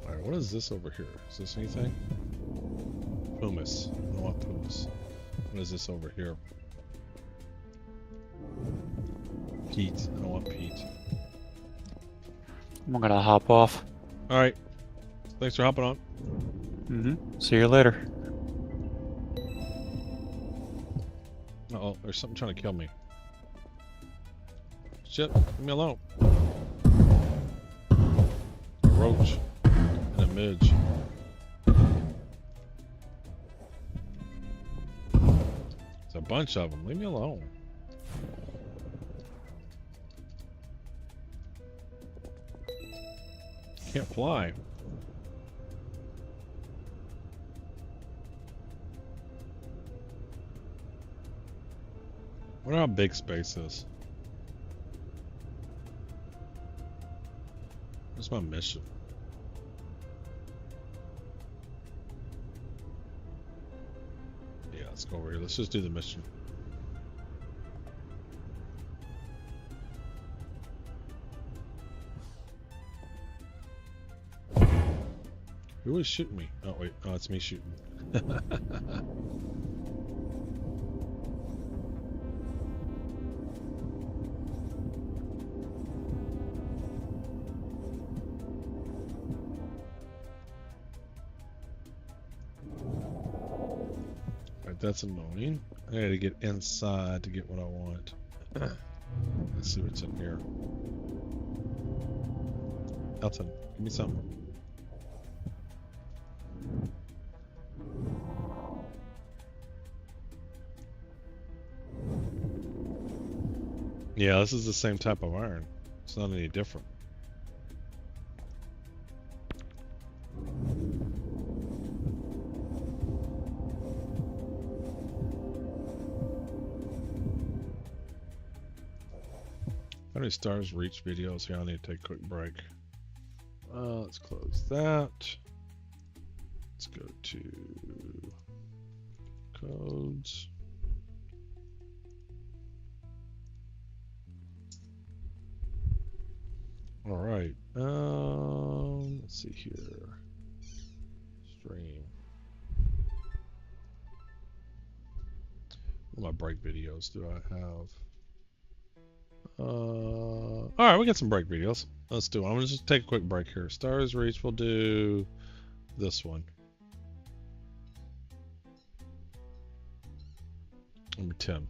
Alright, what is this over here? Is this anything? Pumice. I don't want pumice. What is this over here? Peat. I don't want peat. I'm gonna hop off. Alright. Thanks for hopping on. Mm-hmm. See you later. Uh-oh, there's something trying to kill me. Shit, leave me alone. A roach and a midge. There's a bunch of them. Leave me alone. Can't fly. I wonder how big space is. Where's my mission? Yeah, let's go over here. Let's just do the mission. Who was shooting me? Oh wait, oh it's me shooting. Alright, that's annoying. I gotta get inside to get what I want. Let's see what's in here. Elton, give me something. Yeah, this is the same type of iron. It's not any different. How many stars reach videos here? I need to take a quick break. Let's close that. Let's go to codes. All right. Let's see here. Stream. What my break videos do I have? All right, we got some break videos. Let's do it. I'm gonna just take a quick break here. Stars Reach. We'll do this one. Number 10.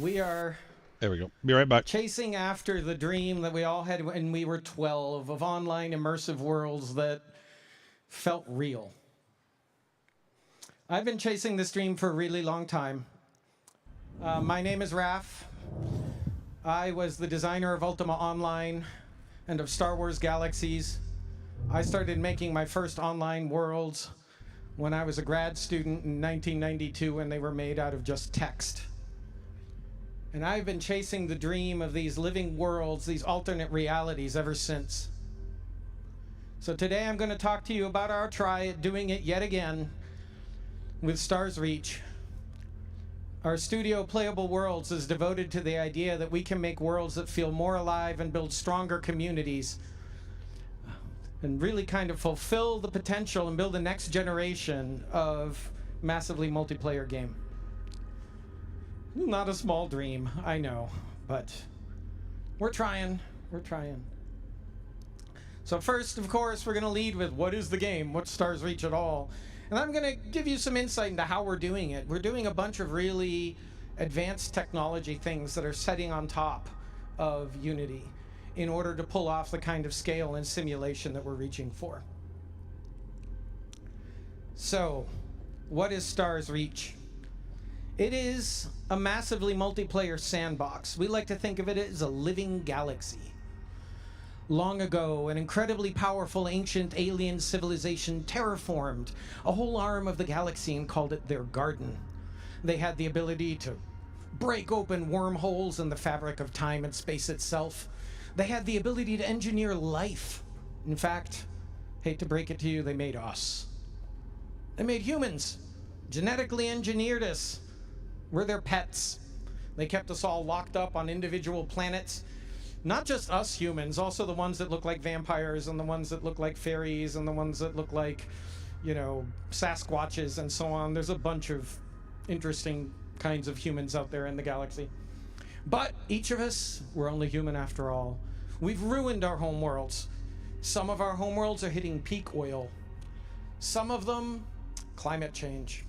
We are There we go. Be right back. chasing after the dream that we all had when we were 12 of online immersive worlds that felt real. I've been chasing this dream for a really long time. My name is Raph. I was the designer of Ultima Online and of Star Wars Galaxies. I started making my first online worlds when I was a grad student in 1992 when they were made out of just text. And I've been chasing the dream of these living worlds, these alternate realities ever since. So today I'm going to talk to you about our try at doing it yet again with Stars Reach. Our studio Playable Worlds is devoted to the idea that we can make worlds that feel more alive and build stronger communities and really kind of fulfill the potential and build the next generation of massively multiplayer game. Not a small dream, I know, but we're trying. So first, of course, we're going to lead with what is the game? What's Stars Reach at all? And I'm going to give you some insight into how we're doing it. We're doing a bunch of really advanced technology things that are sitting on top of Unity in order to pull off the kind of scale and simulation that we're reaching for. So, what is Stars Reach? It is a massively multiplayer sandbox. We like to think of it as a living galaxy. Long ago, an incredibly powerful ancient alien civilization terraformed a whole arm of the galaxy and called it their garden. They had the ability to break open wormholes in the fabric of time and space itself. They had the ability to engineer life. In fact, hate to break it to you, they made us. They made humans, genetically engineered us. We're their pets. They kept us all locked up on individual planets. Not just us humans, also the ones that look like vampires and the ones that look like fairies and the ones that look like, you know, Sasquatches and so on. There's a bunch of interesting kinds of humans out there in the galaxy. But each of us, we're only human after all. We've ruined our homeworlds. Some of our homeworlds are hitting peak oil. Some of them, climate change.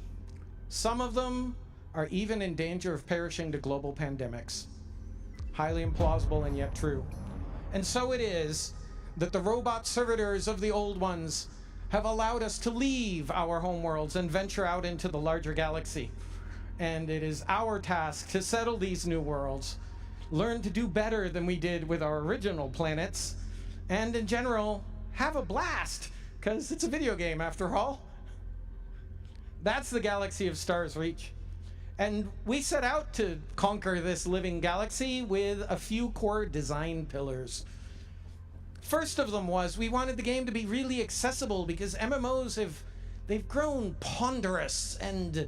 Some of them are even in danger of perishing to global pandemics. Highly implausible and yet true. And so it is that the robot servitors of the old ones have allowed us to leave our homeworlds and venture out into the larger galaxy. And it is our task to settle these new worlds, learn to do better than we did with our original planets, and in general, have a blast, because it's a video game after all. That's the galaxy of Stars Reach. And we set out to conquer this living galaxy with a few core design pillars. First of them was we wanted the game to be really accessible because MMOs they've grown ponderous and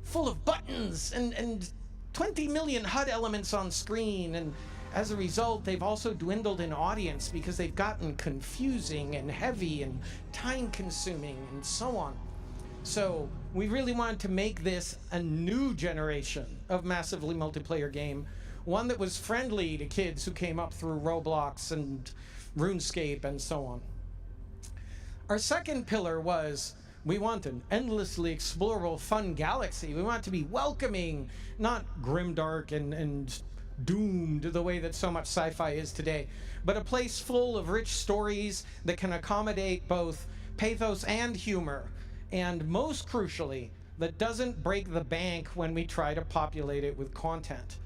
full of buttons and 20 million HUD elements on screen, and as a result they've also dwindled in audience because they've gotten confusing and heavy and time consuming and so on. So we really wanted to make this a new generation of massively multiplayer game, one that was friendly to kids who came up through Roblox and RuneScape and so on. Our second pillar was we want an endlessly explorable, fun galaxy. We want it to be welcoming, not grimdark and doomed the way that so much sci-fi is today, but a place full of rich stories that can accommodate both pathos and humor. And most crucially, that doesn't break the bank when we try to populate it with content.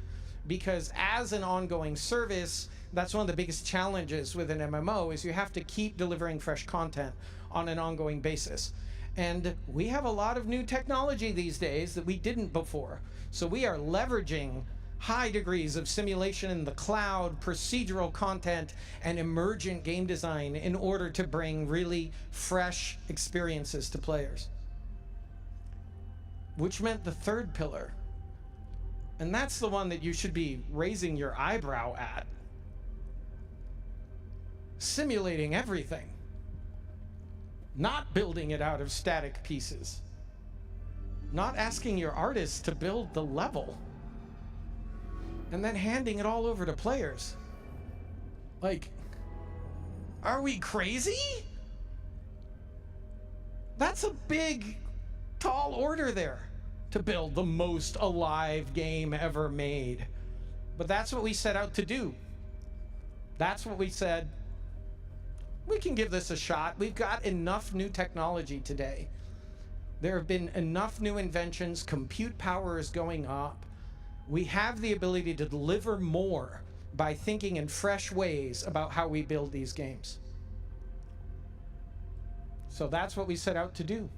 Because as an ongoing service, that's one of the biggest challenges with an MMO is you have to keep delivering fresh content on an ongoing basis. And we have a lot of new technology these days that we didn't before. So we are leveraging high degrees of simulation in the cloud, procedural content, and emergent game design in order to bring really fresh experiences to players. Which meant the third pillar, and that's the one that you should be raising your eyebrow at. Simulating everything. Not building it out of static pieces. Not asking your artists to build the level. And then handing it all over to players. Like, are we crazy? That's a big, tall order there to build the most alive game ever made. But that's what we set out to do. That's what we said. We can give this a shot. We've got enough new technology today. There have been enough new inventions. Compute power is going up. We have the ability to deliver more by thinking in fresh ways about how we build these games. So that's what we set out to do.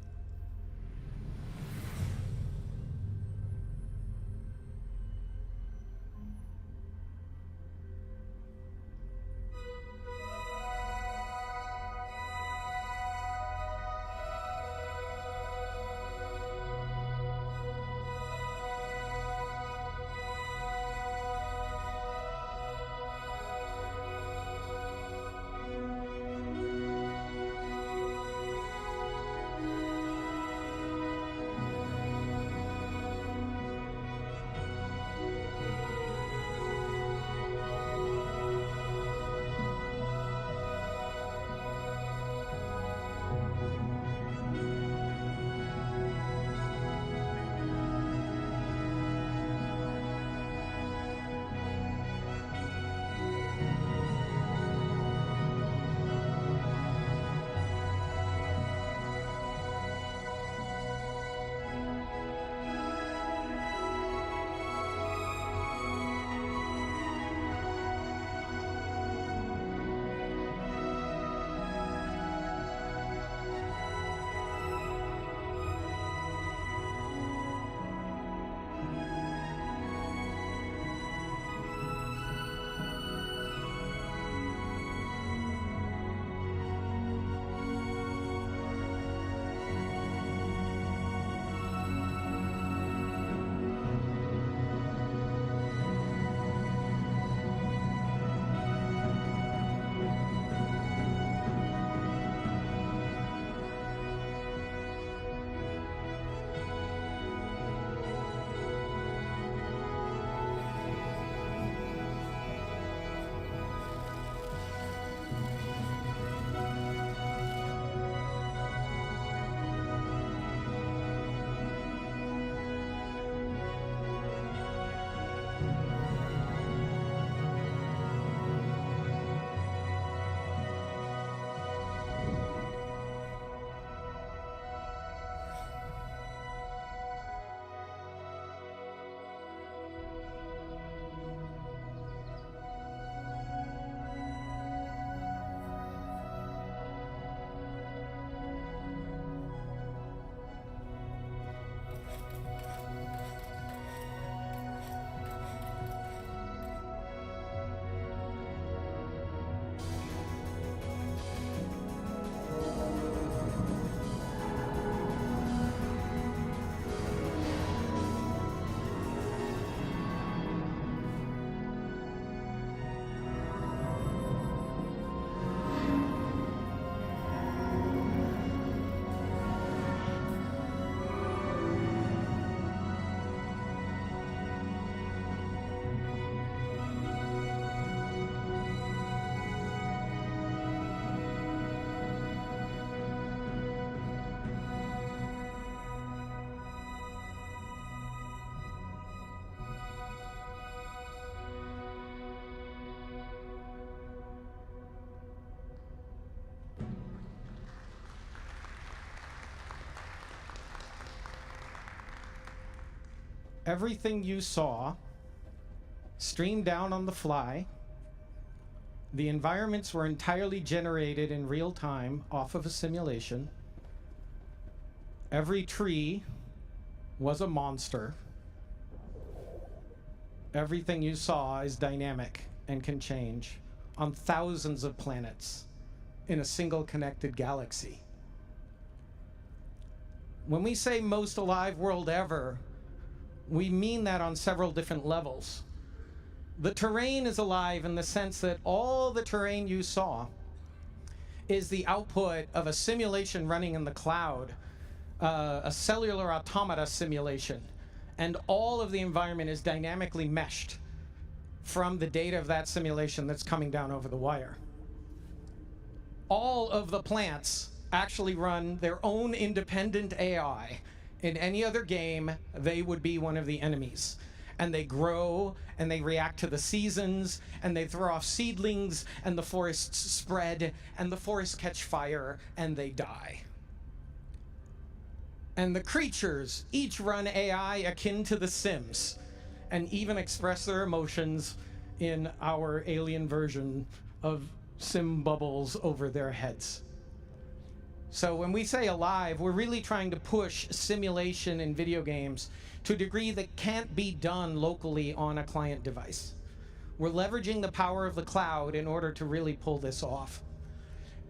everything you saw streamed down on the fly. The environments were entirely generated in real time off of a simulation. Every tree was a monster. Everything you saw is dynamic and can change on thousands of planets in a single connected galaxy. When we say most alive world ever, we mean that on several different levels. The terrain is alive in the sense that all the terrain you saw is the output of a simulation running in the cloud, a cellular automata simulation, and all of the environment is dynamically meshed from the data of that simulation that's coming down over the wire. All of the plants actually run their own independent AI. In any other game, they would be one of the enemies. And they grow, and they react to the seasons, and they throw off seedlings, and the forests spread, and the forests catch fire, and they die. And the creatures each run AI akin to the Sims, and even express their emotions in our alien version of sim bubbles over their heads. So when we say alive, we're really trying to push simulation in video games to a degree that can't be done locally on a client device. We're leveraging the power of the cloud in order to really pull this off.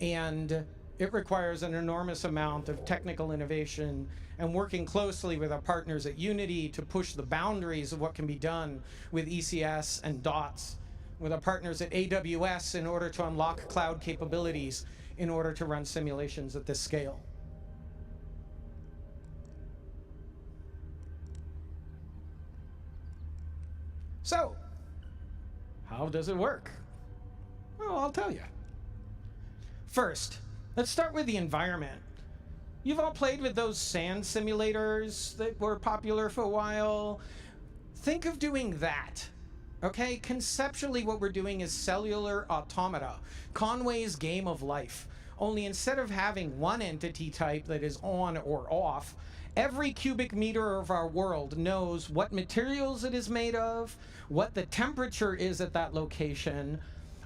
And it requires an enormous amount of technical innovation and working closely with our partners at Unity to push the boundaries of what can be done with ECS and DOTS, with our partners at AWS in order to unlock cloud capabilities in order to run simulations at this scale. So, how does it work? Well, I'll tell you. First, let's start with the environment. You've all played with those sand simulators that were popular for a while. Think of doing that. Okay, conceptually what we're doing is cellular automata, Conway's game of life. Only instead of having one entity type that is on or off, every cubic meter of our world knows what materials it is made of, what the temperature is at that location,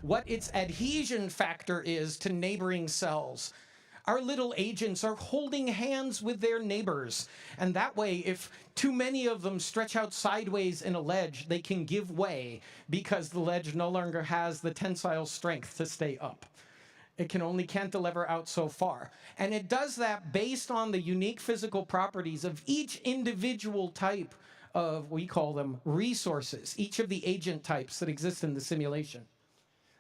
what its adhesion factor is to neighboring cells. Our little agents are holding hands with their neighbors, and that way, if too many of them stretch out sideways in a ledge, they can give way because the ledge no longer has the tensile strength to stay up. It can only cantilever out so far. And it does that based on the unique physical properties of each individual type of, we call them resources, each of the agent types that exist in the simulation.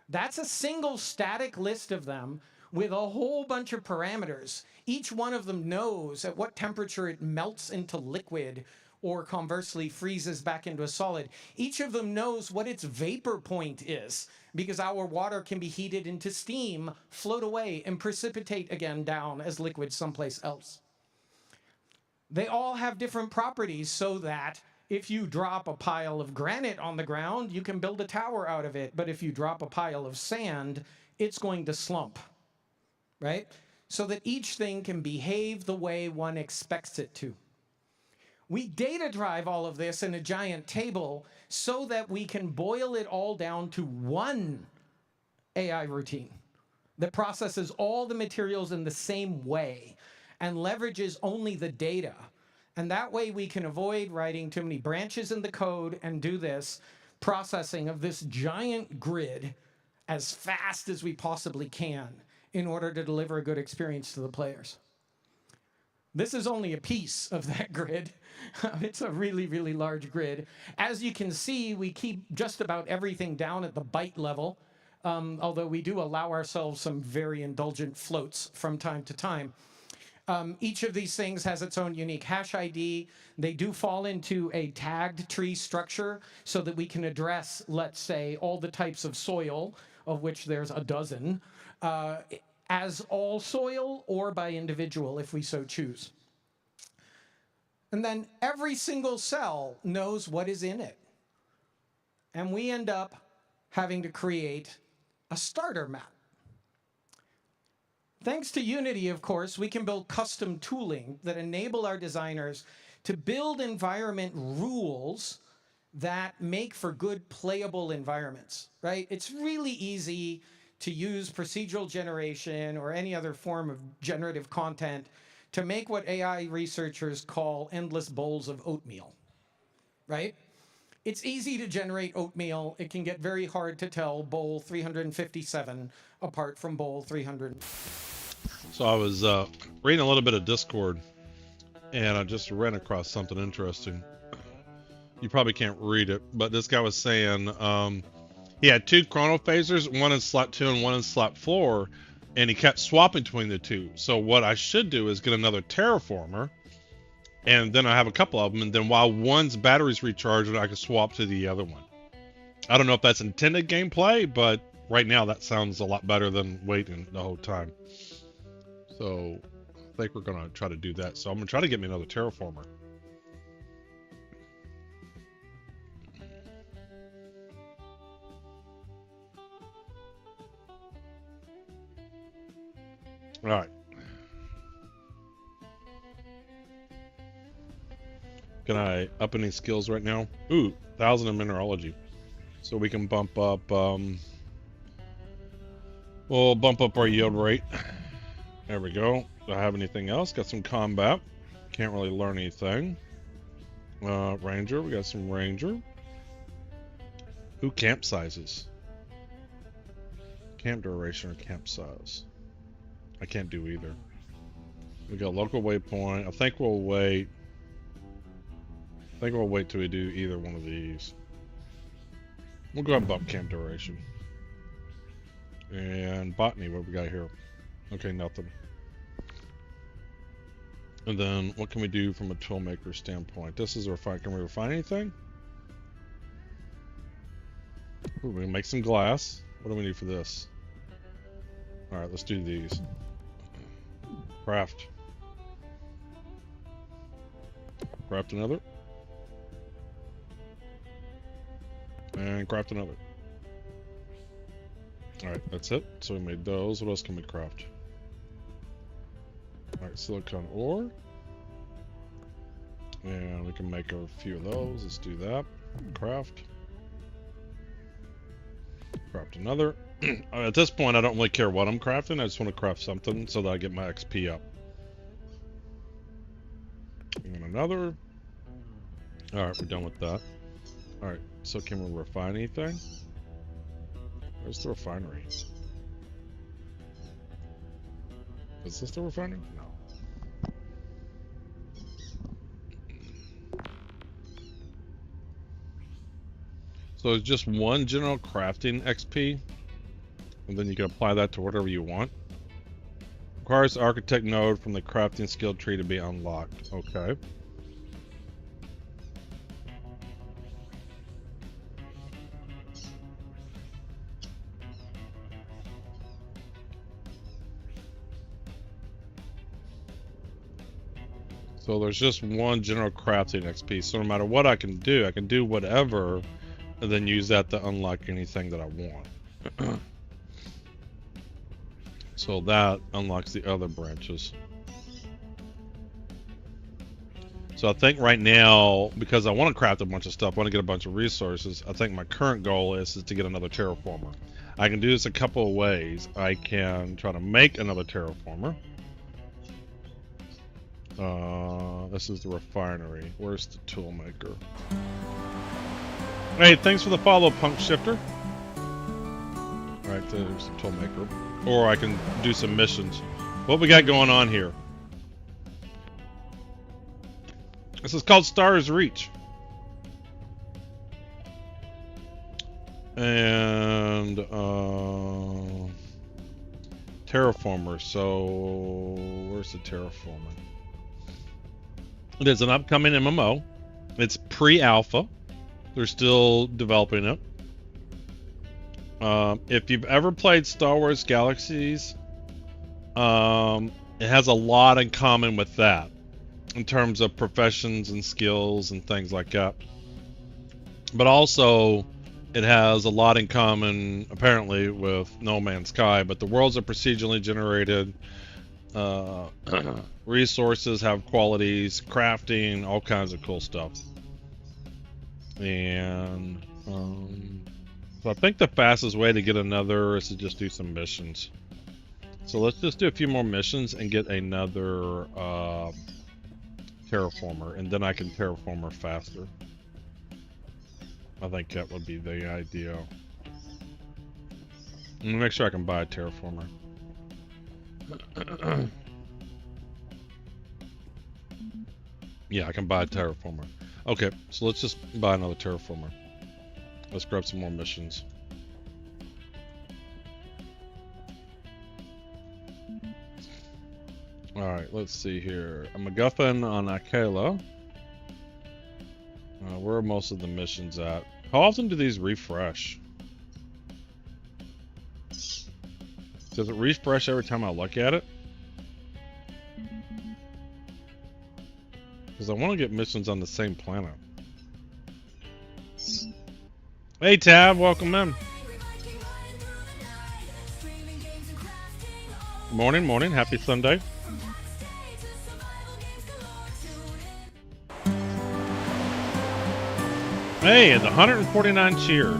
That's a single static list of them with a whole bunch of parameters. Each one of them knows at what temperature it melts into liquid or conversely freezes back into a solid. Each of them knows what its vapor point is because our water can be heated into steam, float away, and precipitate again down as liquid someplace else. They all have different properties so that if you drop a pile of granite on the ground, you can build a tower out of it. But if you drop a pile of sand, it's going to slump, right? So that each thing can behave the way one expects it to. We data drive all of this in a giant table so that we can boil it all down to one AI routine that processes all the materials in the same way and leverages only the data. And that way we can avoid writing too many branches in the code and do this processing of this giant grid as fast as we possibly can in order to deliver a good experience to the players. This is only a piece of that grid. It's a really, really large grid. As you can see, we keep just about everything down at the byte level, although we do allow ourselves some very indulgent floats from time to time. Each of these things has its own unique hash ID. They do fall into a tagged tree structure so that we can address, let's say, all the types of soil, of which there's a dozen, as all soil or by individual if we so choose. And then every single cell knows what is in it. And we end up having to create a starter map. Thanks to Unity, of course, we can build custom tooling that enable our designers to build environment rules that make for good playable environments, right? It's really easy to use procedural generation or any other form of generative content to make what AI researchers call endless bowls of oatmeal, right? It's easy to generate oatmeal. It can get very hard to tell bowl 357 apart from bowl 300. So I was reading a little bit of Discord, and I just ran across something interesting. You probably can't read it, but this guy was saying he had 2 chronophasers, one in slot 2 and one in slot 4, and he kept swapping between the 2. So what I should do is get another terraformer, and then I have a couple of them, and then while one's battery's recharged, I can swap to the other one. I don't know if that's intended gameplay, but right now that sounds a lot better than waiting the whole time. So I think we're gonna try to do that. So I'm gonna try to get me another terraformer. All right. Can I up any skills right now? Ooh, 1,000 in mineralogy. So we can bump up, we'll bump up our yield rate. There we go. Do I have anything else? Got some combat. Can't really learn anything. Ranger, we got some ranger. Ooh, camp sizes. Camp duration or camp size. I can't do either. We got local waypoint. I think we'll wait. I think we'll wait till we do either one of these. We'll go ahead and bump camp duration. And botany, what we got here? Okay, nothing. And then what can we do from a toolmaker standpoint? This is a refine. Can we refine anything? Ooh, we can make some glass. What do we need for this? Alright, let's do these. Craft. Craft another. And craft another. Alright, that's it. So we made those. What else can we craft? Alright, silicon ore. And we can make a few of those. Let's do that. Craft. Craft another. At this point, I don't really care what I'm crafting. I just want to craft something so that I get my XP up. And another. Alright, we're done with that. Alright, so can we refine anything? Where's the refinery? Is this the refinery? No. So it's just one general crafting XP, and then you can apply that to whatever you want. Requires the architect node from the crafting skill tree to be unlocked. Okay. So there's just one general crafting XP. So no matter what I can do whatever, and then use that to unlock anything that I want. So that unlocks the other branches. So I think right now, because I want to craft a bunch of stuff, I want to get a bunch of resources, I think my current goal is to get another terraformer. I can do this a couple of ways. I can try to make another terraformer. This is the refinery. Where's the tool maker? Hey, thanks for the follow, Punk Shifter. Alright, there's the tool maker. Or I can do some missions. What we got going on here? This is called Stars Reach. And terraformer. So where's the terraformer? It is an upcoming MMO. It's pre-alpha. They're still developing it. If you've ever played Star Wars Galaxies, it has a lot in common with that in terms of professions and skills and things like that. But also, it has a lot in common, apparently, with No Man's Sky. But the worlds are procedurally generated. resources have qualities, crafting, all kinds of cool stuff. And so I think the fastest way to get another is to just do some missions. So let's just do a few more missions and get another terraformer, and then I can terraform her faster. I think that would be the idea. I'm gonna make sure I can buy a terraformer. Yeah, I can buy a terraformer. Okay, so let's just buy another terraformer. Let's grab some more missions. Alright, let's see here. A MacGuffin on Akela. Where are most of the missions at? How often do these refresh? Does it refresh every time I look at it? Because I want to get missions on the same planet. Hey Tab, welcome in. Morning, morning, happy Sunday. Hey, it's 149 cheer.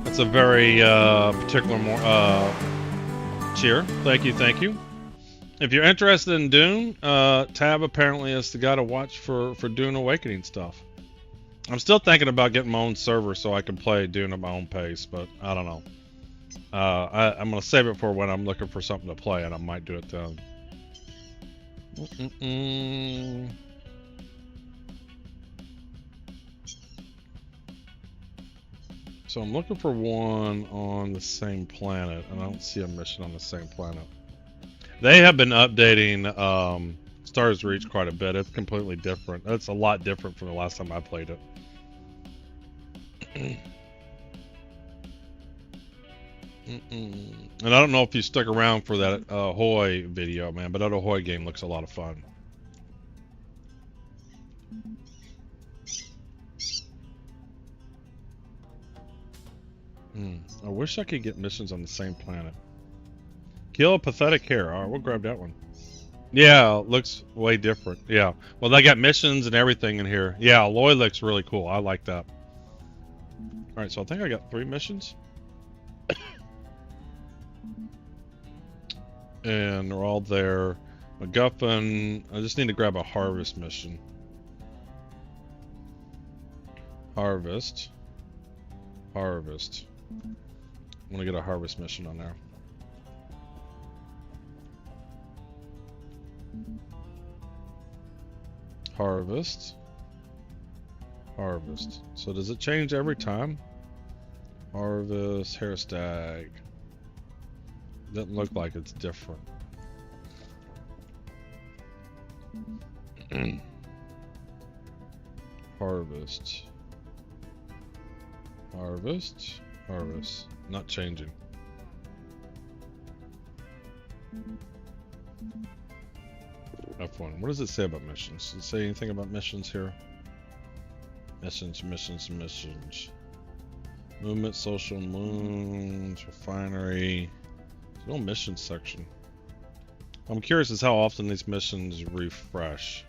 That's a very particular cheer. Thank you, thank you. If you're interested in Dune, Tab apparently is the guy to watch for Dune Awakening stuff. I'm still thinking about getting my own server so I can play Dune at my own pace, but I don't know. I'm going to save it for when I'm looking for something to play, and I might do it then. So I'm looking for one on the same planet, and I don't see a mission on the same planet. They have been updating Stars Reach quite a bit. It's completely different. It's a lot different from the last time I played it. And I don't know if you stuck around for that Ahoy video, man, but that Ahoy game looks a lot of fun. I wish I could get missions on the same planet. Kill a pathetic hair. Alright, we'll grab that one. Yeah, looks way different. Yeah. Well, they got missions and everything in here. Yeah, Aloy looks really cool. I like that. Alright, so I think I got 3 missions. And they're all there. MacGuffin. I just need to grab a harvest mission. Harvest. Harvest. I'm gonna get a harvest mission on there. Harvest. Harvest. So does it change every time? Harvest, hair stag. Doesn't look like it's different. Harvest. Harvest. Harvest. Not changing. F1. What does it say about missions? Does it say anything about missions here? Missions, missions, missions. Movement, social moons, refinery. There's no missions section. I'm curious as how often these missions refresh.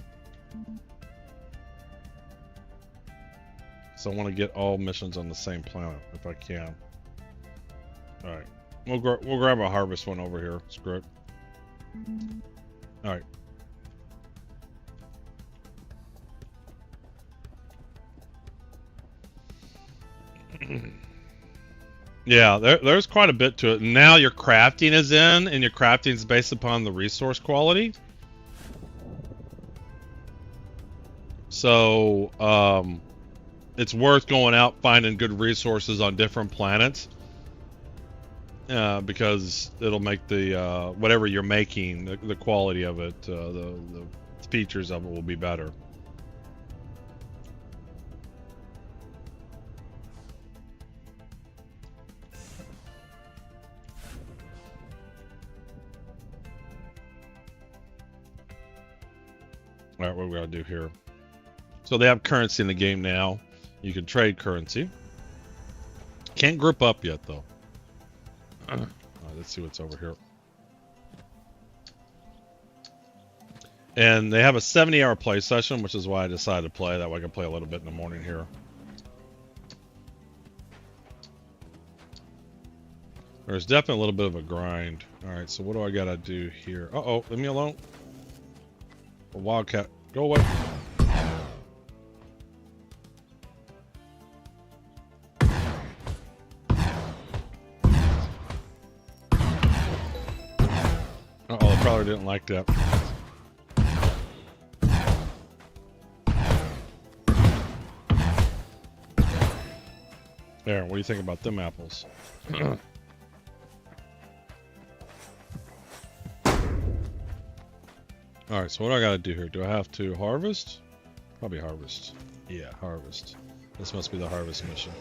So I want to get all missions on the same planet if I can. All right, we'll grab a harvest one over here. Screw it. All right. Yeah, there's quite a bit to it. Now your crafting is in, and your crafting is based upon the resource quality. So it's worth going out finding good resources on different planets, because it'll make the whatever you're making, the quality of it, the features of it will be better. All right, what we gotta do here? So they have currency in the game now. You can trade currency. Can't group up yet though. All right, let's see what's over here. And they have a 70-hour play session, which is why I decided to play. That way I can play a little bit in the morning here. There's definitely a little bit of a grind. Alright, so what do I gotta do here? Uh-oh, leave me alone. A wildcat. Go away. Uh-oh, they probably didn't like that. There, what do you think about them apples? Alright, so what do I gotta do here? Do I have to harvest? Probably harvest. Yeah, harvest. This must be the harvest mission.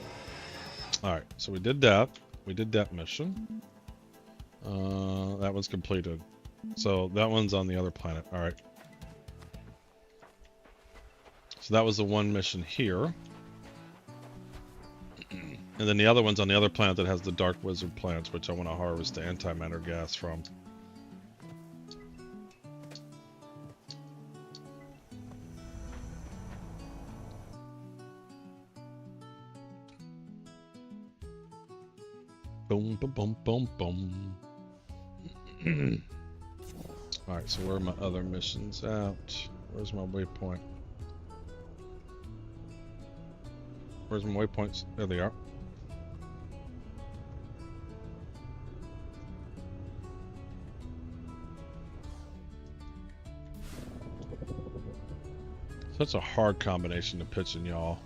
Alright, so we did that. We did that mission. That one's completed. So that one's on the other planet. Alright. So that was the one mission here. And then the other one's on the other planet that has the Dark Wizard plants, which I want to harvest the antimatter gas from. Boom, boom, boom, boom, boom. Alright, so where are my other missions at? Where's my waypoint? Where's my waypoints? There they are. Such a hard combination to pitch in, y'all.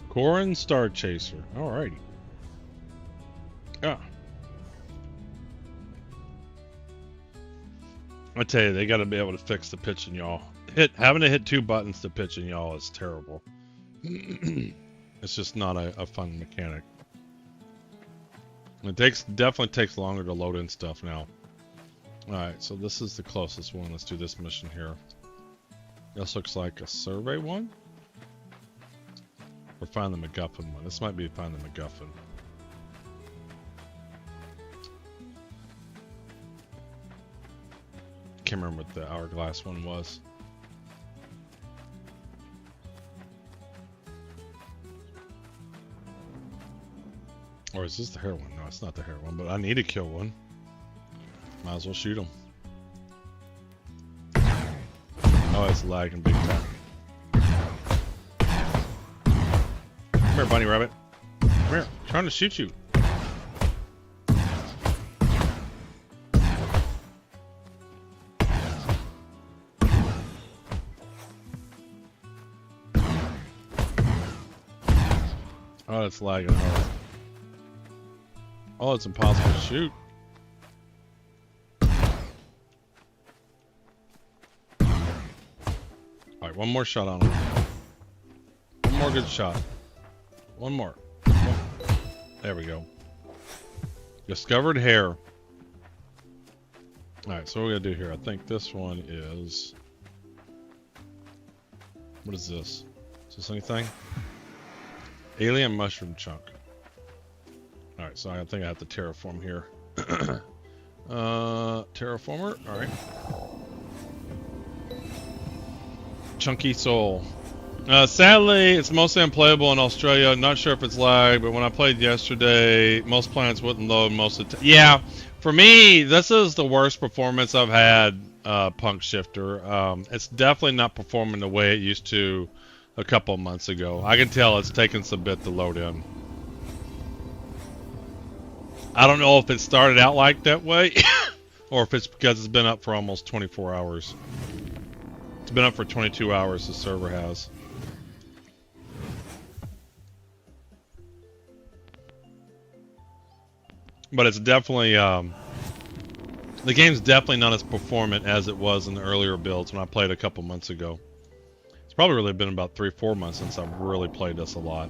Corin Star Chaser. Alrighty. Ah. I tell you, they got to be able to fix the pitching, y'all. Having to hit 2 buttons to pitching, y'all, is terrible. It's just not a fun mechanic. It definitely takes longer to load in stuff now. Alright, so this is the closest one. Let's do this mission here. This looks like a survey one. Or find the MacGuffin one. This might be find the MacGuffin. Can't remember what the hourglass one was. Or is this the hair one? No, it's not the hair one, but I need to kill one. Might as well shoot him. Oh, it's lagging big time. Come here, bunny rabbit. Come here. I'm trying to shoot you. Oh, it's lagging hard. Oh, it's impossible to shoot. Alright, one more shot on him. One more good shot. One more. There we go. Discovered hair. Alright, so what we gotta do here? I think this one is... What is this? Is this anything? Alien mushroom chunk. Alright, so I think I have to terraform here. Terraformer, alright. Chunky soul. Sadly, it's mostly unplayable in Australia. Not sure if it's lag, but when I played yesterday, most planets wouldn't load most of the time. Yeah, for me, this is the worst performance I've had, Punk Shifter. It's definitely not performing the way it used to a couple months ago. I can tell it's taken some bit to load in. I don't know if it started out like that way, or if it's because it's been up for almost 24 hours. It's been up for 22 hours, the server has. But it's definitely, the game's definitely not as performant as it was in the earlier builds when I played a couple months ago. It's probably really been about 3-4 months since I've really played this a lot.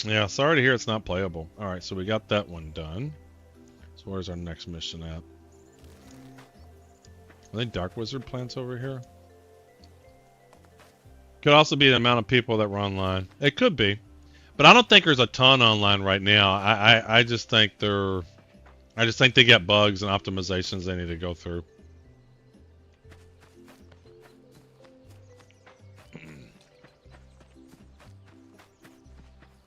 Yeah, sorry to hear it's not playable. Alright, so we got that one done. So where's our next mission at? Are they Dark Wizard plants over here? Could also be the amount of people that were online. It could be. But I don't think there's a ton online right now. I just think they get bugs and optimizations they need to go through.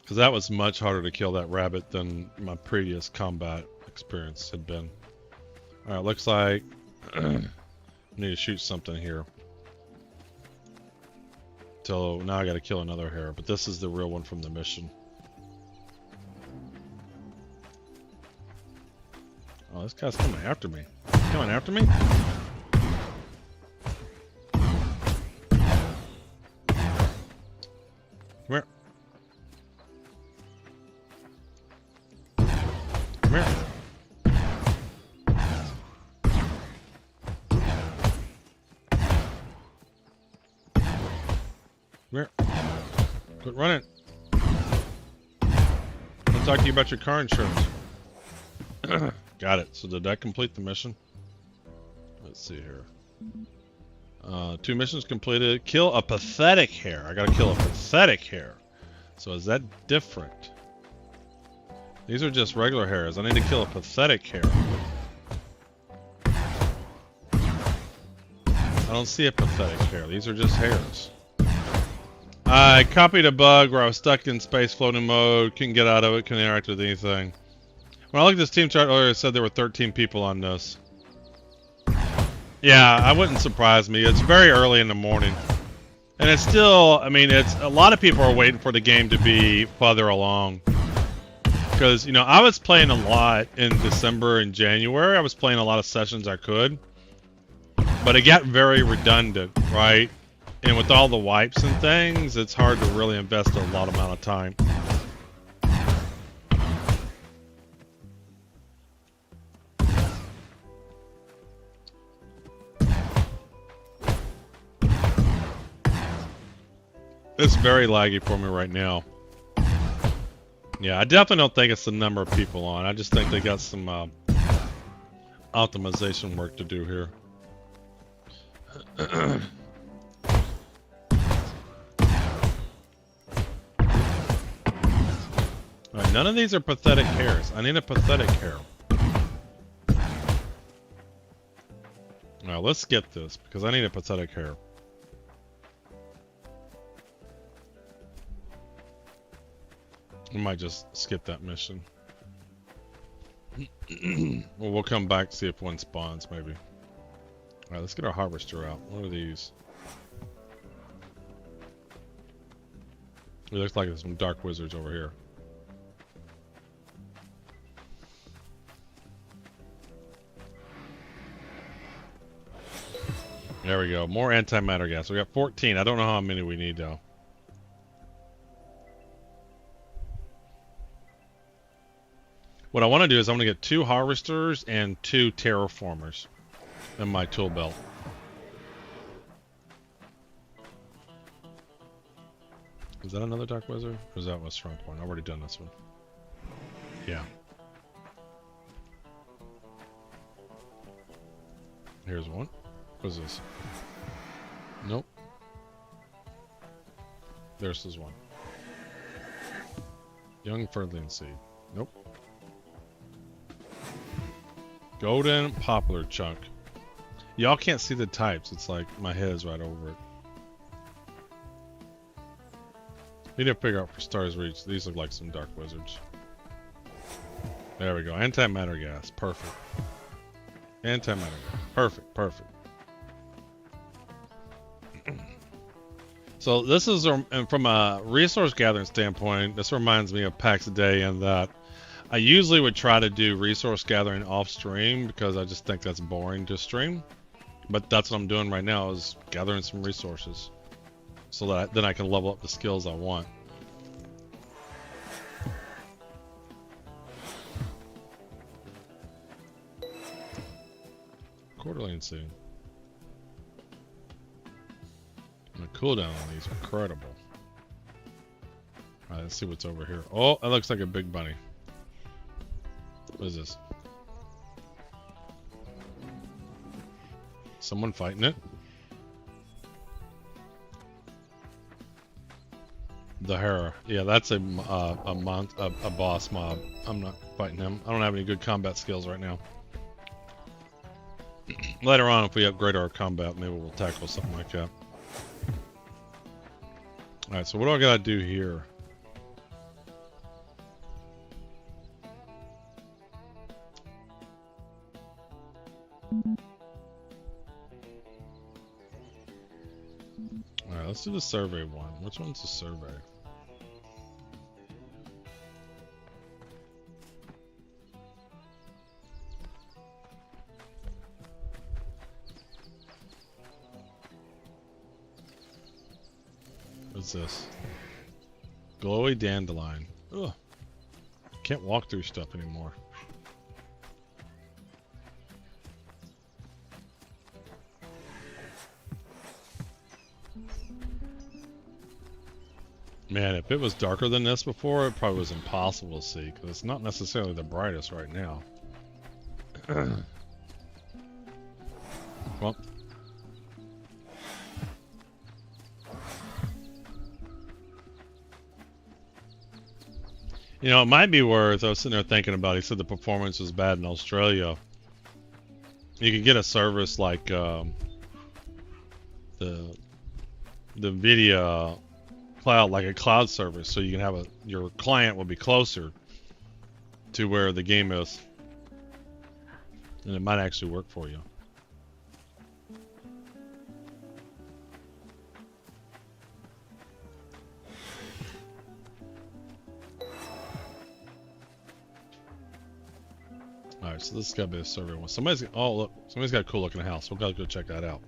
Because that was much harder to kill that rabbit than my previous combat experience had been. Alright, looks like I need to shoot something here. So now I gotta kill another hare, but this is the real one from the mission. Oh, this guy's coming after me. He's coming after me? Come here. Come here. Come here. Quit running. I'll talk to you about your car insurance. Got it. So did that complete the mission? Let's see here. 2 missions completed. Kill a pathetic hare. I gotta kill a pathetic hare. So is that different? These are just regular hares. I need to kill a pathetic hare. I don't see a pathetic hare. These are just hares. I copied a bug where I was stuck in space floating mode. Couldn't get out of it. Couldn't interact with anything. When I looked at this team chart earlier, it said there were 13 people on this. Yeah, I wouldn't surprise me. It's very early in the morning. And it's still, I mean, it's a lot of people are waiting for the game to be further along. Because, you know, I was playing a lot in December and January. I was playing a lot of sessions I could. But it got very redundant, right? And with all the wipes and things, it's hard to really invest a lot amount of time. It's very laggy for me right now. Yeah, I definitely don't think it's the number of people on. I just think they got some optimization work to do here. Alright, none of these are pathetic hares. I need a pathetic hare. Now let's get this, because I need a pathetic hare. We might just skip that mission. Well, we'll come back to see if one spawns, maybe. Alright, let's get our harvester out. What are these? It looks like there's some dark wizards over here. There we go. More antimatter gas. We got 14. I don't know how many we need, though. What I want to do is I want to get 2 harvesters and 2 terraformers in my tool belt. Is that another dark wizard? Or is that what's front one? I've already done this one. Yeah. Here's one. What is this? Nope. There's one. Young Ferdinand seed. Nope. Golden poplar chunk. Y'all can't see the types. It's like my head is right over it. Need to figure out for Stars Reach. These look like some dark wizards. There we go. Antimatter gas. Perfect. Antimatter gas. Perfect. Perfect. So this is from a resource gathering standpoint. This reminds me of PAX Day in that I usually would try to do resource gathering off stream because I just think that's boring to stream. But that's what I'm doing right now, is gathering some resources so that then I can level up the skills I want. Quarterly seed. The cooldown on these are incredible. Alright, let's see what's over here. Oh, that looks like a big bunny. What is this? Someone fighting it. The Hera. Yeah, that's a boss mob. I'm not fighting him. I don't have any good combat skills right now. Later on, if we upgrade our combat, maybe we'll tackle something like that. Alright, so what do I gotta do here? Alright, let's do the survey one. Which one's the survey? What's this? Glowy dandelion. Ugh. Can't walk through stuff anymore. Man, if it was darker than this before, it probably was impossible to see, because it's not necessarily the brightest right now. Well. You know, it might be worth, I was sitting there thinking about, he said the performance was bad in Australia. You could get a service like the NVIDIA cloud, like a cloud service, so you can have your client will be closer to where the game is. And it might actually work for you. Alright, so this has got to be a survey one. Oh look, somebody's got a cool looking house. We'll gotta go check that out.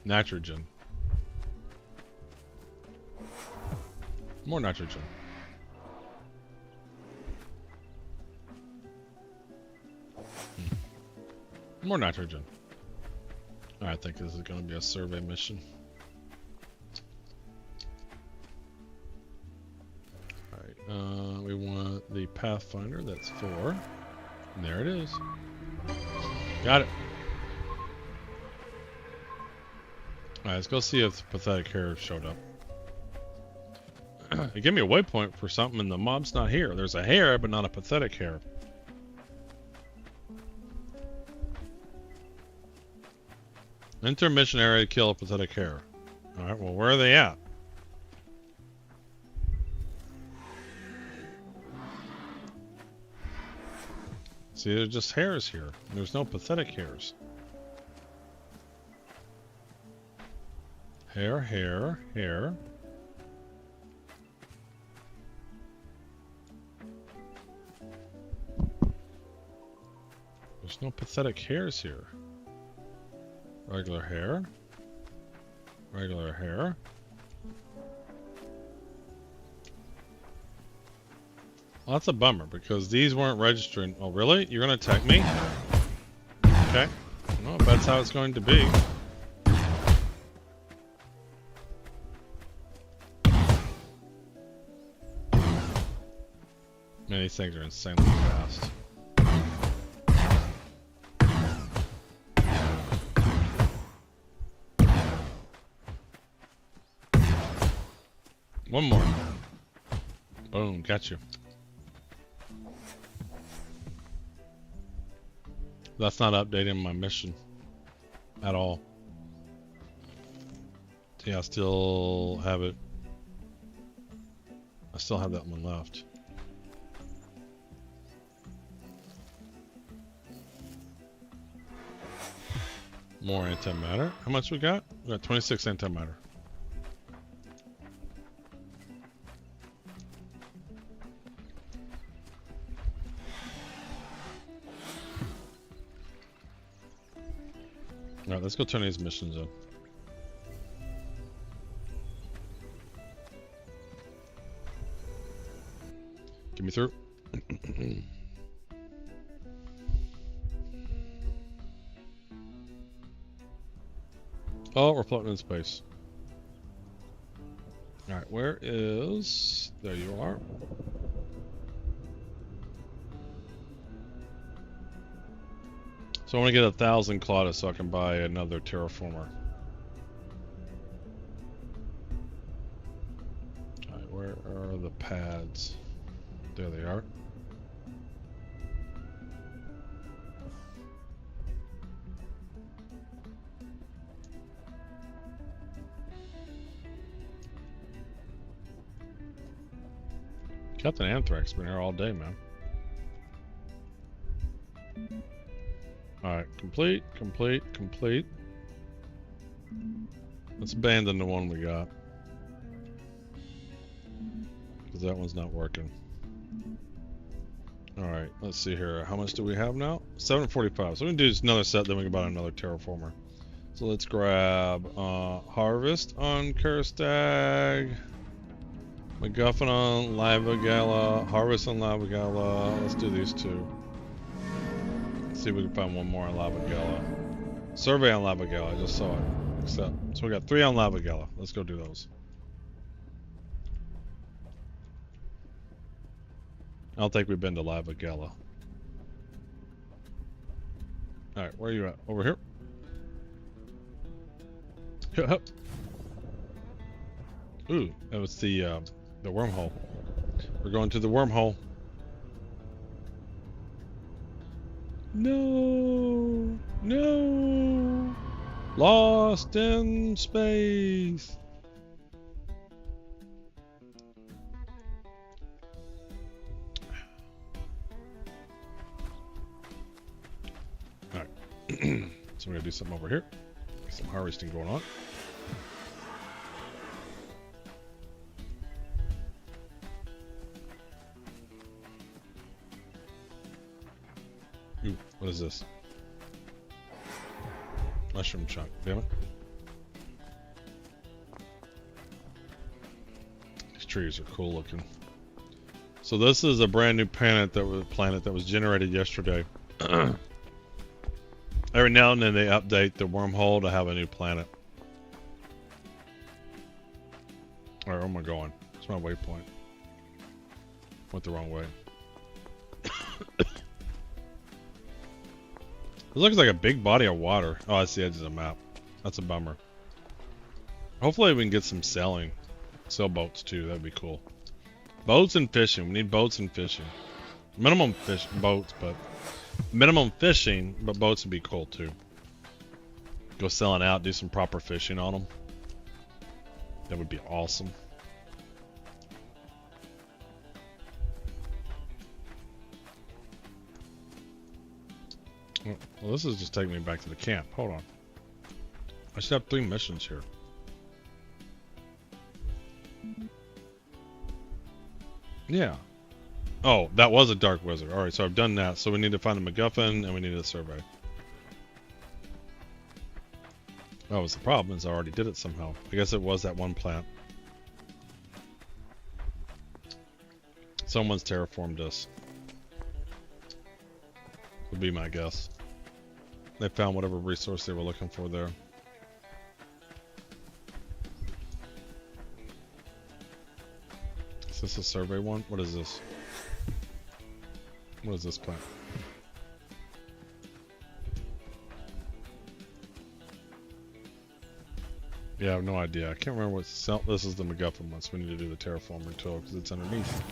Nitrogen. More nitrogen. More nitrogen. I think this is going to be a survey mission. Alright, we want the Pathfinder, that's 4. And there it is. Got it. Alright, let's go see if Pathetic Hair showed up. It gave me a waypoint for something and the mob's not here. There's a hair, but not a Pathetic Hair. Enter mission area to kill a Pathetic Hair. Alright, well, where are they at? See, there's just hairs here. There's no Pathetic Hairs. Hair, hair, hair. There's no Pathetic Hairs here. Regular hair. Regular hair. Well, that's a bummer because these weren't registering. Oh, really? You're going to attack me? Okay. Well, that's how it's going to be. Man, these things are insanely fast. One more. Boom, got you. That's not updating my mission at all. See, I still have it. I still have that one left. More antimatter. How much we got? We got 26 antimatter. Alright, let's go turn these missions in. Get me through. Oh, we're floating in space. Alright, where is... There you are. So I want to get 1,000 Claudia so I can buy another terraformer. Alright, where are the pads? There they are. Captain Anthrax been here all day, man. Alright, complete. Let's abandon the one we got. Because that one's not working. Alright, let's see here. How much do we have now? 745. So we can do another set, then we can buy another terraformer. So let's grab Harvest on Kerstag. MacGuffin on Lava Gala. Harvest on Lava Gala. Let's do these two. See if we can find one more on Lava Gala. Survey on Lava Gala, I just saw it. So we got 3 on Lava Gala. Let's go do those. I don't think we've been to Lava Gala. Alright, where are you at? Over here? Ooh, that was the wormhole. We're going to the wormhole. No, no, lost in space. All right, so we're gonna do something over here. Get some harvesting going on. Ooh, what is this? Mushroom chunk, damn it. These trees are cool looking. So this is a brand new planet that was generated yesterday. Every now and then they update the wormhole to have a new planet. Alright, where am I going? It's my waypoint. Went the wrong way. It looks like a big body of water. Oh, that's the edge of the map. That's a bummer. Hopefully we can get some sailing. Sailboats too, that'd be cool. Boats and fishing. We need boats and fishing. Minimum boats, but boats would be cool too. Go sailing out, do some proper fishing on them. That would be awesome. Well, this is just taking me back to the camp. Hold on. I should have 3 missions here. Yeah. Oh, that was a dark wizard. Alright, so I've done that. So we need to find a MacGuffin and we need a survey. That was the problem, is I already did it somehow. I guess it was that one plant. Someone's terraformed us. Would be my guess. They found whatever resource they were looking for there. Is this a survey one? What is this? What is this plant? Yeah, I have no idea. I can't remember what's... This is the MacGuffin one, so we need to do the terraforming tool because it's underneath.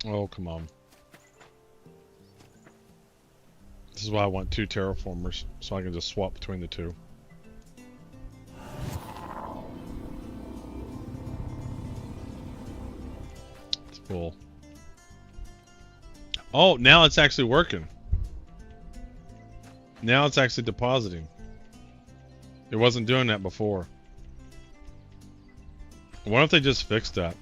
Oh, come on. This is why I want 2 terraformers, so I can just swap between the 2. It's full. Oh, now it's actually working. Now it's actually depositing. It wasn't doing that before. I wonder if they just fixed that.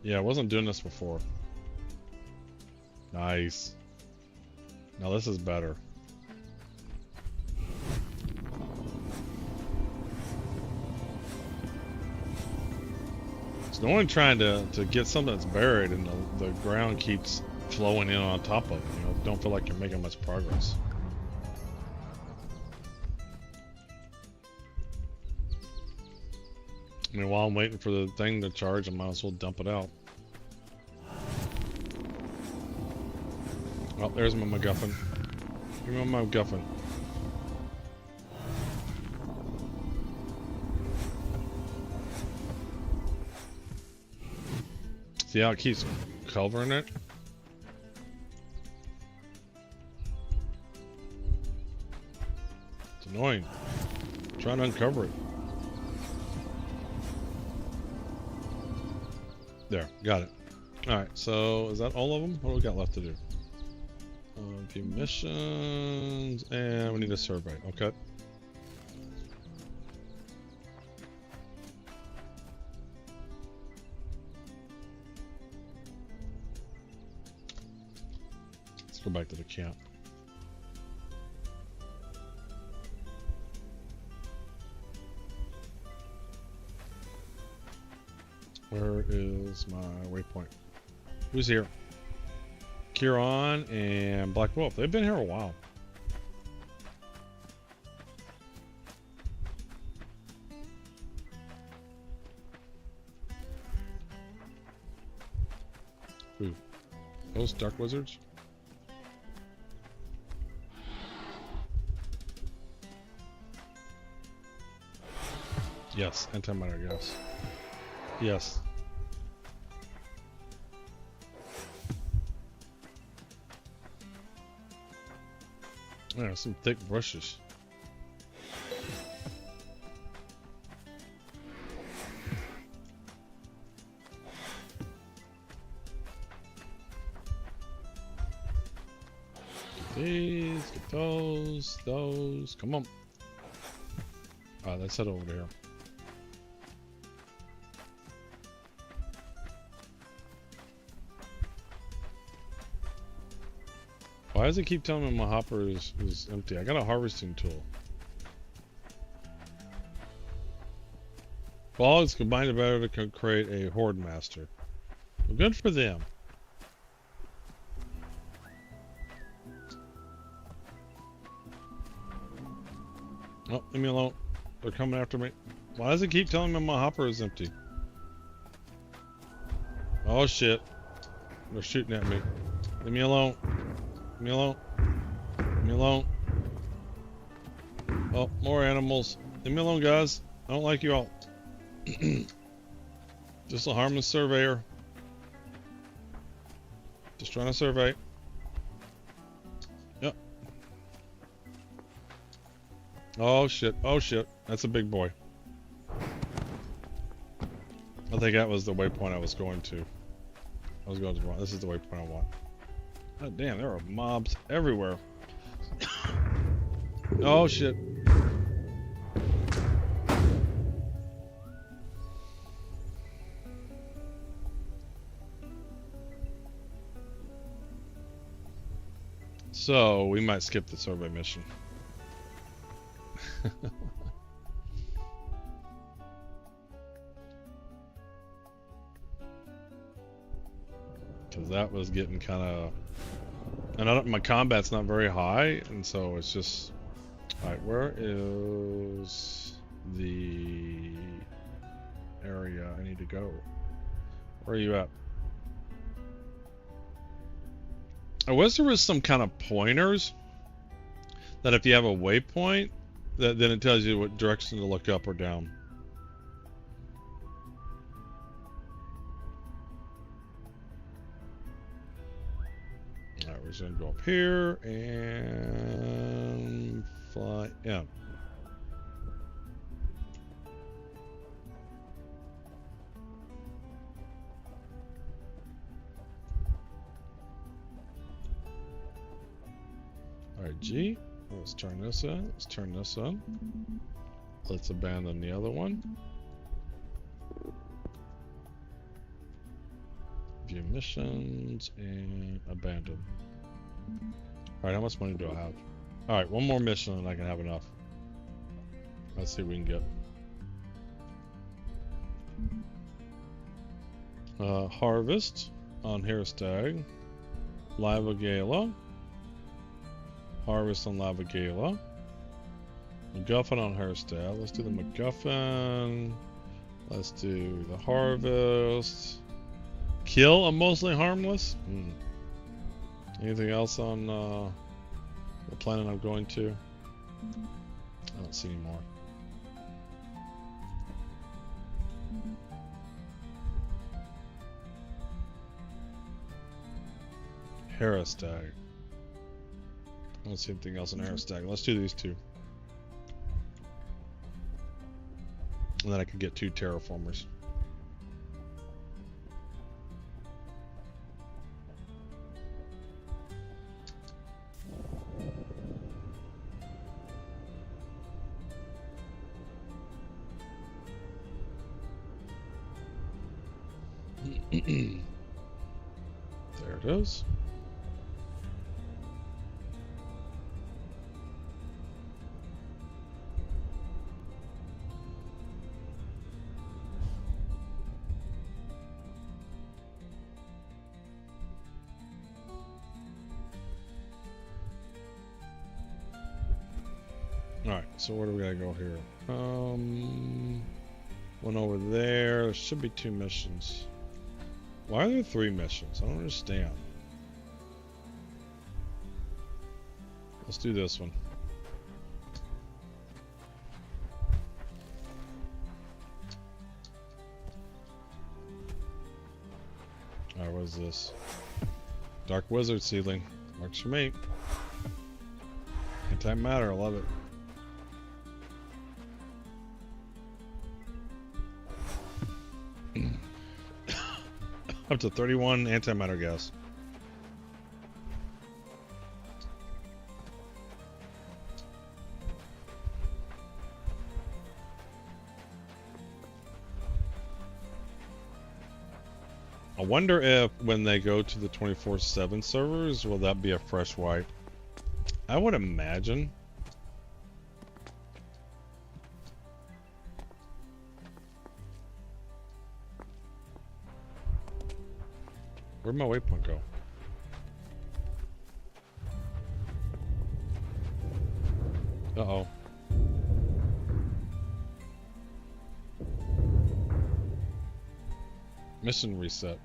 Yeah, I wasn't doing this before. Nice. Now this is better. It's annoying trying to get something that's buried and the ground keeps flowing in on top of it. You know, don't feel like you're making much progress. I mean, while I'm waiting for the thing to charge, I might as well dump it out. Oh, there's my MacGuffin. Give me my MacGuffin. See how it keeps covering it? It's annoying. I'm trying to uncover it. There, got it. Alright, so is that all of them? What do we got left to do? A few missions, and we need a survey. Okay. Let's go back to the camp. Where is my waypoint? Who's here? Kieran and Black Wolf. They've been here a while. Ooh. Those Dark Wizards? Yes, antimatter, yes. Yes. Yeah, some thick brushes. Get these, get those. Come on. Alright, let's head over there. Why does it keep telling me my hopper is empty? I got a harvesting tool. Balls combined together to create a horde master. Well, good for them. Oh, leave me alone. They're coming after me. Why does it keep telling me my hopper is empty? Oh shit. They're shooting at me. Leave me alone. Leave me alone. Leave me alone. Oh, more animals. Leave me alone, guys. I don't like you all. Just a harmless surveyor. Just trying to survey. Yep. Oh shit. Oh shit. That's a big boy. I think that was the waypoint I was going to. I was going to wrong. This is the waypoint I want. God damn, there are mobs everywhere. Oh shit. So, we might skip the survey mission. Because that was getting kind of... And my combat's not very high, and so it's just... Alright, where is the area I need to go? Where are you at? I wish there was some kind of pointers that if you have a waypoint, then it tells you what direction to look up or down. Alright, we're just gonna go up here and fly in. Alright, G. Let's turn this on. Let's turn this on. Let's abandon the other one. View missions and abandon. Alright, how much money do I have? Alright, one more mission and I can have enough. Let's see what we can get. Harvest on Herestag. Lava Gala. Harvest on Lava Gala. MacGuffin on Herestag. Let's do the MacGuffin. Let's do the Harvest. Kill a mostly harmless? Anything else on the planet I'm going to? I don't see any more. Herestag. I don't see anything else in Herestag. Let's do these two. And then I can get 2 terraformers. There it is. Alright, so where do we gotta go here? One over there. There should be 2 missions. Why are there 3 missions? I don't understand. Let's do this one. Alright, what is this? Dark Wizard Seedling. Works for me. Antimatter, I love it. Up to 31 antimatter gas. I wonder if when they go to the 24/7 servers, will that be a fresh wipe? I would imagine. Where'd my waypoint go? Uh-oh. Mission reset.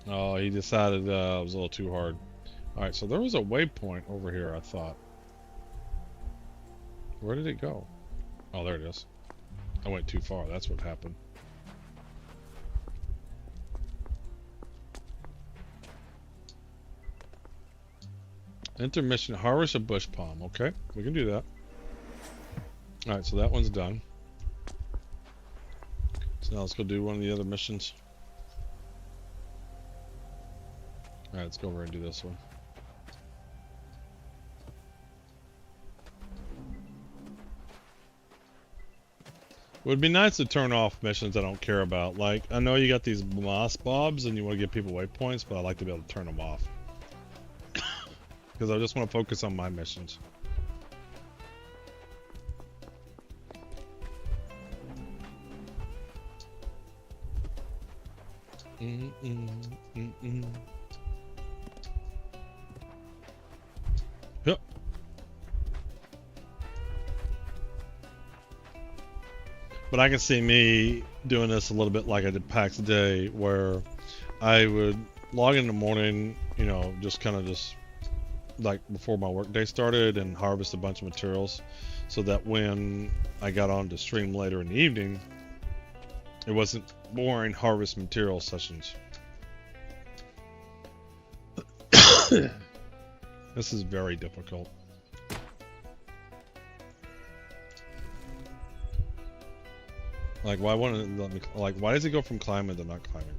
Oh, he decided it was a little too hard. Alright, so there was a waypoint over here, I thought. Where did it go? Oh, there it is. I went too far. That's what happened. Intermission, harvest a bush palm. Okay, we can do that. Alright, so that one's done. So now let's go do one of the other missions. Alright, let's go over and do this one. It would be nice to turn off missions I don't care about. Like, I know you got these moss bobs and you want to give people waypoints, but I like to be able to turn them off. Because I just want to focus on my missions. Yep. But I can see me doing this a little bit like I did PAX Day, where I would log in the morning, you know, just kind of just like before my workday started and harvest a bunch of materials so that when I got on to stream later in the evening, it wasn't boring harvest material sessions. This is very difficult. Like, why wouldn't it let me, like, why does it go from climbing to not climbing?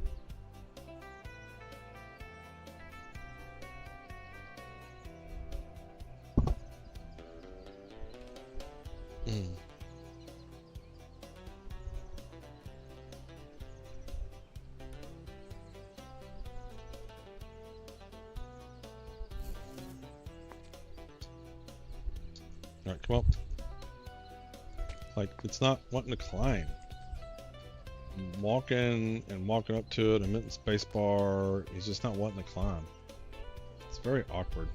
Alright, come up. Like, it's not wanting to climb. I'm walking and walking up to it, I'm hitting spacebar. He's just not wanting to climb. It's very awkward.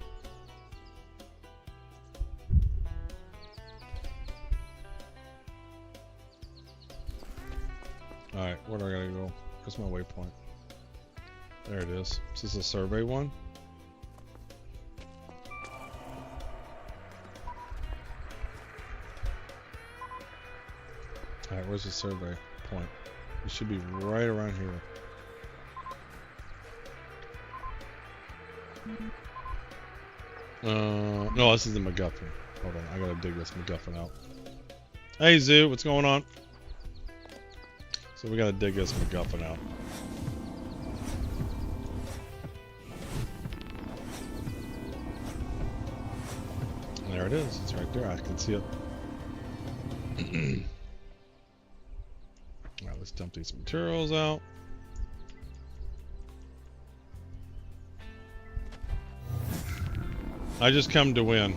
Alright, where do I gotta go? Where's my waypoint? There it is. Is this a survey one? Alright, where's the survey point? It should be right around here. No, this is the MacGuffin. Hold on, I gotta dig this MacGuffin out. Hey Zoo, what's going on? So we gotta dig this MacGuffin out. There it is. It's right there. I can see it. Alright, let's dump these materials out. I just come to win.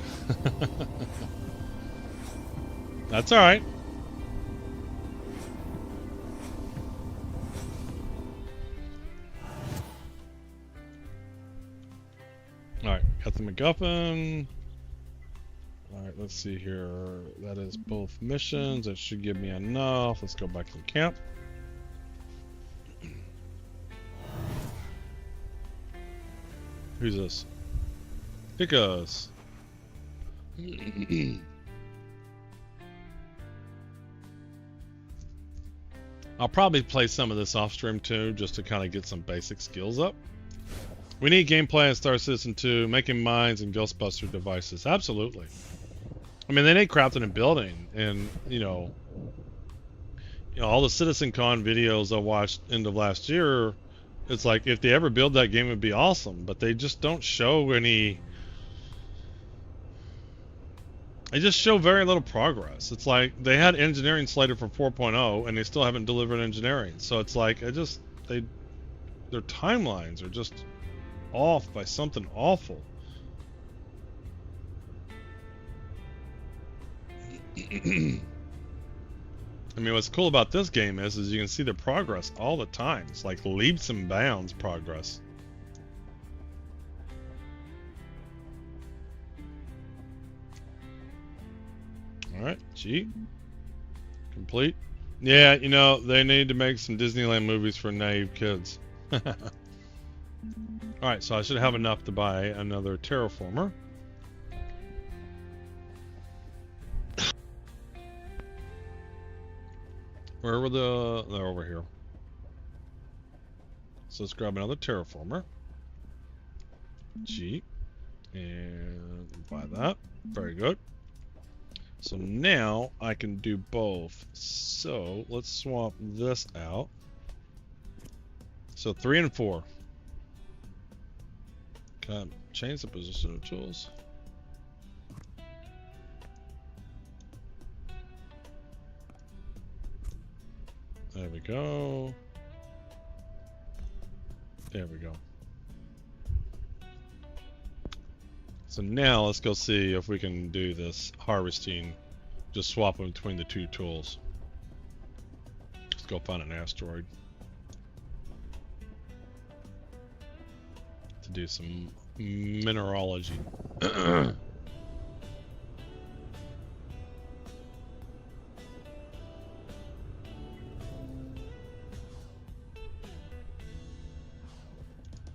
That's alright. Alright, got the MacGuffin. Alright, let's see here. That is both missions. That should give me enough. Let's go back to the camp. Who's this? Pick us. I'll probably play some of this off stream too, just to kind of get some basic skills up. We need gameplay in Star Citizen 2, making mines and Ghostbuster devices. Absolutely. I mean, they need crafting and building, and you know, all the CitizenCon videos I watched end of last year. It's like if they ever build that game, it'd be awesome, but they just don't show any. They just show very little progress. It's like they had engineering slated for 4.0, and they still haven't delivered engineering. So it's like their timelines are just off by something awful. I mean, what's cool about this game is you can see the progress all the time. It's like leaps and bounds progress. Alright, G. Complete. Yeah, you know, they need to make some Disneyland movies for naive kids. Alright, so I should have enough to buy another terraformer. Where were they're over here. So let's grab another terraformer. G. And buy that. Very good. So now I can do both. So let's swap this out. So 3 and 4. Can I change the position of tools? There we go. There we go. So now let's go see if we can do this harvesting. Just swap them between the two tools. Let's go find an asteroid. To do some mineralogy.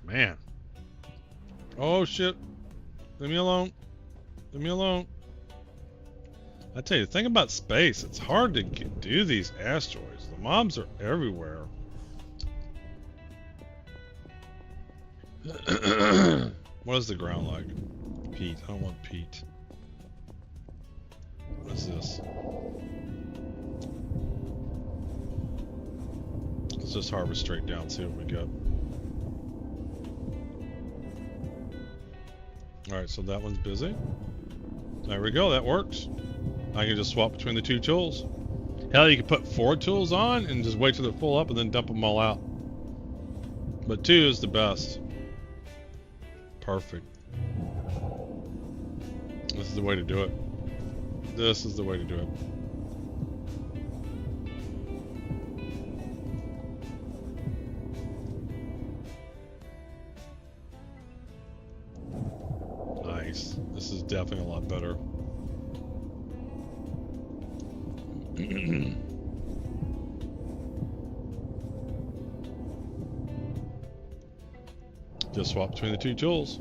Man. Oh shit. Leave me alone. Leave me alone. I tell you, the thing about space, it's hard to do these asteroids. The mobs are everywhere. What is the ground like? Peat. I don't want peat. What is this? Let's just harvest straight down, see what we got. Alright, so that one's busy. There we go, that works. I can just swap between the two tools. Hell, you can put 4 tools on and just wait till they're full up and then dump them all out. But 2 is the best. Perfect. This is the way to do it. This is the way to do it. Nice. This is definitely a lot better. Just swap between the two tools.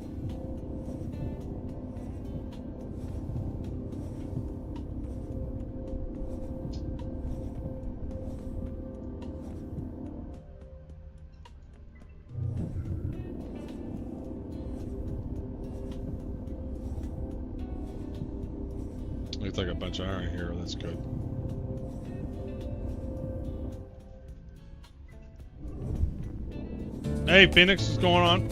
Looks like a bunch of iron here. That's good. Hey, Phoenix, what's going on?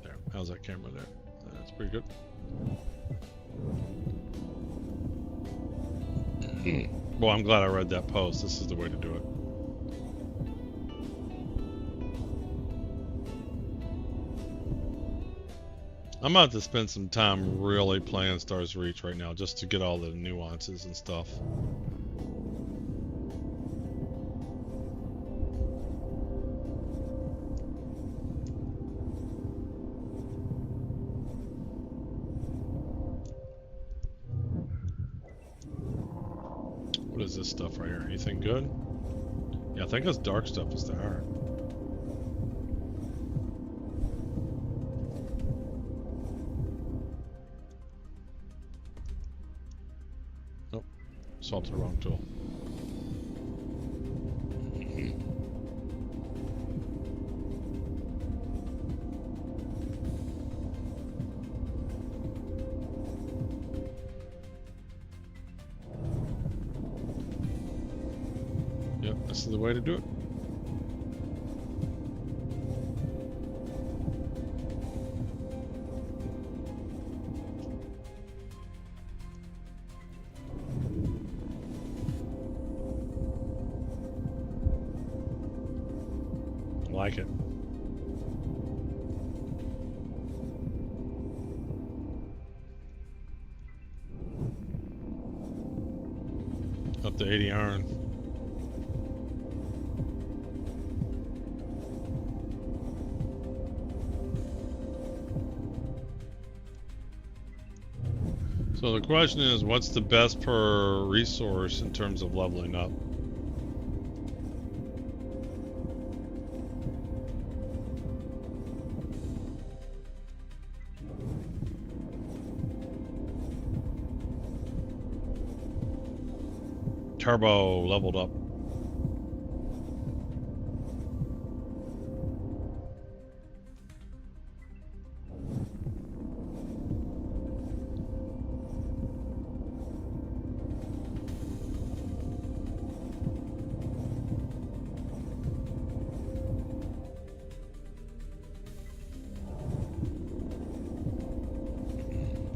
There. How's that camera there? That's pretty good. Well, I'm glad I read that post. This is the way to do it. I'm about to spend some time really playing Stars Reach right now just to get all the nuances and stuff. What is this stuff right here? Anything good? Yeah, I think this dark stuff is the iron. Swapped the wrong tool. Yep, this is the way to do it. Like it. Up to 80 iron. So the question is, what's the best per resource in terms of leveling up? Turbo leveled up.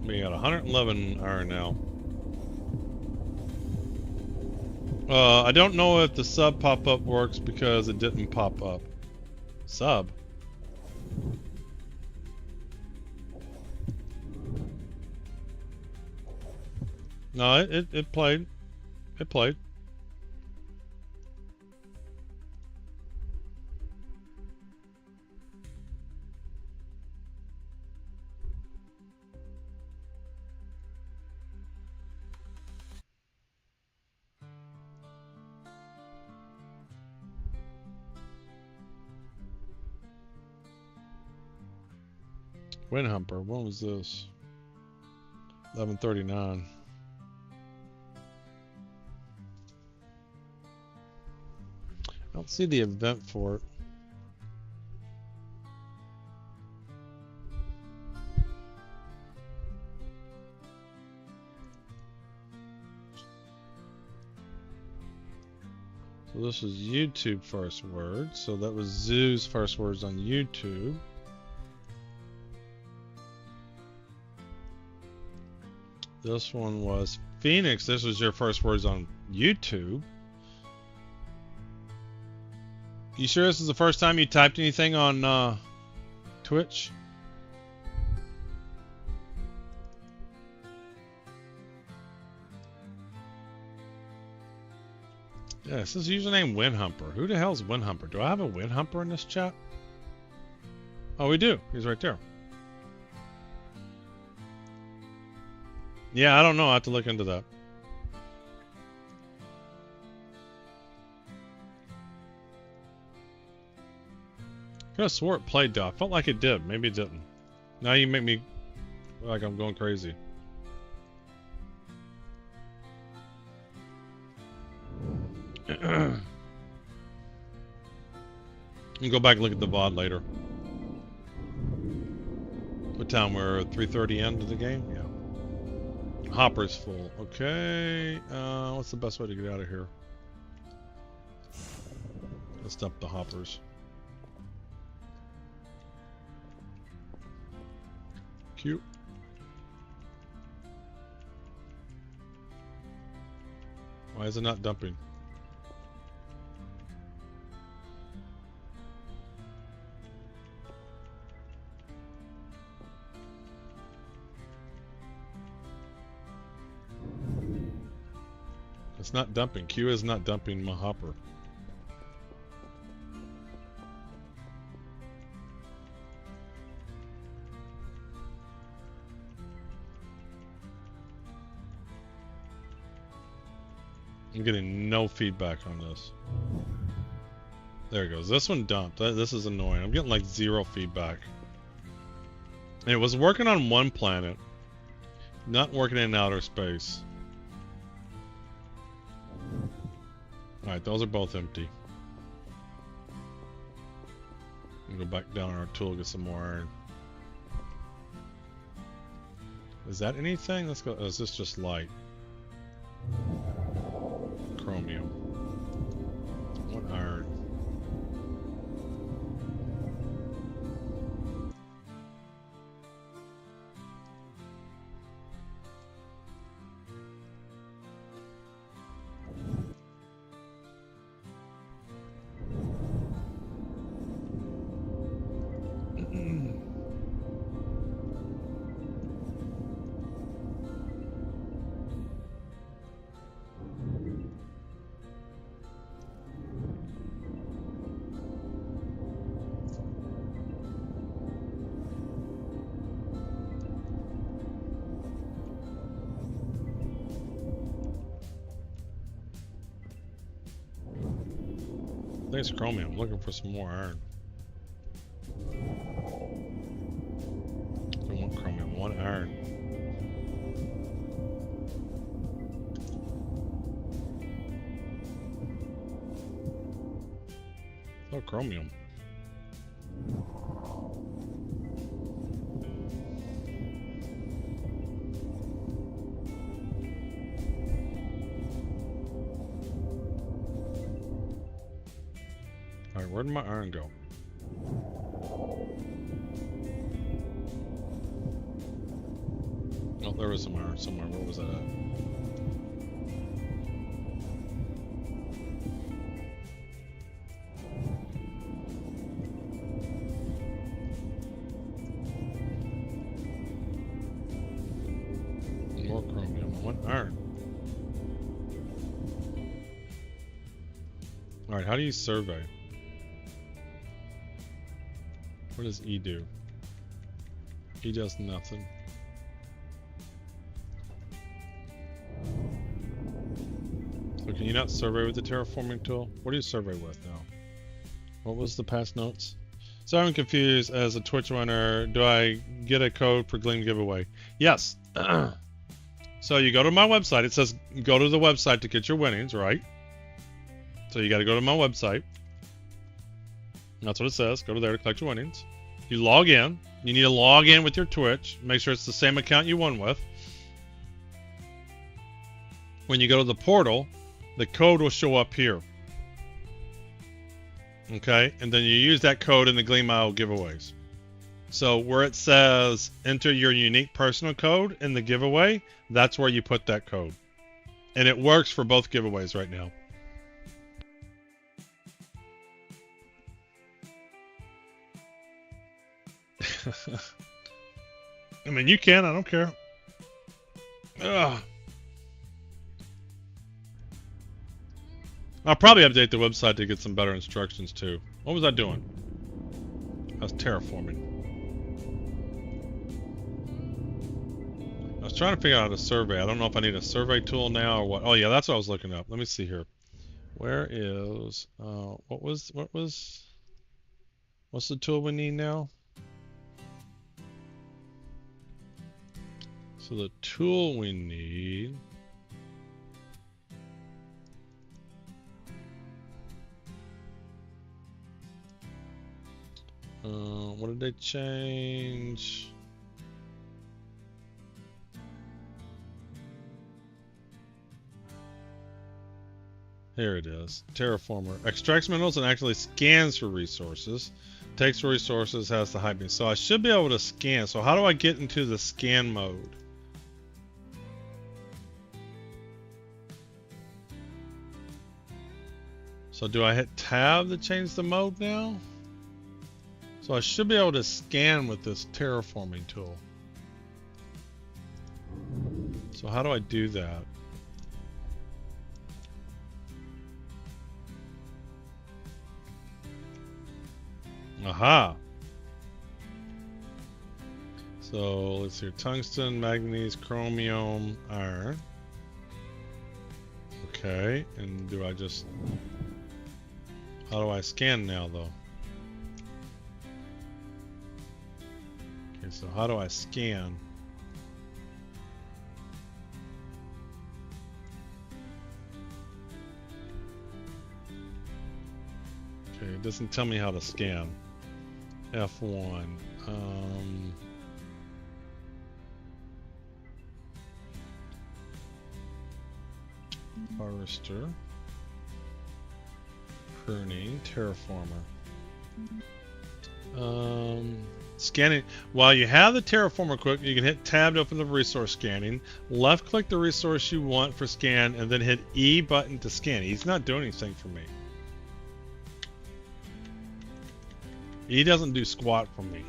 We got 111 iron now. I don't know if the sub pop-up works because it didn't pop up. Sub? No, it played. It played. Windhumper, when was this? 11:39. I don't see the event for it. So this is YouTube first words. So that was Zoo's first words on YouTube. This one was Phoenix. This was your first words on YouTube. You sure this is the first time you typed anything on Twitch? Yeah, this is username Winhumper. Who the hell is Winhumper? Do I have a Winhumper in this chat? Oh, we do. He's right there. Yeah, I don't know. I have to look into that. I could have swore it played though. I felt like it did. Maybe it didn't. Now you make me feel like I'm going crazy. You can go back and look at the VOD later. What time? We're 3:30 into the game? Yeah. Hopper's full. Okay. What's the best way to get out of here? Let's dump the hoppers. Cute. Why is it not dumping? It's not dumping. Q is not dumping my hopper. I'm getting no feedback on this. There it goes. This one dumped. This is annoying. I'm getting like 0 feedback. And it was working on one planet, not working in outer space. Alright, those are both empty. We'll go back down on our tool, get some more iron. Is that anything? Let's go. Oh, is this just light? Chromium. What iron? Thanks, chromium. I'm looking for some more iron. I don't want chromium, I want iron. Oh, chromium. Alright, where did my iron go? Oh, there was some iron somewhere. Where was that at? More chromium. One iron. Alright, how do you survey? What does E do? E does nothing. So can you not survey with the terraforming tool? What do you survey with now? What was the past notes? So I'm confused as a Twitch runner. Do I get a code for Gleam giveaway? Yes. So you go to my website. It says go to the website to get your winnings, right? So you got to go to my website. That's what it says. Go to there to collect your winnings. You log in. You need to log in with your Twitch. Make sure it's the same account you won with. When you go to the portal, the code will show up here. Okay? And then you use that code in the Gleam Isle giveaways. So where it says enter your unique personal code in the giveaway, that's where you put that code. And it works for both giveaways right now. mean, you can. I don't care. Ugh. I'll probably update the website to get some better instructions too. What was I doing? I was terraforming. I was trying to figure out how to survey. I don't know if I need a survey tool now or what. Oh yeah, that's what I was looking up. Let me see here. Where is what's the tool we need now? So the tool we need what did they change? Here it is. Terraformer. Extracts minerals and actually scans for resources. Takes resources, has the hyping. So I should be able to scan. So how do I get into the scan mode? So do I hit tab to change the mode now? So I should be able to scan with this terraforming tool. So how do I do that? Aha! So let's see, tungsten, manganese, chromium, iron. Okay, and do I just... How do I scan now though? Okay, so how do I scan? Okay, it doesn't tell me how to scan. F1. Harvester. Pruning. Terraformer. Scanning. While you have the terraformer quick, you can hit tab to open the resource scanning. Left click the resource you want for scan and then hit E button to scan. He's not doing anything for me. He doesn't do squat for me.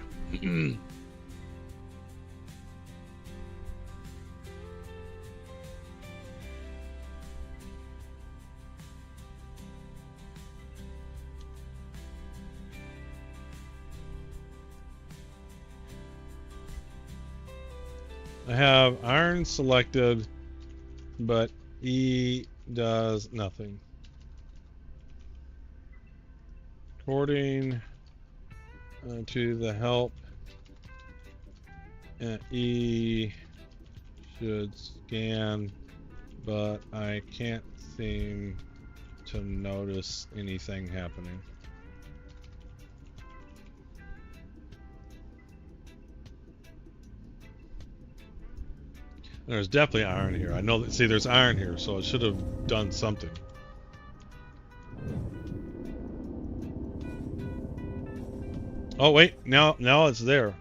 I have iron selected, but E does nothing. According to the help, E should scan, but I can't seem to notice anything happening. There's definitely iron here. I know that, see, there's iron here, so it should have done something. Oh wait, now it's there.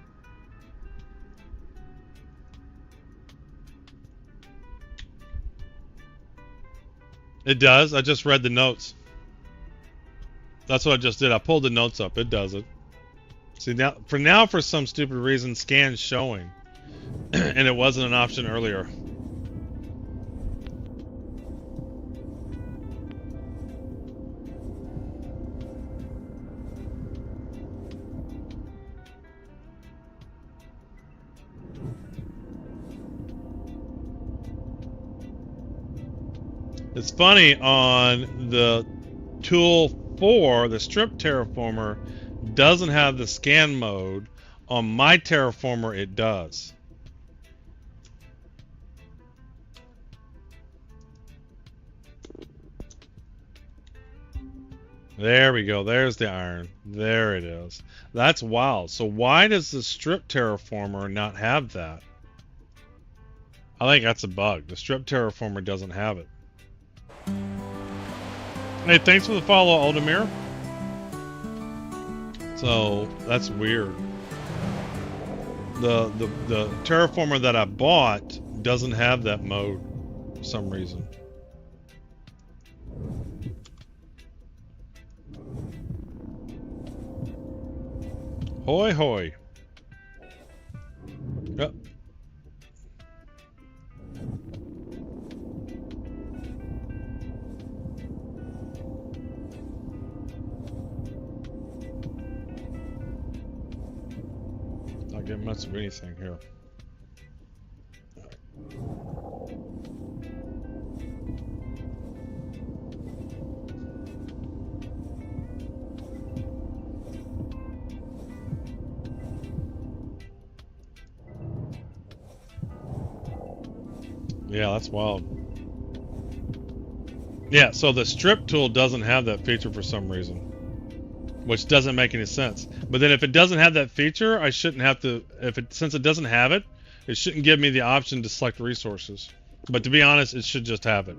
It does. I just read the notes. That's what I just did. I pulled the notes up. It does it. See, now for some stupid reason, scan's showing. And it wasn't an option earlier. It's funny, on the tool 4, the strip terraformer doesn't have the scan mode. On my terraformer, it does. There we go. There's the iron. There it is. That's wild. So why does the strip terraformer not have that? I think that's a bug. The strip terraformer doesn't have it. Hey, thanks for the follow, Aldemir. So that's weird. The terraformer that I bought doesn't have that mode for some reason. Hoy hoy. Yep. Not getting much of anything here. Yeah, that's wild. Yeah, so the strip tool doesn't have that feature for some reason, which doesn't make any sense. But then if it doesn't have that feature, I shouldn't have to, since it doesn't have it, it shouldn't give me the option to select resources. But to be honest, it should just have it.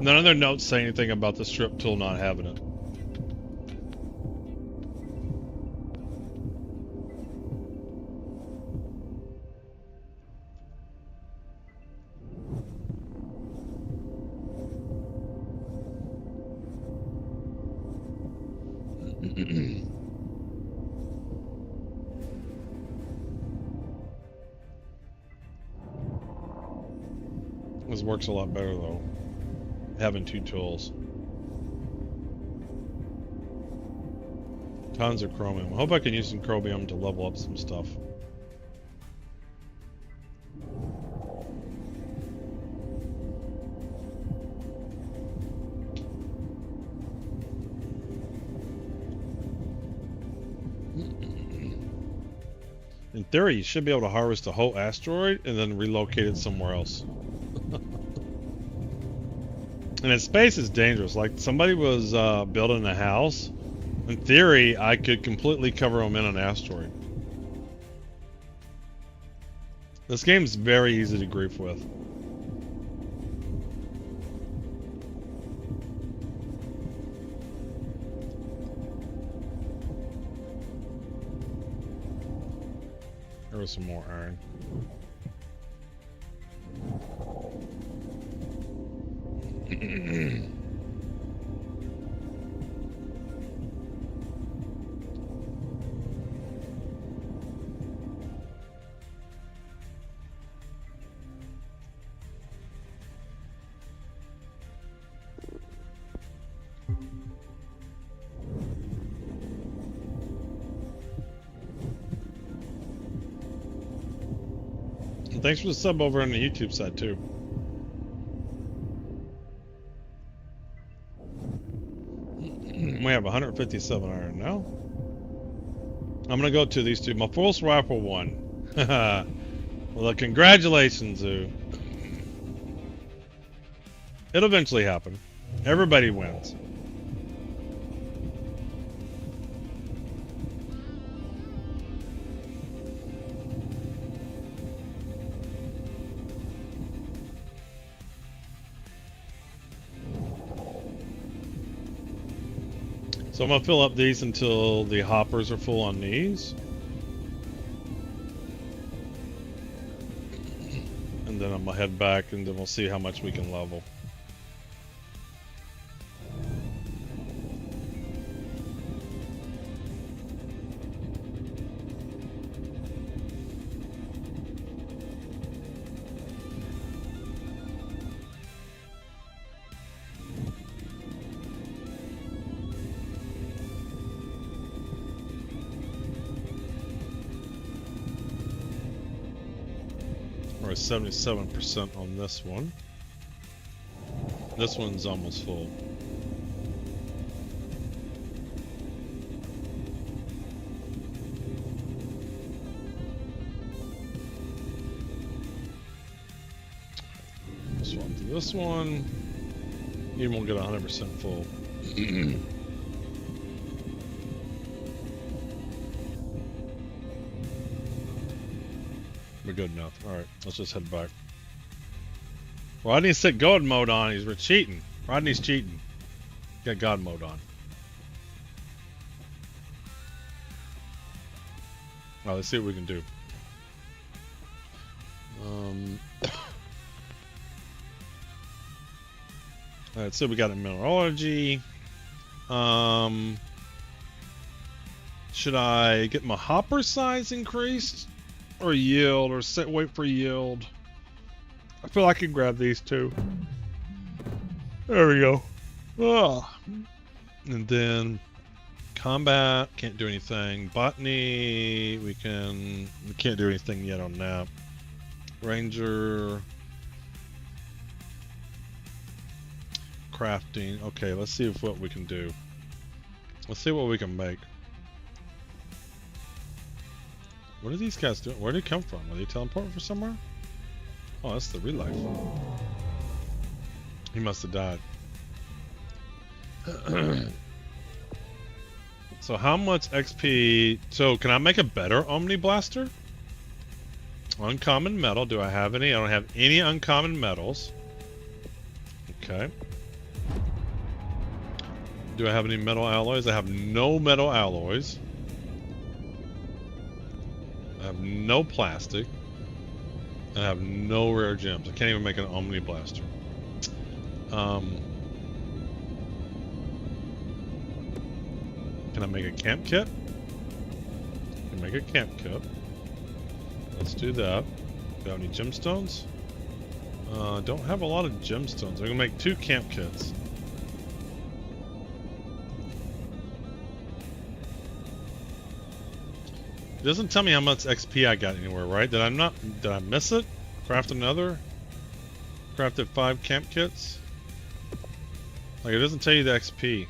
None of their notes say anything about the strip tool not having it. This works a lot better though, having two tools. Tons of chromium. I hope I can use some chromium to level up some stuff. In theory, you should be able to harvest the whole asteroid and then relocate it somewhere else. And in space, it's dangerous. Like, somebody was building a house. In theory, I could completely cover them in an asteroid. This game's very easy to grief with. There was some more iron. And thanks for the sub over on the YouTube side too. We have 157 iron now. I'm gonna go to these two. My first rifle won. Well, congratulations, Zoo. It'll eventually happen. Everybody wins. So I'm going to fill up these until the hoppers are full on these. And then I'm going to head back and then we'll see how much we can level. We're at 77% on this one. This one's almost full. Swap to this one. You won't get 100% full. We're good enough. Alright, let's just head back. Rodney's set God mode on. He's cheating. Rodney's cheating. Got God mode on. Alright, let's see what we can do. Alright, so we got a mineralogy. Should I get my hopper size increased? Or yield, or wait for yield. I feel I can grab these two. There we go. Oh. And then Combat, can't do anything. Botany, we can't do anything yet on that. Ranger. Crafting. Okay, let's see what we can do. Let's see what we can make. What are these guys doing? Where did they come from? Are they teleporting from somewhere? Oh, that's the real life. He must have died. So how much XP? So can I make a better Omni Blaster? Uncommon metal. Do I have any? I don't have any uncommon metals. Okay. Do I have any metal alloys? I have no metal alloys. I have no plastic. I have no rare gems. I can't even make an Omni Blaster. Can I make a camp kit? I can make a camp kit. Let's do that. Do I have any gemstones? Don't have a lot of gemstones. I'm gonna make 2 camp kits. It doesn't tell me how much XP I got anywhere, right? Did I miss it? Craft another? Crafted 5 camp kits? Like, it doesn't tell you the XP.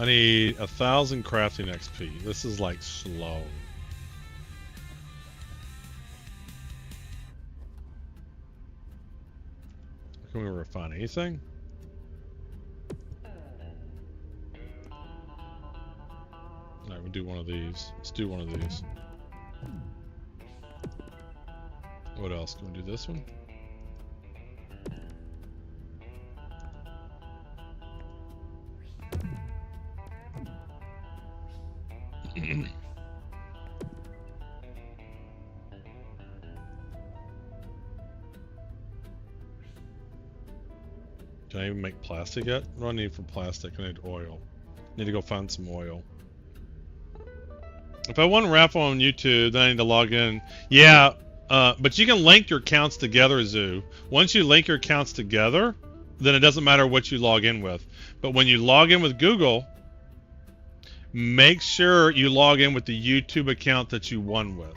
I need 1,000 crafting XP. This is like slow. Can we refine anything? Alright, we'll do one of these. Let's do one of these. What else? Can we do this one? Can I even make plastic yet? What do I need for plastic? I need oil. Need to go find some oil. If I want to raffle on YouTube, then I need to log in. Yeah, but you can link your accounts together, Zoo. Once you link your accounts together, then it doesn't matter what you log in with. But when you log in with Google, make sure you log in with the YouTube account that you won with.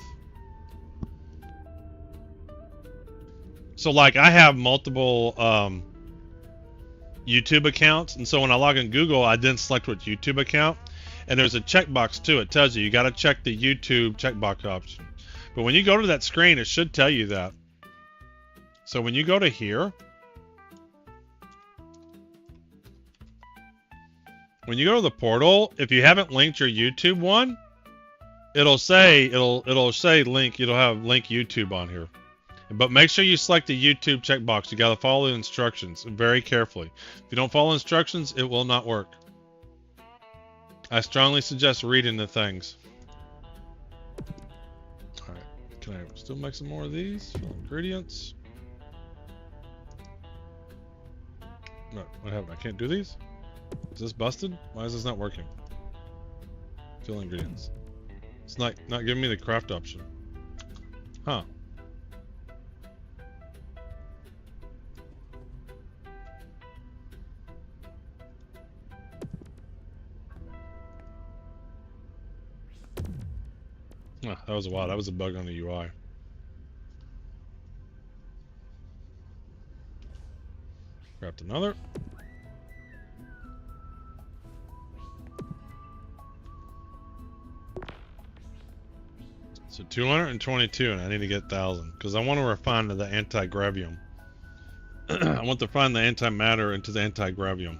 So like I have multiple YouTube accounts, and so when I log in Google, I then select what YouTube account, and there's a checkbox too. It tells you got to check the YouTube checkbox option. But when you go to that screen, it should tell you that. So when you go to here, when you go to the portal, if you haven't linked your YouTube one, it'll say link. It'll have link YouTube on here. But make sure you select the YouTube checkbox. You got to follow the instructions very carefully. If you don't follow instructions, it will not work. I strongly suggest reading the things. Alright, can I still make some more of these? Ingredients. No, what happened? I can't do these? Is this busted? Why is this not working? Fill ingredients. It's not giving me the craft option. Huh. Oh, that was wild. That was a bug on the UI. Craft another. So 222, and I need to get 1,000 because I want to refine to the anti-gravium. I want to refine the antimatter into the anti-gravium.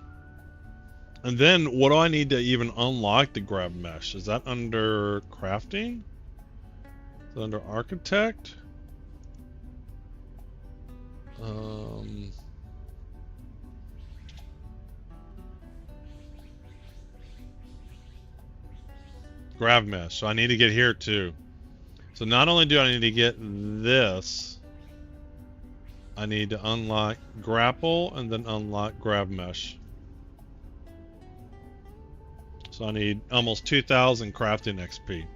And then what do I need to even unlock the grav mesh? Is that under crafting? Is that under architect? Grav mesh. So I need to get here too. So not only do I need to get this, I need to unlock grapple and then unlock grav mesh. So So I need almost 2,000 crafting XP.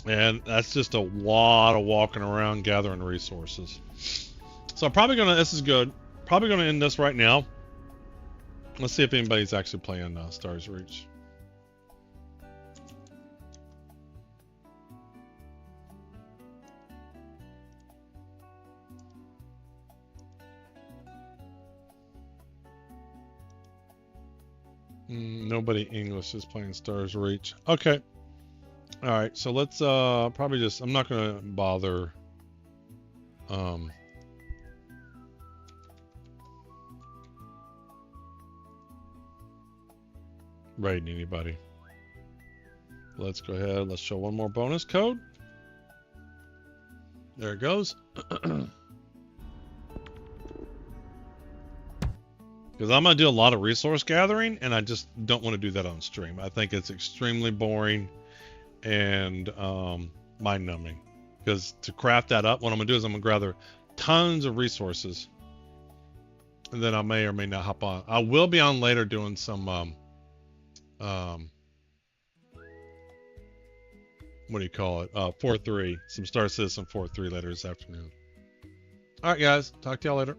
And that's just a lot of walking around gathering resources. So I'm probably gonna, this is good. Probably gonna end this right now. Let's see if anybody's actually playing Stars Reach. Nobody English is playing Stars Reach. Okay. All right. So let's probably just. I'm not gonna bother. Raiding anybody. Let's go ahead. Let's show one more bonus code. There it goes. Because I'm going to do a lot of resource gathering, and I just don't want to do that on stream. I think it's extremely boring and mind-numbing. Because to craft that up, what I'm going to do is I'm going to gather tons of resources. And then I may or may not hop on. I will be on later doing some, what do you call it? 4-3. Some Star Citizen 4-3 later this afternoon. All right, guys. Talk to y'all later.